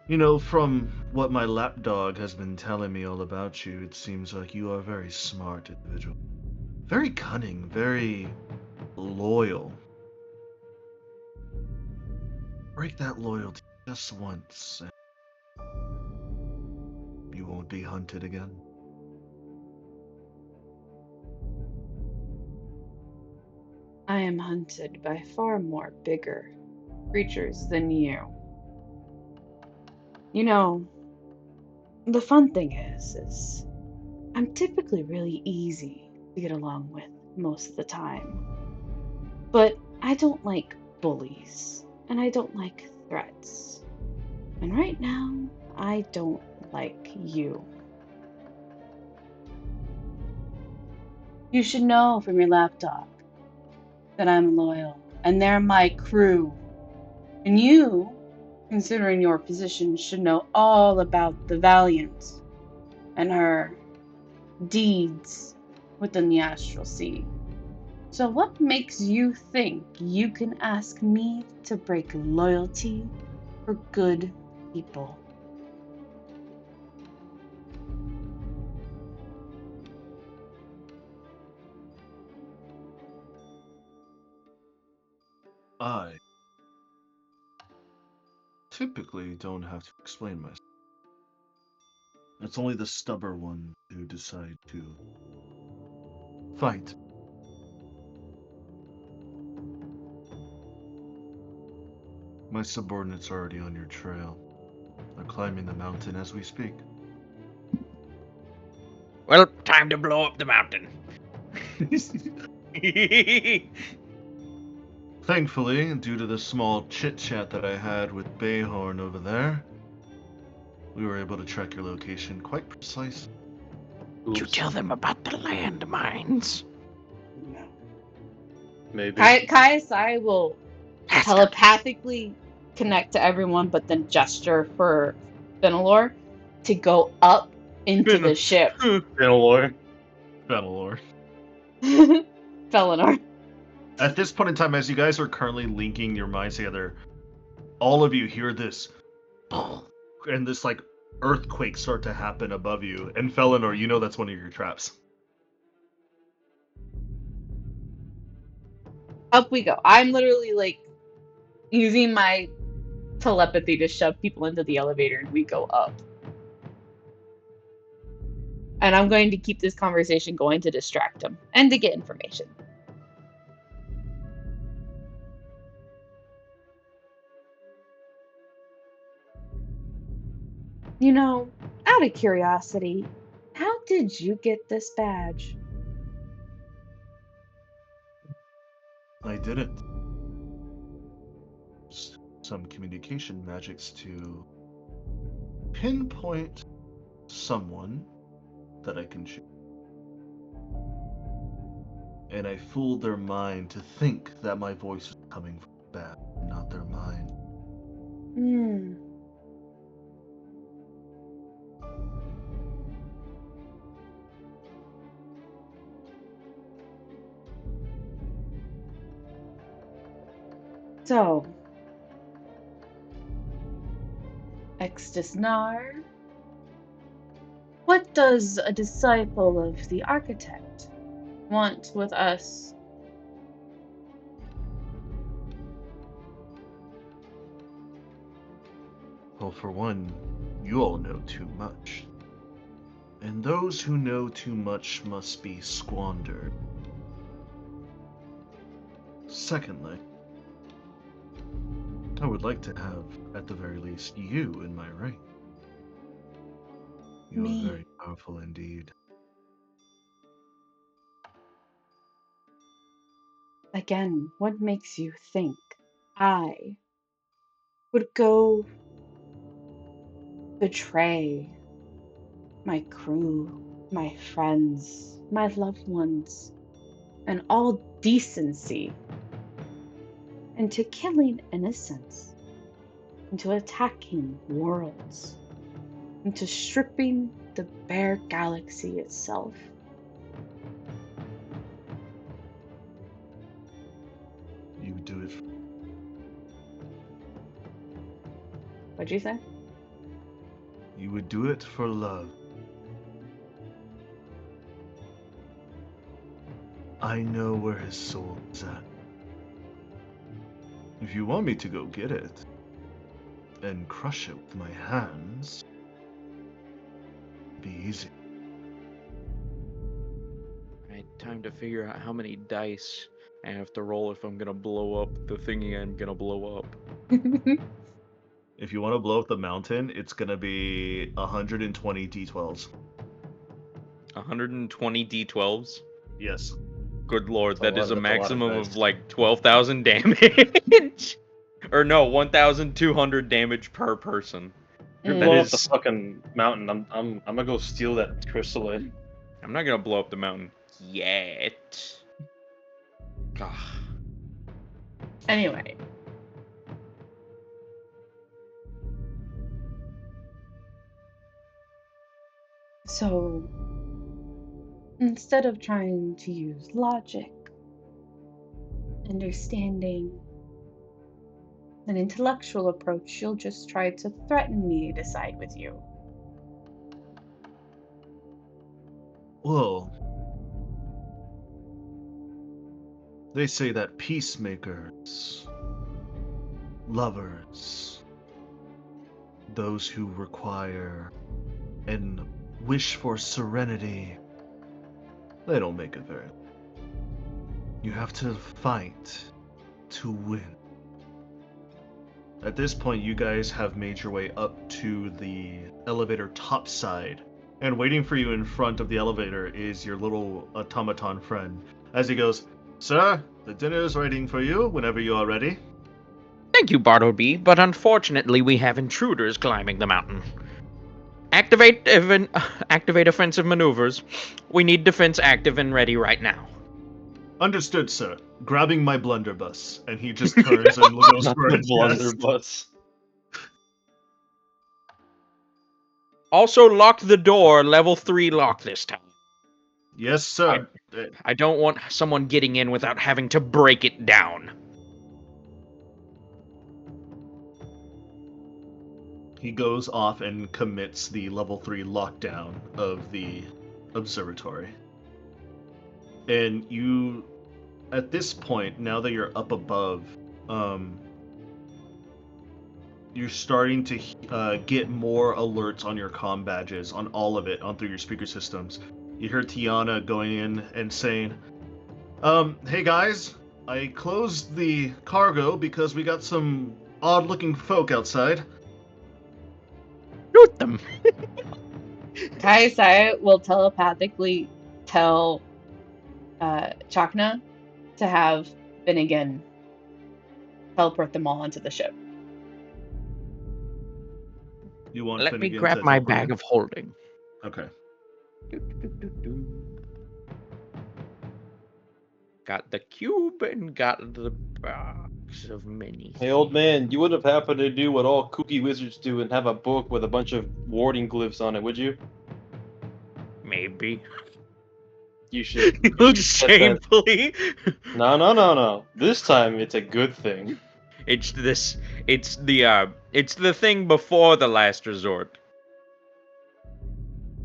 S1: You know, from what my lapdog has been telling me all about you, it seems like you are a very smart individual. Very cunning, very loyal. Break that loyalty just once, and you won't be hunted again.
S2: I am hunted by far more bigger creatures than you. You know, the fun thing is I'm typically really easy to get along with most of the time. But I don't like bullies, and I don't like threats. And right now, I don't like you. You should know from your lapdog that I'm loyal, and they're my crew. And you, considering your position, should know all about the Valiant and her deeds within the Astral Sea. So what makes you think you can ask me to break loyalty for good people?
S1: typically don't have to explain myself. It's only the stubborn ones who decide to fight. My subordinates are already on your trail. They're climbing the mountain as we speak.
S3: Well, time to blow up the mountain.
S1: Thankfully, due to the small chit-chat that I had with Bayhorn over there, we were able to track your location quite precisely.
S3: Did you tell them about the landmines?
S4: Maybe.
S2: Kai Sai will
S3: Ask
S2: telepathically connect to everyone, but then gesture for Fenelor to go up into the ship.
S4: Fenelor.
S1: Fenelor.
S2: Felinor.
S1: At this point in time, as you guys are currently linking your minds together, all of you hear this and this like earthquake start to happen above you. And Felinor, you know that's one of your traps.
S2: Up we go. I'm literally like using my telepathy to shove people into the elevator and we go up. And I'm going to keep this conversation going to distract him and to get information. You know, out of curiosity, how did you get this badge?
S1: I didn't. Some communication magics to pinpoint someone that I can choose. And I fooled their mind to think that my voice was coming from the back, not their mind.
S2: Hmm. So, Extisnar, what does a disciple of the architect want with us?
S1: Well, for one, you all know too much. And those who know too much must be squandered. Secondly, I would like to have, at the very least, you in my ring. You
S2: Me.
S1: are very powerful indeed.
S2: Again, what makes you think I would go betray my crew, my friends, my loved ones, and all decency into killing innocents, into attacking worlds, into stripping the bare galaxy itself?
S1: You would do it.
S2: What'd you say?
S1: You would do it for love. I know where his soul is at. If you want me to go get it and crush it with my hands, it'd be easy.
S3: Alright, time to figure out how many dice I have to roll if I'm gonna blow up the thingy I'm gonna blow up.
S1: If you want to blow up the mountain, it's gonna be 120 d12s.
S3: 120 d12s?
S1: Yes.
S3: Good lord, that is a
S4: That's a lot of
S3: maximum of
S4: dice.
S3: like 12,000 damage. Or no, 1,200 damage per person.
S4: You're
S2: Mm.
S4: blowing up the
S1: is-
S4: fucking mountain. I'm gonna go steal that crystalline.
S3: I'm not gonna blow up the mountain yet. Gah.
S2: Anyway. So, instead of trying to use logic, understanding, an intellectual approach, you'll just try to threaten me to side with you.
S1: Well, they say that peacemakers, lovers, those who require and wish for serenity, they don't make it very. You have to fight to win. At this point, you guys have made your way up to the elevator top side, and waiting for you in front of the elevator is your little automaton friend. As he goes, "Sir, the dinner is waiting for you whenever you are ready."
S3: Thank you, Bartleby, but unfortunately we have intruders climbing the mountain. Activate offensive maneuvers. We need defense active and ready right now.
S1: Understood, sir. Grabbing my blunderbuss, and he just turns and goes
S4: Not
S1: for
S4: the
S1: a chest.
S4: blunderbuss.
S3: Also, lock the door. Level 3 lock this time.
S1: Yes, sir.
S3: I don't want someone getting in without having to break it down.
S1: He goes off and commits the level 3 lockdown of the observatory. And you, at this point, now that you're up above, you're starting to get more alerts on your comm badges, on all of it, on through your speaker systems. You hear Tiana going in and saying, hey guys, I closed the cargo because we got some odd-looking folk outside.
S3: Shoot them.
S2: Kaisai will telepathically tell Chakna to have Finnegan teleport them all onto the ship.
S1: You want
S3: Let me
S1: Finnegan
S3: grab
S1: to
S3: my
S1: teleport
S3: bag
S1: in?
S3: of holding.
S1: Okay.
S3: Got the cube and got the box of mini.
S4: Hey, old man, you wouldn't have happened to do what all kooky wizards do and have a book with a bunch of warding glyphs on it, would you?
S3: Maybe.
S4: You should.
S3: You look shamefully.
S4: No. This time it's a good thing.
S3: It's the thing before the last resort.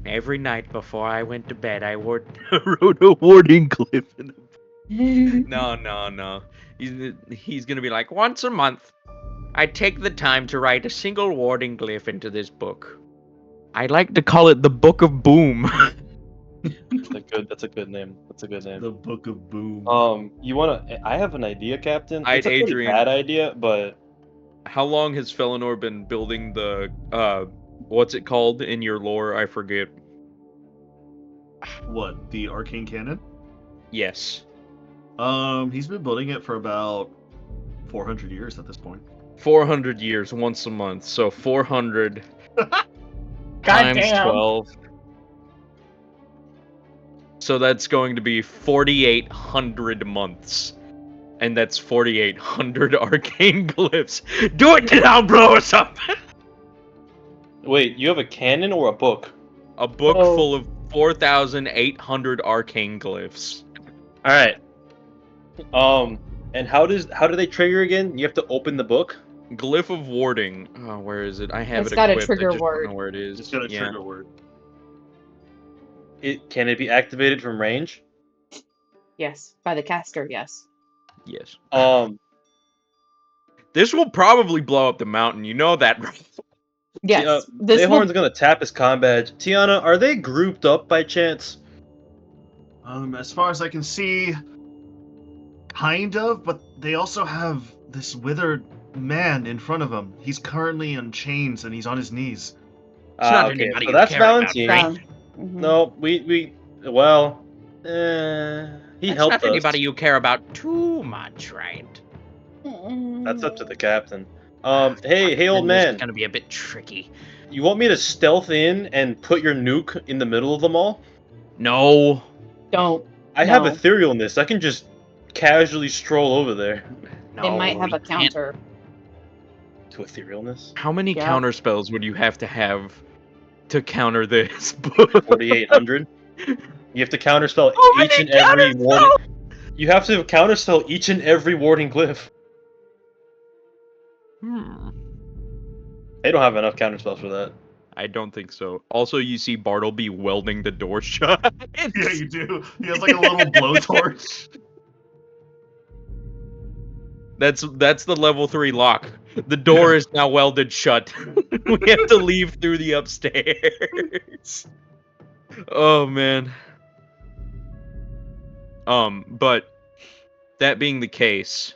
S3: Every night before I went to bed, I wrote a warding glyph in a No. He's gonna be like, once a month, I take the time to write a single warding glyph into this book. I like to call it the Book of Boom.
S4: That's a good name. That's a good name.
S1: The Book of Boom.
S4: I have an idea, Captain.
S3: I'd
S4: It's a pretty
S3: Adrian.
S4: bad idea, but
S3: How long has Felinor been building the what's it called in your lore? I forget.
S1: What, the arcane cannon?
S3: Yes.
S1: He's been building it for about 400 years at this point.
S3: 400 years, once a month. So 400 times
S2: Goddamn.
S3: 12. So that's going to be 4,800 months. And that's 4,800 arcane glyphs. Do it and I'll blow us up!
S4: wait, you have a cannon or a book?
S3: A book
S2: Oh.
S3: full of 4,800 arcane glyphs.
S4: All right. And how do they trigger again? You have to open the book.
S3: Glyph of warding. Oh, where is it? I have
S2: It's
S3: it
S2: got a
S3: equipped.
S2: trigger
S3: I just
S2: word.
S3: don't know where it is.
S1: Just got a
S3: Yeah.
S1: trigger word.
S4: Can it be activated from range?
S2: Yes, by the caster, yes.
S3: Yes.
S4: This
S3: This will probably blow up the mountain. You know that, right?
S2: Yes. This will...
S4: Bayhorn's gonna tap his comm badge. Tiana, are they grouped up by chance?
S1: As far as I can see, kind of, but they also have this withered man in front of them. He's currently in chains and he's on his knees.
S3: It's not
S4: Okay,
S3: anybody
S4: so
S3: you
S4: that's
S3: care about,
S4: Valentine.
S3: right?
S2: Mhm.
S4: No, he
S3: That's
S4: helped
S3: not
S4: us.
S3: anybody you care about too much, right?
S4: That's up to the captain. Hey, old
S3: This is
S4: man.
S3: gonna be a bit tricky.
S4: You want me to stealth in and put your nuke in the middle of them all?
S3: No.
S2: Don't.
S4: I have
S2: No.
S4: etherealness. I can just casually stroll over there.
S3: No.
S2: It might have
S3: you
S2: a
S3: can't.
S2: counter.
S4: To etherealness?
S3: How many
S2: Yeah.
S3: counter spells would you have to counter this book?
S4: 4,800? You have to counterspell
S3: How
S4: each
S3: many
S4: and every
S3: counterspells?
S4: warding. You have to counterspell each and every warding glyph. They don't have enough counterspells for that.
S3: I don't think so. Also, you see Bartleby welding the door shut.
S1: Yeah, you do. He has like a little blowtorch.
S3: That's the level 3 lock. The door is now welded shut. We have to leave through the upstairs. Oh man. But that being the case,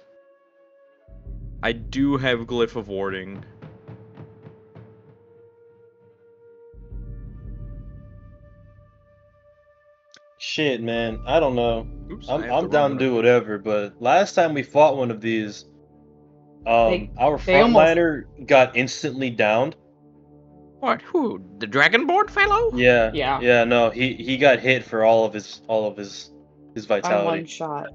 S3: I do have Glyph of Warding.
S4: Shit, man. I don't know.
S3: Oops,
S4: I'm down to do whatever, but last time we fought one of these, our
S2: they almost-
S4: frontliner got instantly downed.
S3: What? Who? The Dragonborn fellow?
S4: Yeah.
S2: Yeah.
S4: Yeah, no, he got hit for all of his
S2: by
S4: vitality.
S2: one shot.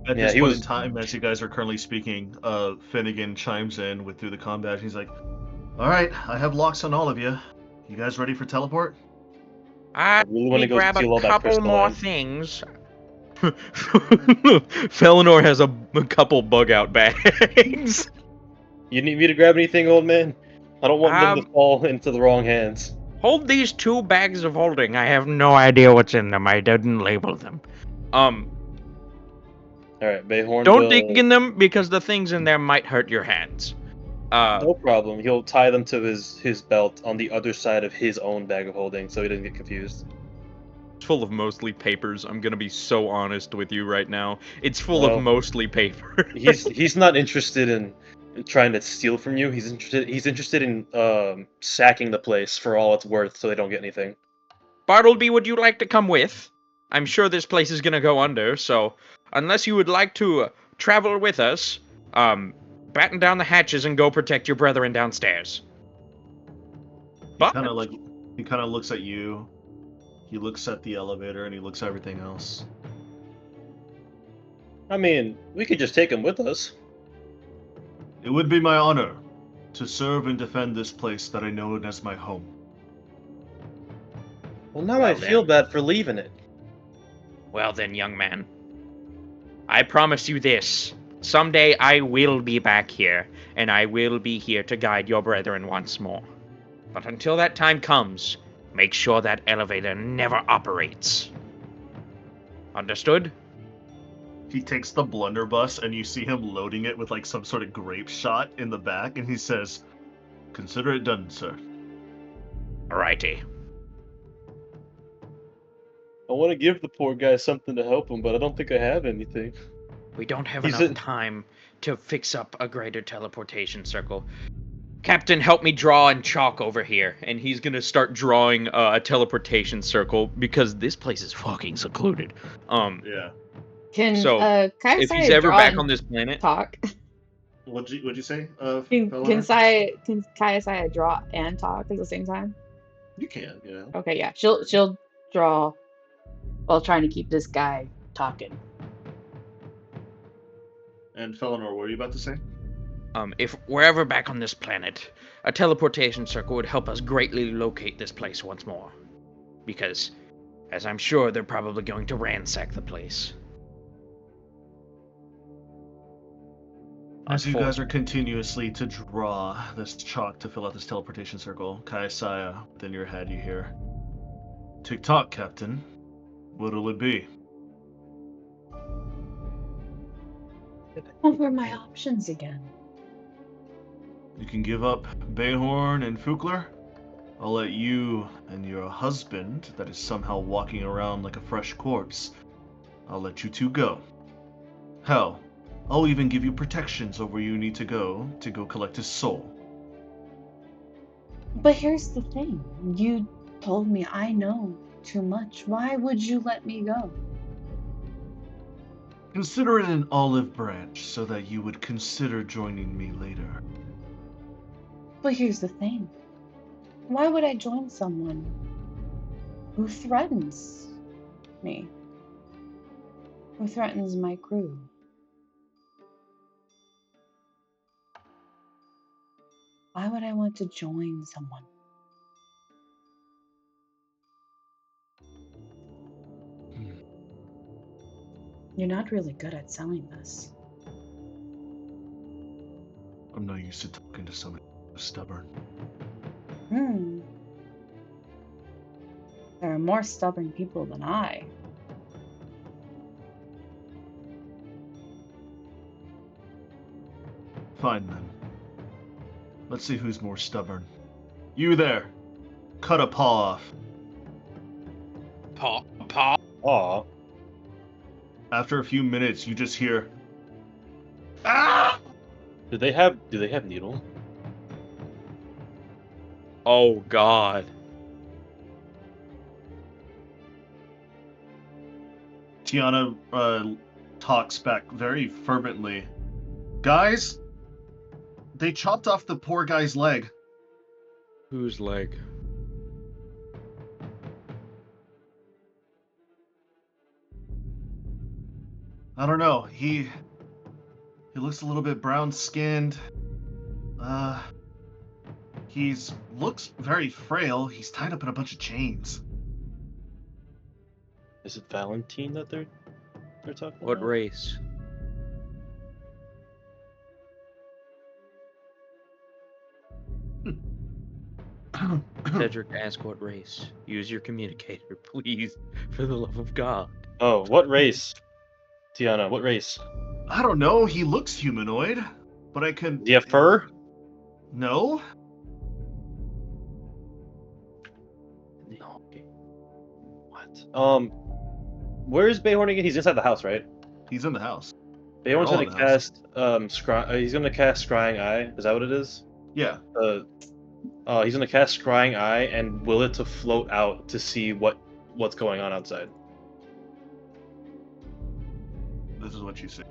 S1: At
S4: Yeah,
S1: this
S4: he
S1: point
S4: was-
S1: in time, as you guys are currently speaking, Finnegan chimes in with through the combat. He's like, "All right, I have locks on all of you. You guys ready for teleport?"
S3: I
S4: really wanna go
S3: grab
S4: steal
S3: a
S4: all that
S3: couple more
S4: crystalline.
S3: things. Felinor has a couple bug out bags.
S4: You need me to grab anything, old man? I don't want them to
S3: Um,
S4: fall into the wrong hands.
S3: Hold these 2 bags of holding. I have no idea what's in them. I didn't label them.
S4: Alright, Bayhorn
S3: Don't
S4: will...
S3: dig in them because the things in there might hurt your hands.
S4: No problem. He'll tie them to his belt on the other side of his own bag of holding so he doesn't get confused.
S3: It's full of mostly papers. I'm gonna be so honest with you right now. It's full
S4: Well,
S3: of mostly paper.
S4: he's not interested in trying to steal from you. He's interested in sacking the place for all it's worth so they don't get anything.
S3: Bartleby, would you like to come with? I'm sure this place is gonna go under, so unless you would like to travel with us, batten down the hatches and go protect your brethren downstairs.
S1: He kind of looks at you. He looks at the elevator and he looks at everything else.
S4: I mean, we could just take him with us.
S1: It would be my honor to serve and defend this place that I know as my home.
S4: Well, now
S3: Well,
S4: I feel
S3: then.
S4: bad for leaving it.
S3: Well then, young man, I promise you this. Someday I will be back here, and I will be here to guide your brethren once more. But until that time comes, make sure that elevator never operates. Understood?
S1: He takes the blunderbuss and you see him loading it with like some sort of grape shot in the back, and he says, "Consider it done, sir."
S3: Alrighty.
S4: I want to give the poor guy something to help him, but I don't think I have anything.
S3: We don't have
S4: He's
S3: enough
S4: in-
S3: time to fix up a greater teleportation circle. Captain, help me draw in chalk over here. And he's gonna start drawing a teleportation circle because this place is fucking secluded.
S1: Yeah.
S2: Can
S3: So,
S2: Kai
S3: if he's
S2: Sai
S3: ever
S2: draw
S3: back
S2: and
S3: on this planet,
S2: talk?
S1: What'd you say?
S2: Can
S1: Feliner?
S2: Kai Sai draw and talk at the same time?
S1: You can, yeah.
S2: Okay, yeah. She'll draw while trying to keep this guy talking.
S1: And Felinor, what were you about to say?
S3: if we're ever back on this planet, a teleportation circle would help us greatly locate this place once more. Because, as I'm sure, they're probably going to ransack the place.
S1: As you guys are continuously to draw this chalk to fill out this teleportation circle, Kaisaya, within your head you hear, "Tick-tock, Captain. What'll it be?"
S2: What were my options again?
S1: You can give up Bayhorn and Fukler. I'll let you and your husband, that is somehow walking around like a fresh corpse, I'll let you two go. Hell, I'll even give you protections over where you need to go collect his soul.
S2: But here's the thing. You told me I know too much. Why would you let me go?
S1: Consider it an olive branch so that you would consider joining me later.
S2: But here's the thing. Why would I join someone who threatens me? Who threatens my crew? Why would I want to join someone? You're not really good at selling this.
S1: I'm not used to talking to someone who's stubborn.
S2: There are more stubborn people than I.
S1: Fine then. Let's see who's more stubborn. You there. Cut a paw off.
S3: Paw.
S4: Aw.
S1: After a few minutes, you just hear, "Ah!"
S4: Do they have needle?
S3: Oh God.
S1: Tiana talks back very fervently. Guys, they chopped off the poor guy's leg.
S3: Whose leg?
S1: I don't know. He looks a little bit brown-skinned. He's looks very frail. He's tied up in a bunch of chains.
S4: Is it Valentine that they're talking
S3: What
S4: about?
S3: race? Cedric, ask what race. Use your communicator, please, for the love of God.
S4: Oh, what race? Tiana, what race?
S1: I don't know. He looks humanoid, but I can.
S4: Do you have fur?
S1: No.
S4: No. What? Where's Bayhorn again? He's inside the house, right?
S1: He's in the house.
S4: Bayhorn's
S1: all
S4: gonna
S1: in the house.
S4: cast he's gonna cast Scrying Eye. Is that what it is?
S1: Yeah.
S4: He's gonna cast Scrying Eye and will it to float out to see what's going on outside.
S1: This is what you see.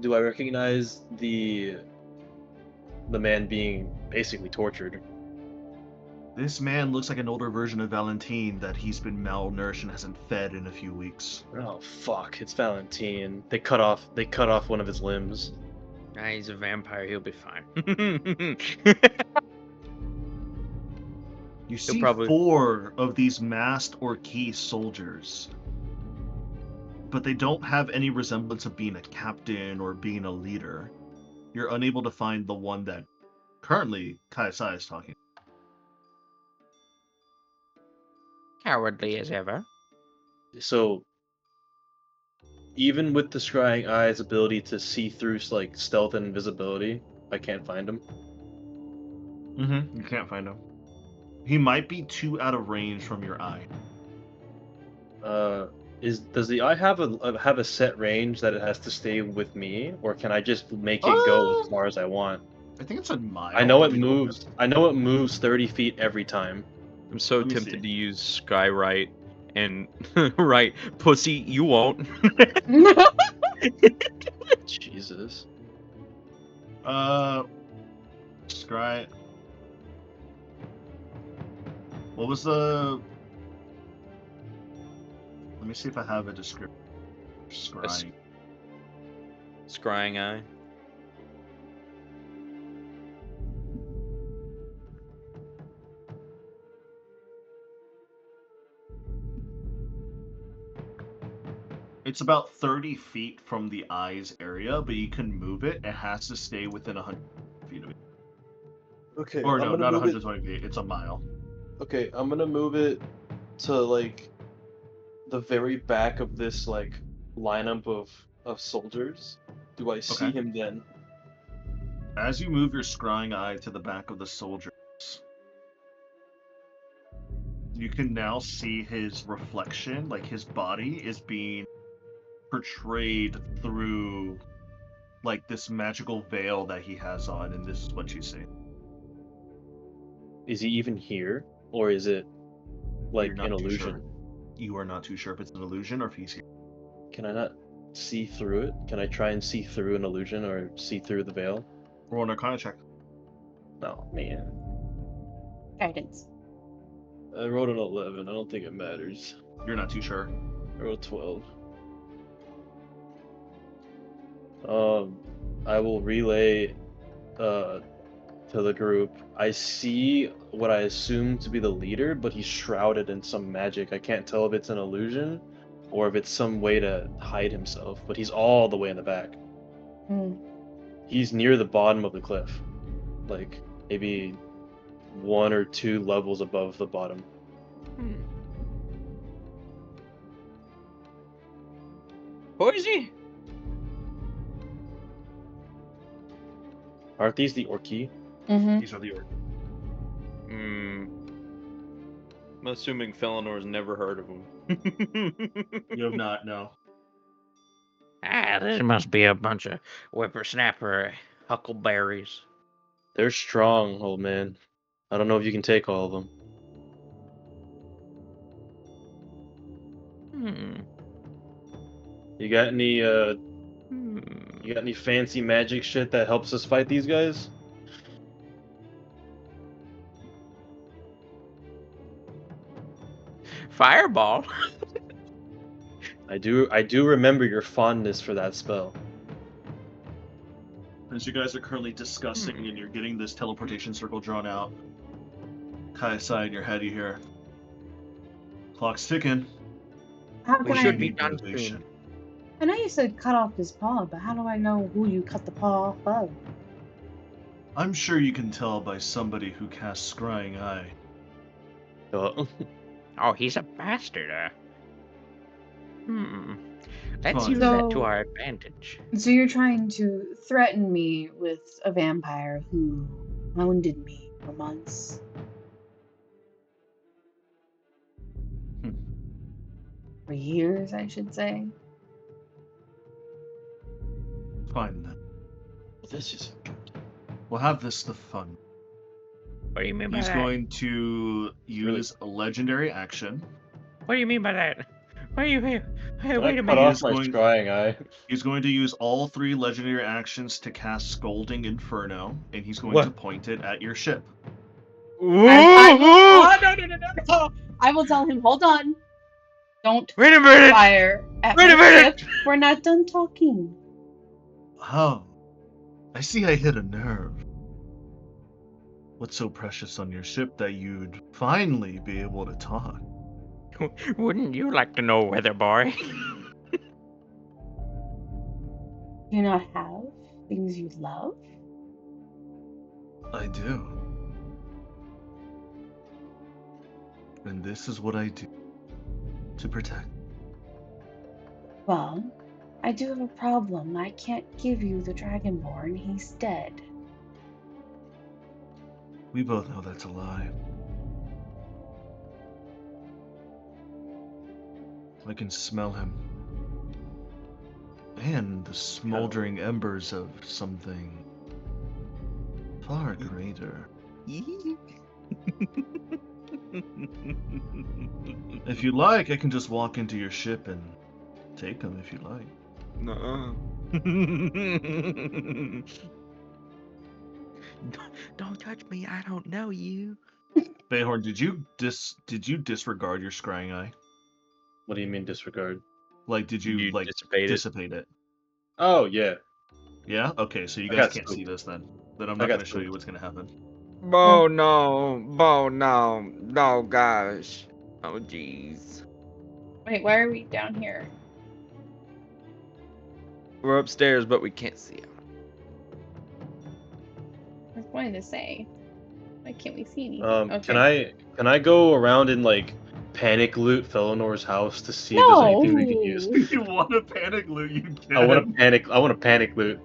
S4: Do I recognize the man being basically tortured?
S1: This man looks like an older version of Valentine that he's been malnourished and hasn't fed in a few weeks.
S4: Oh fuck! It's Valentine. They cut off one of his limbs.
S3: Nah, he's a vampire. He'll be fine.
S1: You see
S3: probably-
S1: 4 of these masked Orkey soldiers, but they don't have any resemblance of being a captain or being a leader. You're unable to find the one that currently Kaisai is talking.
S3: Cowardly as ever.
S4: So, even with the Scrying Eye's ability to see through like stealth and invisibility, I can't find him.
S1: You can't find him. He might be too out of range from your eye.
S4: Does the eye have a set range that it has to stay with me, or can I just make it go as far as I want?
S1: I think it's a mile.
S4: I know
S1: but
S4: it
S1: we don't
S4: moves. I know it moves 30 feet every time.
S3: I'm so
S1: Let me
S3: tempted
S1: see.
S3: to use Skywrite and right, pussy, you won't.
S4: Jesus.
S1: Scry. What was the? Let me see if I have a description. Scrying.
S3: Scrying eye.
S1: It's about 30 feet from the eyes area, but you can move it. It has to stay within 100 feet of it.
S4: Okay.
S1: Or no, not 120 feet. It's a mile.
S4: Okay, I'm gonna move it to like the very back of this like lineup of soldiers. Do I see
S1: Okay.
S4: him then?
S1: As you move your scrying eye to the back of the soldiers, you can now see his reflection, like his body is being portrayed through like this magical veil that he has on, and this is what you see.
S4: Is he even here, or is it like
S1: You're not
S4: an
S1: too
S4: illusion?
S1: sure. You are not too sure if it's an illusion or if he's here.
S4: Can I not see through it? Can I try and see through an illusion or see through the veil?
S1: Roll an Arcana check.
S4: No, man.
S2: Guidance.
S4: I rolled an 11. I don't think it matters.
S1: You're not too sure.
S4: I rolled 12. I will relay to the group. I see what I assume to be the leader, but he's shrouded in some magic. I can't tell if it's an illusion or if it's some way to hide himself, but he's all the way in the back. He's near the bottom of the cliff. Like maybe 1 or 2 levels above the bottom.
S3: Who is he?
S4: Aren't these the Orki?
S2: Mm-hmm.
S1: These are the orcs.
S3: I'm assuming Felenor's never heard of him.
S1: You have not, no.
S3: This must be a bunch of whippersnapper huckleberries.
S4: They're strong, old man. I don't know if you can take all of them.
S3: Hmm.
S4: You got any
S3: Hmm.
S4: you got any fancy magic shit that helps us fight these guys?
S3: Fireball.
S4: I do remember your fondness for that spell.
S1: As you guys are currently discussing and you're getting this teleportation circle drawn out, Kai-sai in your head you hear, clock's ticking.
S2: How
S3: We
S2: can
S3: should
S2: I?
S3: be
S1: Need
S3: done
S1: motivation.
S3: soon.
S2: I know you said cut off his paw, but how do I know who you cut the paw off of?
S1: I'm sure you can tell by somebody who casts Scrying Eye.
S3: Oh, he's a bastard. Let's
S1: Fine.
S3: use that to
S2: So-
S3: our advantage.
S2: So you're trying to threaten me with a vampire who hounded me for months. For years, I should say.
S1: Fine then.
S4: This is
S1: We'll have this the fun.
S3: What do you mean by
S1: He's
S3: that?
S1: going to
S4: really-
S1: use a legendary action.
S3: What do you mean by that? What do you mean? Hey,
S4: Can
S3: wait
S4: I
S3: a
S4: cut
S3: minute.
S4: off
S1: He's
S4: my
S1: going-
S4: scrying eye?
S1: He's going to use all 3 legendary actions to cast Scolding Inferno, and he's going
S4: What?
S1: to point it at your ship.
S2: No. I will tell him, hold on. Don't
S3: Wait a minute!
S2: fire at
S3: Wait a
S2: my
S3: minute!
S2: ship. We're not done talking.
S1: Oh, I see I hit a nerve. What's so precious on your ship that you'd finally be able to talk?
S3: Wouldn't you like to know, Weather Boy?
S2: Do you not have things you love?
S1: I do. And this is what I do to protect.
S2: Well, I do have a problem. I can't give you the Dragonborn. He's dead.
S1: We both know that's a lie. I can smell him. And the smoldering embers of something far greater. If you like, I can just walk into your ship and take him if you like.
S3: No. Don't touch me. I don't know you.
S1: Bayhorn, did you disregard your scrying eye?
S4: What do you mean disregard?
S1: Like, did you like
S3: dissipate it?
S1: dissipate it?
S4: Oh yeah.
S1: Yeah. Okay, so you
S4: I
S1: guys
S4: got
S1: can't see
S4: spooked.
S1: this then. Then I'm
S4: I
S1: not
S4: got
S1: going to show you
S4: spooked.
S1: what's going to happen.
S3: Oh no, gosh. Oh jeez.
S2: Wait, why are we down here?
S3: We're upstairs, but we can't see out.
S2: I was going to say. Why can't we see anything? Okay.
S4: Can I go around and like panic loot Felenor's house to see if there's anything we can use?
S2: No!
S1: If you want to panic loot, you can.
S4: I want to panic loot.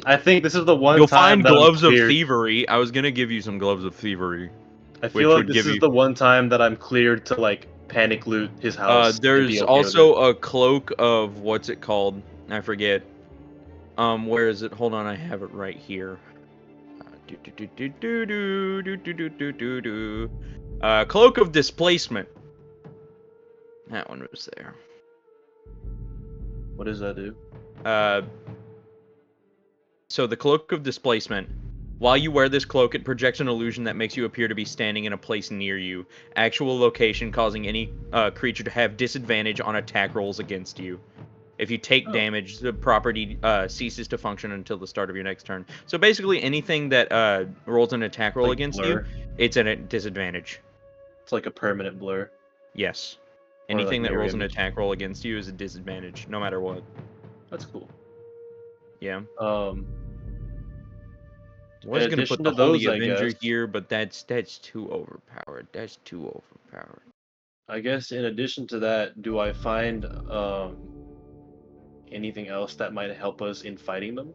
S4: I think this is the one
S3: You'll
S4: time
S3: find
S4: that I'm
S3: gloves of
S4: cleared.
S3: thievery. I was gonna give you some gloves of thievery.
S4: I
S3: which
S4: feel like
S3: would
S4: this
S3: give
S4: is
S3: you-
S4: the one time that I'm cleared to like panic loot his house. and be
S3: There's
S4: okay with
S3: also
S4: it.
S3: a cloak of what's it called? I forget. Where is it? Hold on, I have it right here. Cloak of displacement. That one was there.
S4: What does that do?
S3: So the cloak of displacement. While you wear this cloak, it projects an illusion that makes you appear to be standing in a place near you. Actual location causing any creature to have disadvantage on attack rolls against you. If you take damage, the property ceases to function until the start of your next turn. So basically, anything that rolls an attack roll
S4: Like
S3: against
S4: blur?
S3: you, it's at a disadvantage.
S4: It's like a permanent blur.
S3: Yes.
S4: Or like
S3: Anything that
S4: mirror
S3: rolls an
S4: image.
S3: attack roll against you is a disadvantage, no matter what.
S4: That's cool.
S3: Yeah. Was
S4: In
S3: gonna put
S4: addition
S3: the
S4: to those,
S3: Holy
S4: I
S3: Avenger
S4: guess-
S3: here, but that's too overpowered. That's too overpowered.
S4: I guess in addition to that, do I find anything else that might help us in fighting them?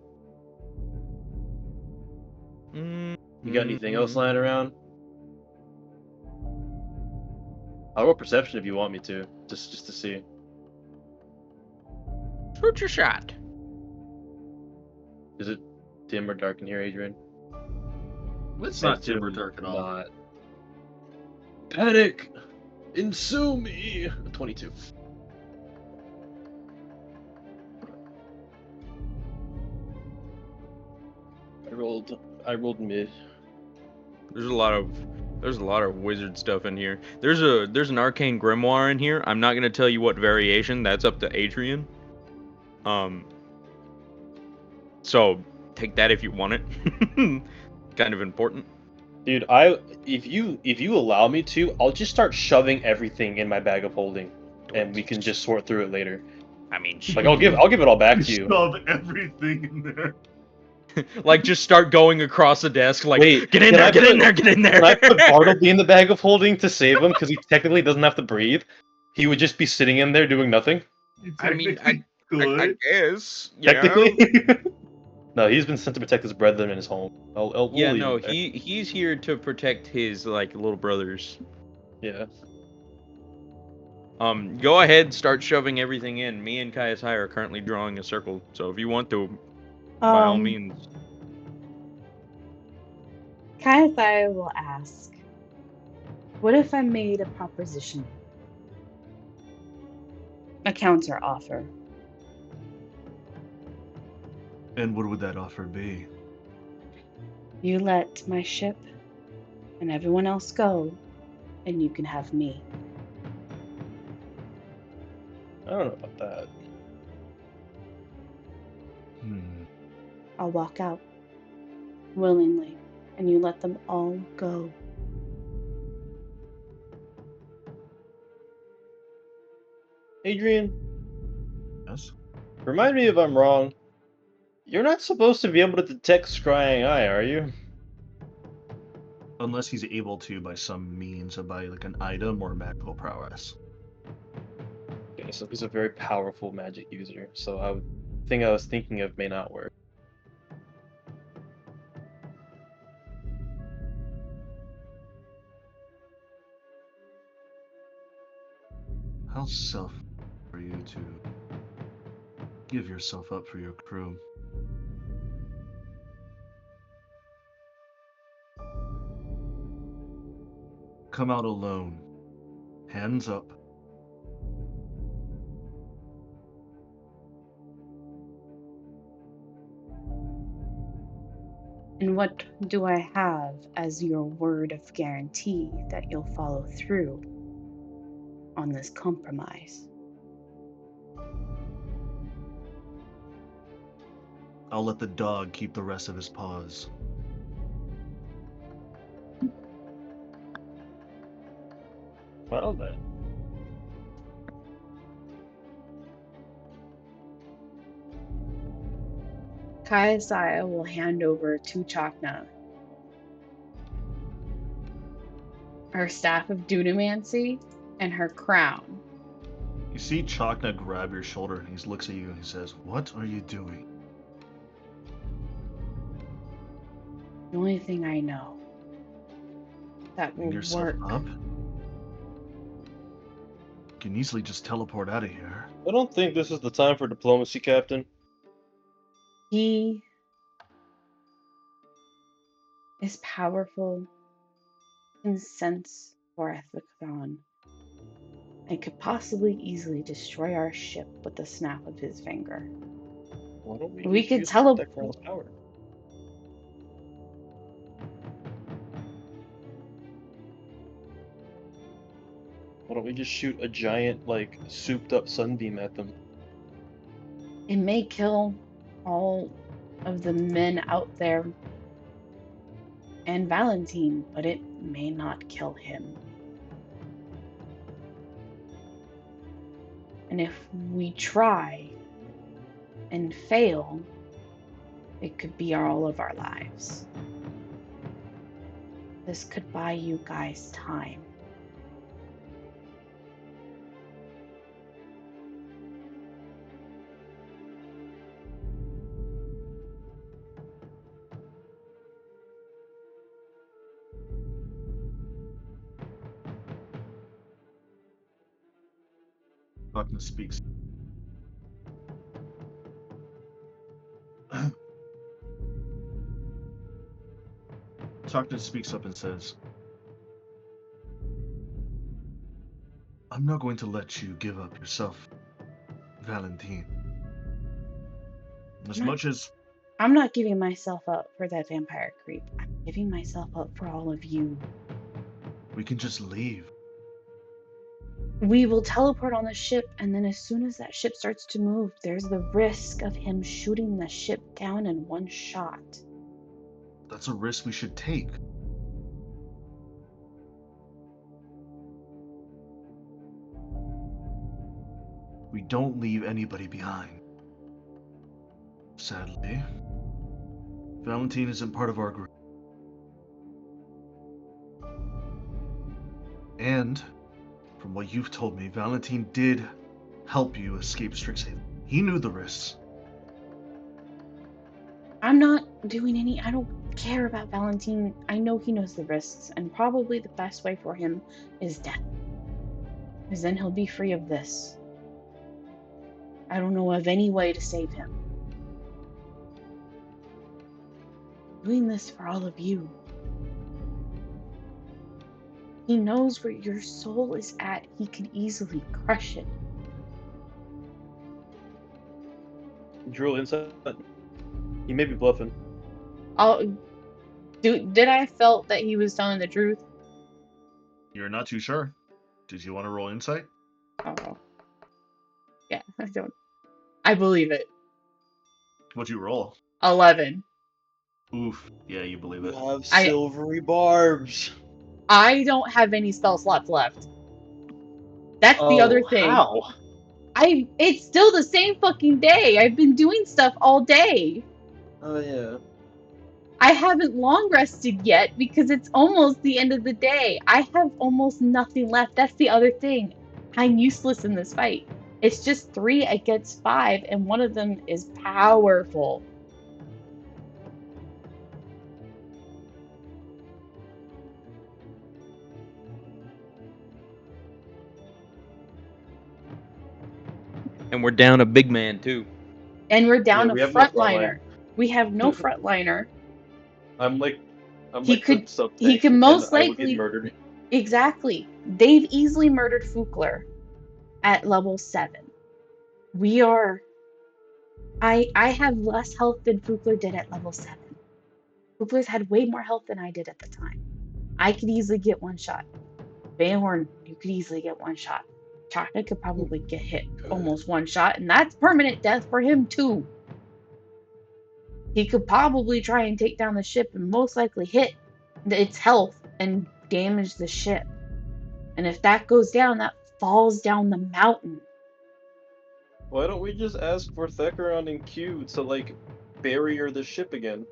S4: You got anything else lying around? I'll roll perception if you want me to, just to see.
S3: Shoot your shot.
S4: Is it dim or dark in here, Adrian?
S1: It's not dim or dark at all.
S4: Not. Panic! Ensue me! 22. I rolled mid.
S3: There's a lot of wizard stuff in here. There's an arcane grimoire in here. I'm not gonna tell you what variation. That's up to Adrian. So take that if you want it. Kind of important.
S4: Dude, if you allow me to, I'll just start shoving everything in my bag of holding, and we can just sort through it later.
S3: I mean,
S4: like I'll give it all back to you.
S1: Shove everything in there.
S3: Like just start going across the desk. Like,
S4: wait,
S3: get in there, get in there, get in there.
S4: Can I put Bartleby in the bag of holding to save him because he technically doesn't have to breathe? He would just be sitting in there doing nothing.
S3: I mean, I guess.
S4: Technically. No, he's been sent to protect his brethren in his home. We'll
S3: he's here to protect his like little brothers.
S4: Yeah.
S3: Go ahead, start shoving everything in. Me and Caius High are currently drawing a circle, so if you want to, by all means.
S2: Caius will ask, what if I made a proposition? A counter offer.
S1: And what would that offer be?
S2: You let my ship and everyone else go, and you can have me.
S4: I don't know about that.
S2: I'll walk out willingly, and you let them all go.
S4: Adrian?
S1: Yes?
S4: Remind me if I'm wrong. You're not supposed to be able to detect scrying eye, are you?
S1: Unless he's able to by some means, by like an item or magical prowess.
S4: Okay, so he's a very powerful magic user, so the thing I was thinking of may not work.
S1: How self for you to give yourself up for your crew. Come out alone. Hands up.
S2: And what do I have as your word of guarantee that you'll follow through on this compromise?
S1: I'll let the dog keep the rest of his paws.
S4: Well then.
S2: Caius will hand over to Chakna her staff of dunamancy and her crown.
S1: You see Chakna grab your shoulder and he looks at you and he says, "What are you doing?"
S2: The only thing I know that will
S1: yourself
S2: work.
S1: Up? You can easily just teleport out of here.
S4: I don't think this is the time for diplomacy, Captain.
S2: He is powerful, can sense Borethicon, and could possibly easily destroy our ship with the snap of his finger.
S4: Why don't
S2: We could teleport.
S4: Power? Why don't we just shoot a giant, like, souped-up sunbeam at them?
S2: It may kill all of the men out there and Valentine, but it may not kill him. And if we try and fail, it could be all of our lives. This could buy you guys time.
S1: Buckner speaks. Tarkness speaks up and says, I'm not going to let you give up yourself, Valentine. As much as
S2: I'm not giving myself up for that vampire creep. I'm giving myself up for all of you.
S1: we can just leave.
S2: We will teleport on the ship, and then as soon as that ship starts to move, there's the risk of him shooting the ship down in one shot.
S1: That's a risk we should take. We don't leave anybody behind. Sadly, Valentine isn't part of our group. And, from what you've told me, Valentine did help you escape Strixhaven. He knew the risks.
S2: I'm not doing any. I don't care about Valentine. I know he knows the risks, and probably the best way for him is death. Because then he'll be free of this. I don't know of any way to save him. I'm doing this for all of you. He knows where your soul is at. He could easily crush it.
S4: Drill insight. He may be bluffing.
S2: Did I felt that he was telling the truth?
S1: You're not too sure. Did you want to roll insight?
S2: Oh. Yeah, I don't. I believe it.
S1: What'd you roll?
S2: 11.
S1: Oof. Yeah, you believe
S4: You
S1: it.
S4: have silvery barbs.
S2: I don't have any spell slots left. That's the other thing.
S4: How?
S2: It's still the same fucking day. I've been doing stuff all day.
S4: Oh, yeah.
S2: I haven't long rested yet because it's almost the end of the day. I have almost nothing left. That's the other thing. I'm useless in this fight. It's just 3 against 5, and one of them is powerful.
S3: And we're down a big man too.
S2: And we're down
S4: we
S2: a
S4: have no front line.
S2: frontliner. We have no frontliner.
S4: I'm like
S2: He
S4: the
S2: could
S4: sub-tank,
S2: most
S4: and I would
S2: likely
S4: get murdered.
S2: Exactly. They've easily murdered Fukler at level 7. We are I have less health than Fukler did at level 7. Fukler's had way more health than I did at the time. I could easily get one shot. Bayhorn, you could easily get one shot. Chaka could probably get hit almost one shot, and that's permanent death for him too. He could probably try and take down the ship and most likely hit its health and damage the ship. And if that goes down, that falls down the mountain.
S4: Why don't we just ask for Thecaron and Q to, like, barrier the ship again?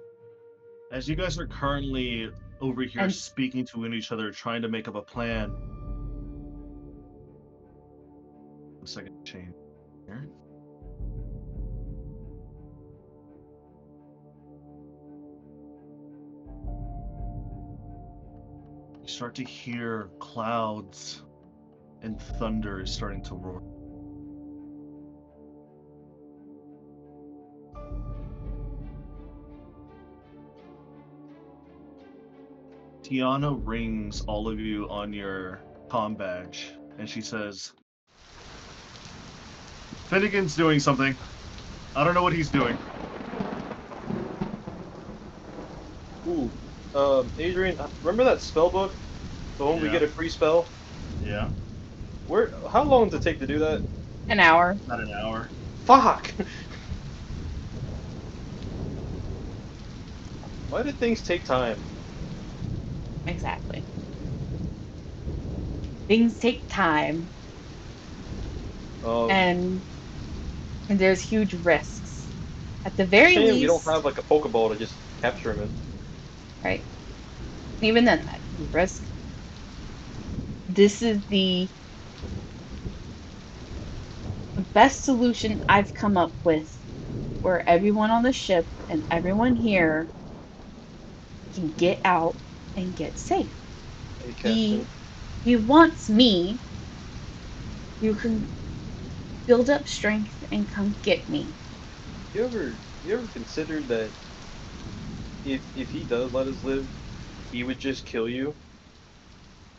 S1: As you guys are currently over here speaking to each other, trying to make up a plan. A second change here. You start to hear clouds and thunder is starting to roar. Tiana rings all of you on your comm badge, and she says, Finnegan's doing something. I don't know what he's doing.
S4: Ooh. Adrian, remember that spell book? The one we get a free spell?
S1: Yeah.
S4: How long does it take to do that?
S2: An hour.
S1: Not an hour.
S4: Fuck! Why did things take time?
S2: Exactly. Things take time. And there's huge risks. At the very least,
S4: you don't have like a Pokeball to just capture him in.
S2: Right. Even then, that could be risk. This is the best solution I've come up with, where everyone on the ship and everyone here can get out and get safe.
S4: Hey, Captain.
S2: He wants me. You can build up strength and come get me.
S4: You ever considered that if he does let us live, he would just kill you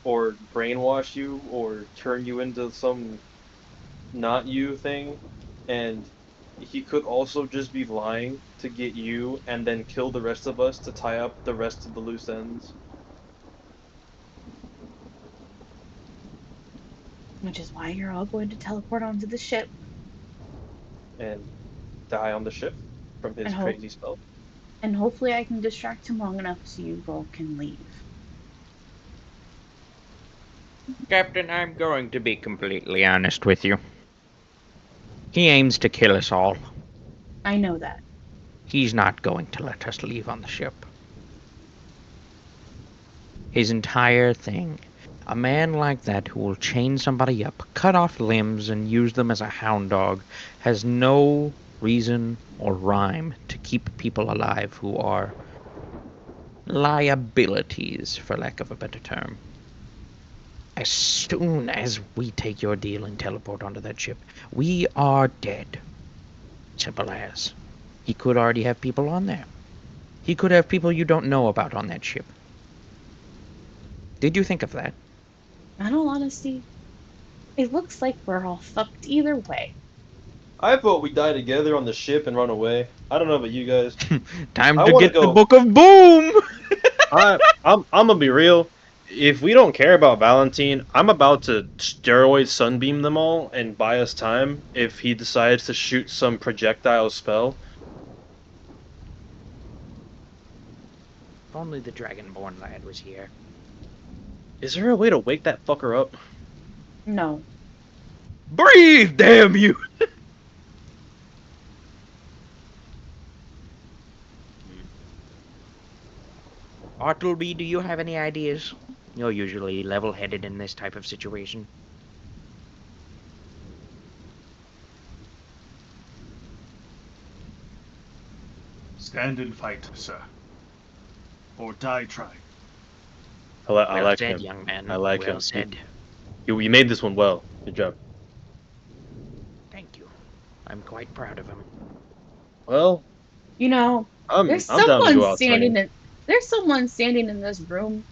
S4: or brainwash you or turn you into some not you thing, and he could also just be lying to get you and then kill the rest of us to tie up the rest of the loose ends.
S2: Which is why you're all going to teleport onto the ship
S4: And die on the ship from his
S2: and hope
S4: crazy spell.
S2: and hopefully I can distract him long enough so you all can leave.
S3: Captain, I'm going to be completely honest with you. He aims to kill us all.
S2: I know that.
S3: He's not going to let us leave on the ship. His entire thing. A man like that who will chain somebody up, cut off limbs, and use them as a hound dog has no reason or rhyme to keep people alive who are liabilities, for lack of a better term. As soon as we take your deal and teleport onto that ship, we are dead. Simple as. He could already have people on there. He could have people you don't know about on that ship. Did you think of that?
S2: In all honesty, it looks like we're all fucked either way.
S4: I vote we die together on the ship and run away. I don't know about you guys.
S3: Time
S4: I
S3: to
S4: want to
S3: get the
S4: go.
S3: Book of Boom!
S4: I'm gonna be real. If we don't care about Valentine, I'm about to steroid sunbeam them all and buy us time if he decides to shoot some projectile spell.
S3: If only the Dragonborn lad was here.
S4: Is there a way to wake that fucker up?
S2: No.
S3: Breathe, damn you! Bartleby, do you have any ideas? You're usually level-headed in this type of situation.
S1: Stand and fight, sir. Or die trying.
S4: I
S3: Well
S4: like
S3: said,
S4: him.
S3: young man.
S4: I like
S3: well
S4: him.
S3: said.
S4: You made this one well. Good job.
S3: Thank you. I'm quite proud of him.
S4: Well,
S2: You know,
S4: I'm
S2: there's
S4: down to
S2: someone
S4: go out swinging.
S2: standing in there's someone standing in this room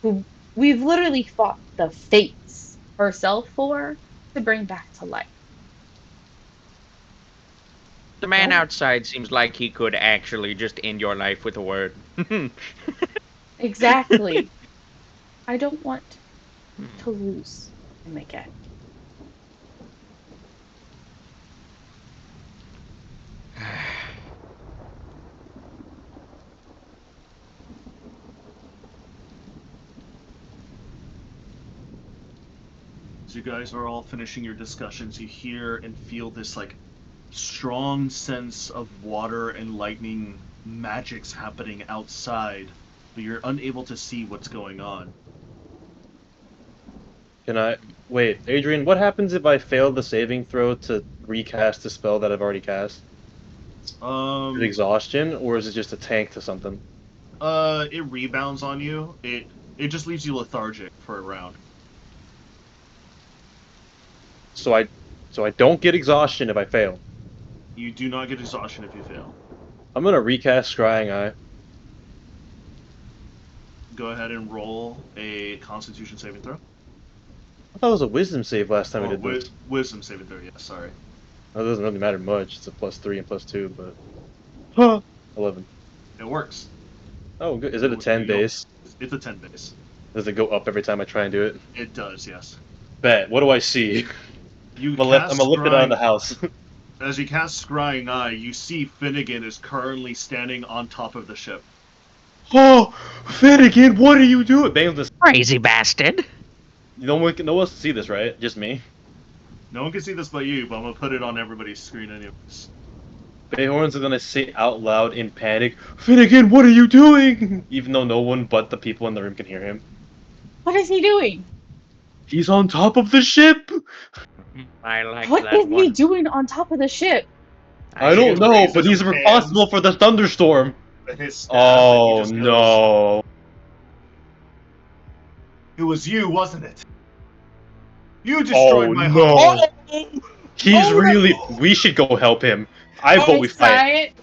S2: who we've literally fought the fates herself for to bring back to life.
S3: The man
S2: Don't
S3: outside seems like he could actually just end your life with a word.
S2: exactly. I don't want to lose him again.
S1: As you guys are all finishing your discussions, you hear and feel this like strong sense of water and lightning magics happening outside, but you're unable to see what's going on.
S4: Can I wait, Adrian? What happens if I fail the saving throw to recast the spell that I've already cast? Is it
S1: Um,
S4: exhaustion, or is it just a tank to something?
S1: it rebounds on you. It just leaves you lethargic for a round.
S4: So I don't get exhaustion if I fail.
S1: You do not get exhaustion if you fail.
S4: I'm gonna recast Scrying Eye.
S1: Go ahead and roll a Constitution saving throw.
S4: I thought it was a Wisdom save last time we
S1: Or
S4: did this.
S1: Wisdom saving throw, yeah, sorry.
S4: That doesn't really matter much. It's a +3 and +2, but huh, 11.
S1: It works.
S4: Oh, good. Is it a 10
S1: You'll,
S4: base?
S1: it's a 10 base.
S4: Does it go up every time I try and do it?
S1: It does, yes.
S4: Bet. What do I see?
S1: You
S4: I'm
S1: cast
S4: gonna lift it out of
S1: Scrying.
S4: the house.
S1: As you cast Scrying Eye, you see Finnegan is currently standing on top of the ship.
S4: Oh, Finnegan, what are you doing? Bangles this.
S3: Crazy bastard!
S4: No one can see this, right? Just me.
S1: No one can see this but you, but I'm gonna put it on everybody's screen anyways.
S4: Bayhorns are gonna say out loud in panic, Finnegan, what are you doing? Even though no one but the people in the room can hear him.
S2: What is he doing?
S4: He's on top of the ship!
S3: I like
S2: What
S3: that
S2: is he
S3: one.
S2: doing on top of the ship?
S4: I
S1: He
S4: don't
S1: just
S4: know, but
S1: raises
S4: he's
S1: his hands,
S4: responsible for the thunderstorm.
S1: and his staff, and he
S4: Oh
S1: just goes,
S4: no.
S1: "It was you, wasn't it? You destroyed
S4: Oh
S1: my home."
S4: no. He's
S2: Oh, no.
S4: really. We should go help him. I vote we fight.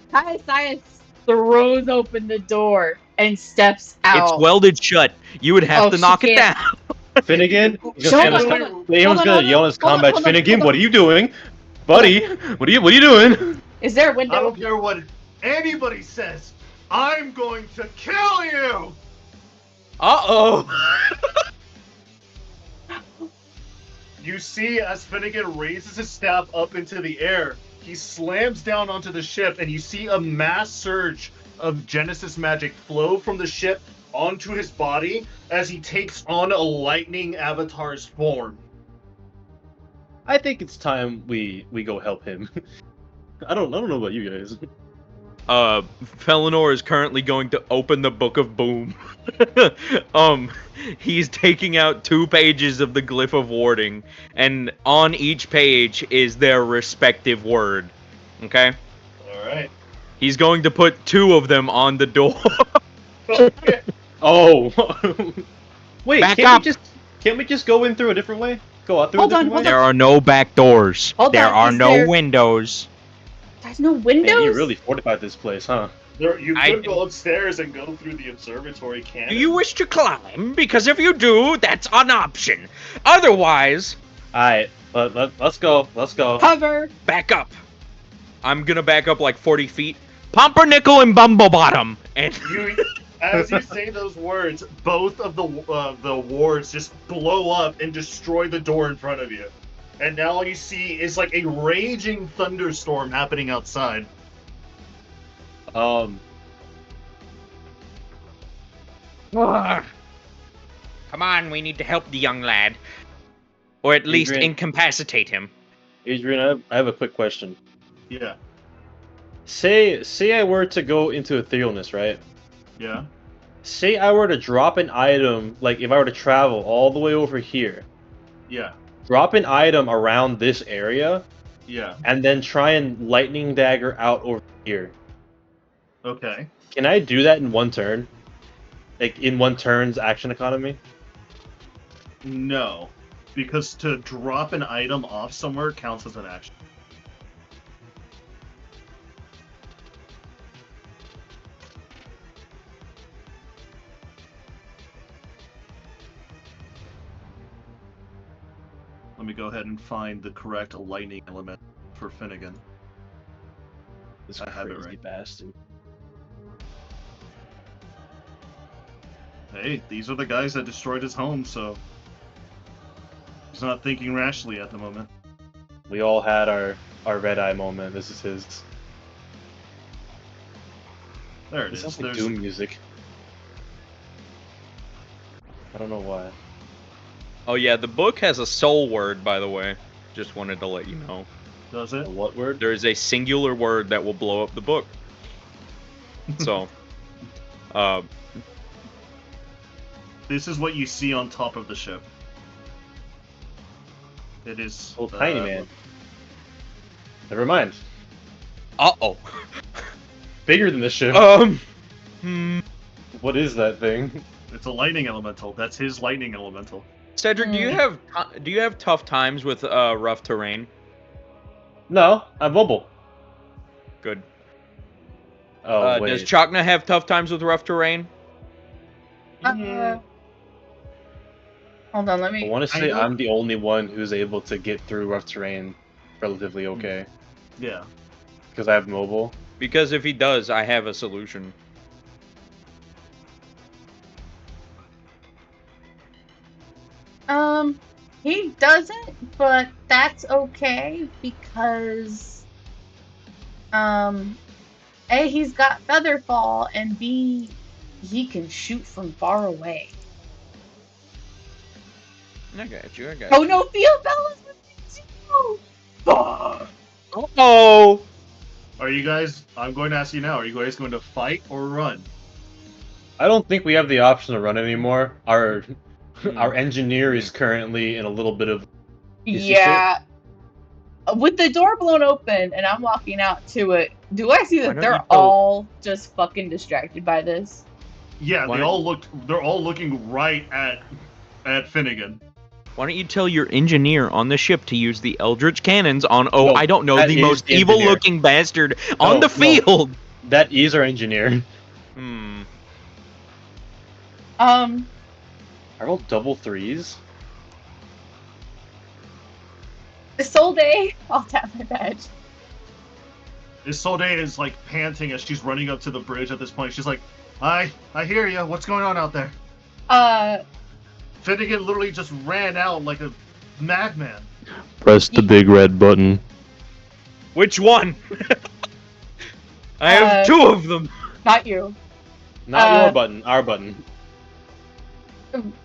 S2: Science throws open the door and steps
S3: It's
S2: out.
S3: welded shut. You would have
S2: Oh,
S3: to
S2: she
S3: knock it
S2: can't.
S3: down.
S4: Finnegan, he's
S2: Hold
S4: gonna
S2: on,
S4: stand
S2: hold
S4: on
S2: on.
S4: his
S2: Hold on,
S4: gonna
S2: hold
S4: yell
S2: on.
S4: in his
S2: Hold on,
S4: combat.
S2: hold on,
S4: Finnegan,
S2: hold
S4: what
S2: on.
S4: are you doing,
S2: Hold
S4: buddy? What are you doing?
S2: Is there a
S1: I
S2: window?
S1: don't care what anybody says. I'm going to kill you.
S3: Uh-oh.
S1: You see, as Finnegan raises his staff up into the air, he slams down onto the ship, and you see a mass surge of Genesis magic flow from the ship onto his body as he takes on a lightning avatar's form.
S4: I think it's time we go help him. I don't know about you guys.
S3: Felinor is currently going to open the Book of Boom. He's taking out 2 pages of the Glyph of Warding, and on each page is their respective word. Okay?
S1: Alright.
S3: He's going to put 2 of them on the door.
S1: Okay.
S4: Oh, wait!
S3: Back up!
S4: Can't we just go in through a different way? Go out through
S2: Hold
S4: a
S2: on,
S4: different
S2: hold
S4: way?
S3: There are no back doors.
S2: Hold
S3: there
S2: on,
S3: are
S2: is
S3: no
S2: there-
S3: windows.
S2: There's no
S4: Man,
S2: windows?
S4: you really fortified this place, huh?
S1: You
S3: I-
S1: could go upstairs and go through the observatory cannon.
S3: Do you wish to climb? Because if you do, that's an option. Otherwise,
S4: Alright, let's go. Let's go.
S2: Cover.
S3: back up. I'm gonna back up like 40 feet. Pumpernickel and Bumblebottom. And
S1: As you say those words, both of the wards just blow up and destroy the door in front of you. And now all you see is like a raging thunderstorm happening outside.
S3: Ugh. Come on, we need to help the young lad. Or at least
S4: Adrian.
S3: incapacitate him.
S4: Adrian, I have a quick question.
S1: Yeah.
S4: Say I were to go into etherealness, right?
S1: Yeah.
S4: Say I were to drop an item, like if I were to travel all the way over here,
S1: Yeah.
S4: drop an item around this area,
S1: Yeah.
S4: and then try and lightning dagger out over here.
S1: Okay.
S4: Can I do that in one turn? Like in one turn's action economy?
S1: No. Because to drop an item off somewhere counts as an action. Let me go ahead and find the correct lightning element for Finnegan.
S4: This
S1: I have it
S4: crazy
S1: right.
S4: bastard.
S1: Hey, these are the guys that destroyed his home, so he's not thinking rationally at the moment.
S4: We all had our red eye moment. This is his.
S1: There it
S4: It
S1: is.
S4: sounds like
S1: There's
S4: Doom music. I don't know why.
S3: Oh yeah, the book has a soul word, by the way. Just wanted to let you know.
S1: does
S4: A
S1: it?
S4: what word?
S3: There is a singular word that will blow up the book. So,
S1: This is what you see on top of the ship. It is
S4: Oh, tiny man. Never mind.
S3: uh-oh.
S4: Bigger than the ship. What is that thing?
S1: It's a lightning elemental. That's his lightning elemental.
S3: Cedric, do you have tough times with rough terrain?
S4: No, I'm mobile.
S3: Good.
S4: Oh wait.
S3: Does Chakna have tough times with rough terrain?
S2: Hold on, let
S4: I
S2: me.
S4: want to say
S1: I don't-
S4: I'm the only one who's able to get through rough terrain relatively okay
S1: Yeah.
S4: because I have mobile.
S3: Because if he does, I have a solution.
S2: He doesn't, but that's okay because, A, he's got Featherfall, and B, he can shoot from far away.
S3: I got you.
S2: Oh no, Field Bella's with me too! Fuck!
S3: Uh-oh!
S1: Are you guys? I'm going to ask you now. Are you guys going to fight or run?
S4: I don't think we have the option to run anymore. Our engineer is currently in a little bit of issue
S2: Yeah. With the door blown open and I'm walking out to it, do I see
S3: Why
S2: that
S3: don't
S2: they're
S3: you go-
S2: all just fucking distracted by this?
S1: Yeah,
S3: Why
S1: they
S3: don't
S1: all looked. They're all looking right at Finnegan.
S3: Why don't you tell your engineer on the ship to use the Eldritch cannons on,
S4: No,
S3: I don't know,
S4: that
S3: the
S4: is
S3: most
S4: the engineer.
S3: evil-looking bastard on
S4: No,
S3: the
S4: no.
S3: field?
S4: That is our engineer.
S2: I
S4: I rolled double 3s.
S2: Isolde, I'll tap my badge.
S1: Isolde is like panting as she's running up to the bridge at this point. She's like, I hear you. What's going on out there? Finnegan literally just ran out like a madman.
S4: Press the big red button.
S3: Which one? I have 2 of them.
S2: Not you.
S4: Not your button, our button.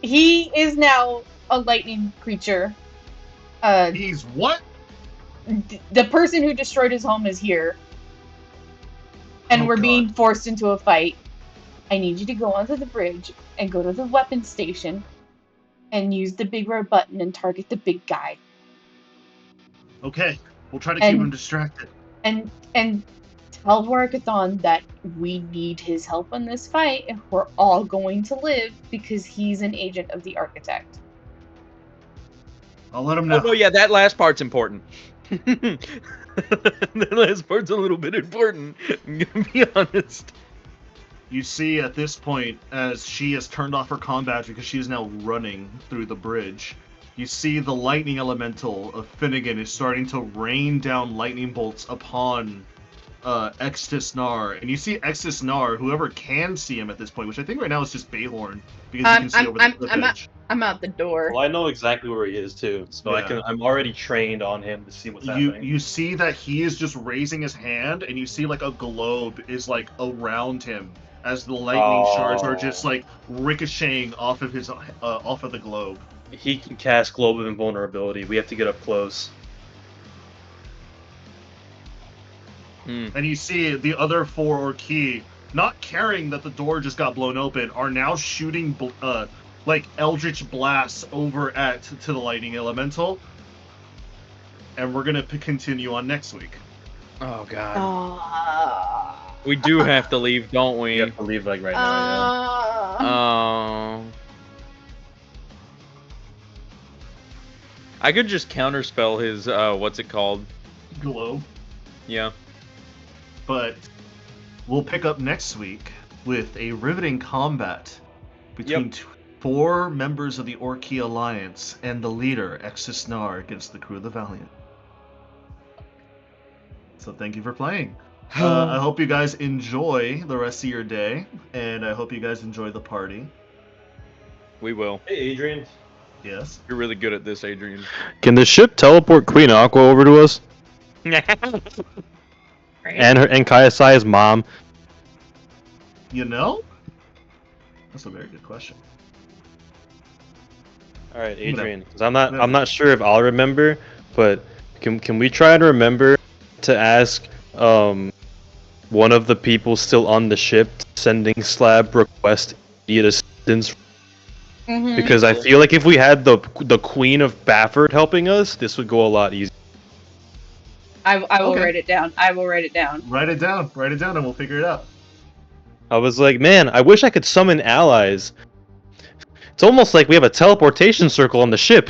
S2: He is now a lightning creature.
S1: He's what?
S2: The person who destroyed his home is here. And we're being forced into a fight. I need you to go onto the bridge and go to the weapons station and use the big red button and target the big guy.
S1: Okay, we'll try to keep him distracted.
S2: And tell Warakathon that we need his help in this fight if we're all going to live because he's an agent of the architect.
S1: I'll let him know.
S3: Oh, no, yeah, that last part's important. That last part's a little bit important. I'm gonna be honest.
S1: You see at this point, as she has turned off her combat because she is now running through the bridge, you see the lightning elemental of Finnegan is starting to rain down lightning bolts upon Extus Nar. And you see Extus Nar, whoever can see him at this point, which I think right now is just Bayhorn, because you can see over the bridge.
S2: I'm out the door.
S4: Well, I know exactly where he is too, so
S1: Yeah.
S4: I'm already trained on him to see what's happening.
S1: You see that he is just raising his hand, and you see like a globe is like around him as the lightning shards are just like ricocheting off of his off of the globe.
S4: He can cast Globe of Invulnerability. We have to get up close.
S1: And you see the other 4 Orki, not caring that the door just got blown open, are now shooting like eldritch blasts over to the lightning elemental. And we're gonna continue on next week.
S3: Oh, God. We do have to leave, don't we?
S4: We have to leave like right now, yeah.
S3: Oh. I could just counterspell his, what's it called?
S1: Globe.
S3: Yeah.
S1: But we'll pick up next week with a riveting combat between 4 members of the Orki Alliance and the leader, Extus Nar, against the crew of the Valiant. So thank you for playing. I hope you guys enjoy the rest of your day, and I hope you guys enjoy the party.
S3: We will.
S4: Hey, Adrian.
S1: Yes?
S3: You're really good at this, Adrian.
S4: Can the ship teleport Queen Aqua over to us? And Kaiasai's mom?
S1: You know? That's a very good question.
S4: All right, Adrian. Because I'm not sure if I'll remember, but can we try to remember to ask one of the people still on the ship sending Slab request immediate assistance?
S2: Mm-hmm.
S4: Because I feel like if we had the Queen of Bafford helping us, this would go a lot easier.
S2: I will write it down. I will write it down.
S1: Write it down, and we'll figure it out.
S4: I was like, man, I wish I could summon allies. It's almost like we have a teleportation circle on the ship.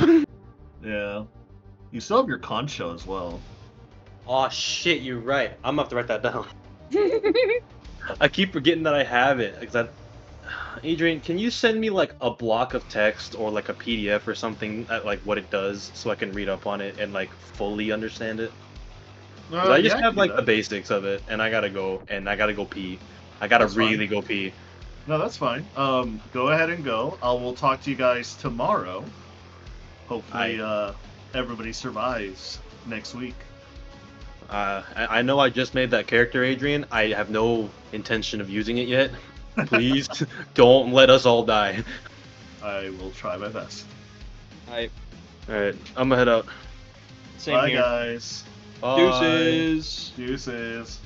S1: Yeah. You still have your conch shell as well.
S4: Oh shit, you're right. I'm gonna have to write that down. I keep forgetting that I have it. Adrian, can you send me like a block of text or like a PDF or something at, like what it does so I can read up on it and like fully understand it? I just have like the basics of it, and I gotta go pee. I gotta really go pee.
S1: No, that's fine. Go ahead and go. We'll talk to you guys tomorrow. Hopefully, everybody survives next week.
S4: I know I just made that character, Adrian. I have no intention of using it yet. Please don't let us all die.
S1: I will try my best.
S4: Alright, I'm gonna head out.
S3: Same
S1: Bye,
S3: here.
S1: guys.
S4: Bye.
S3: Deuces.
S1: Deuces.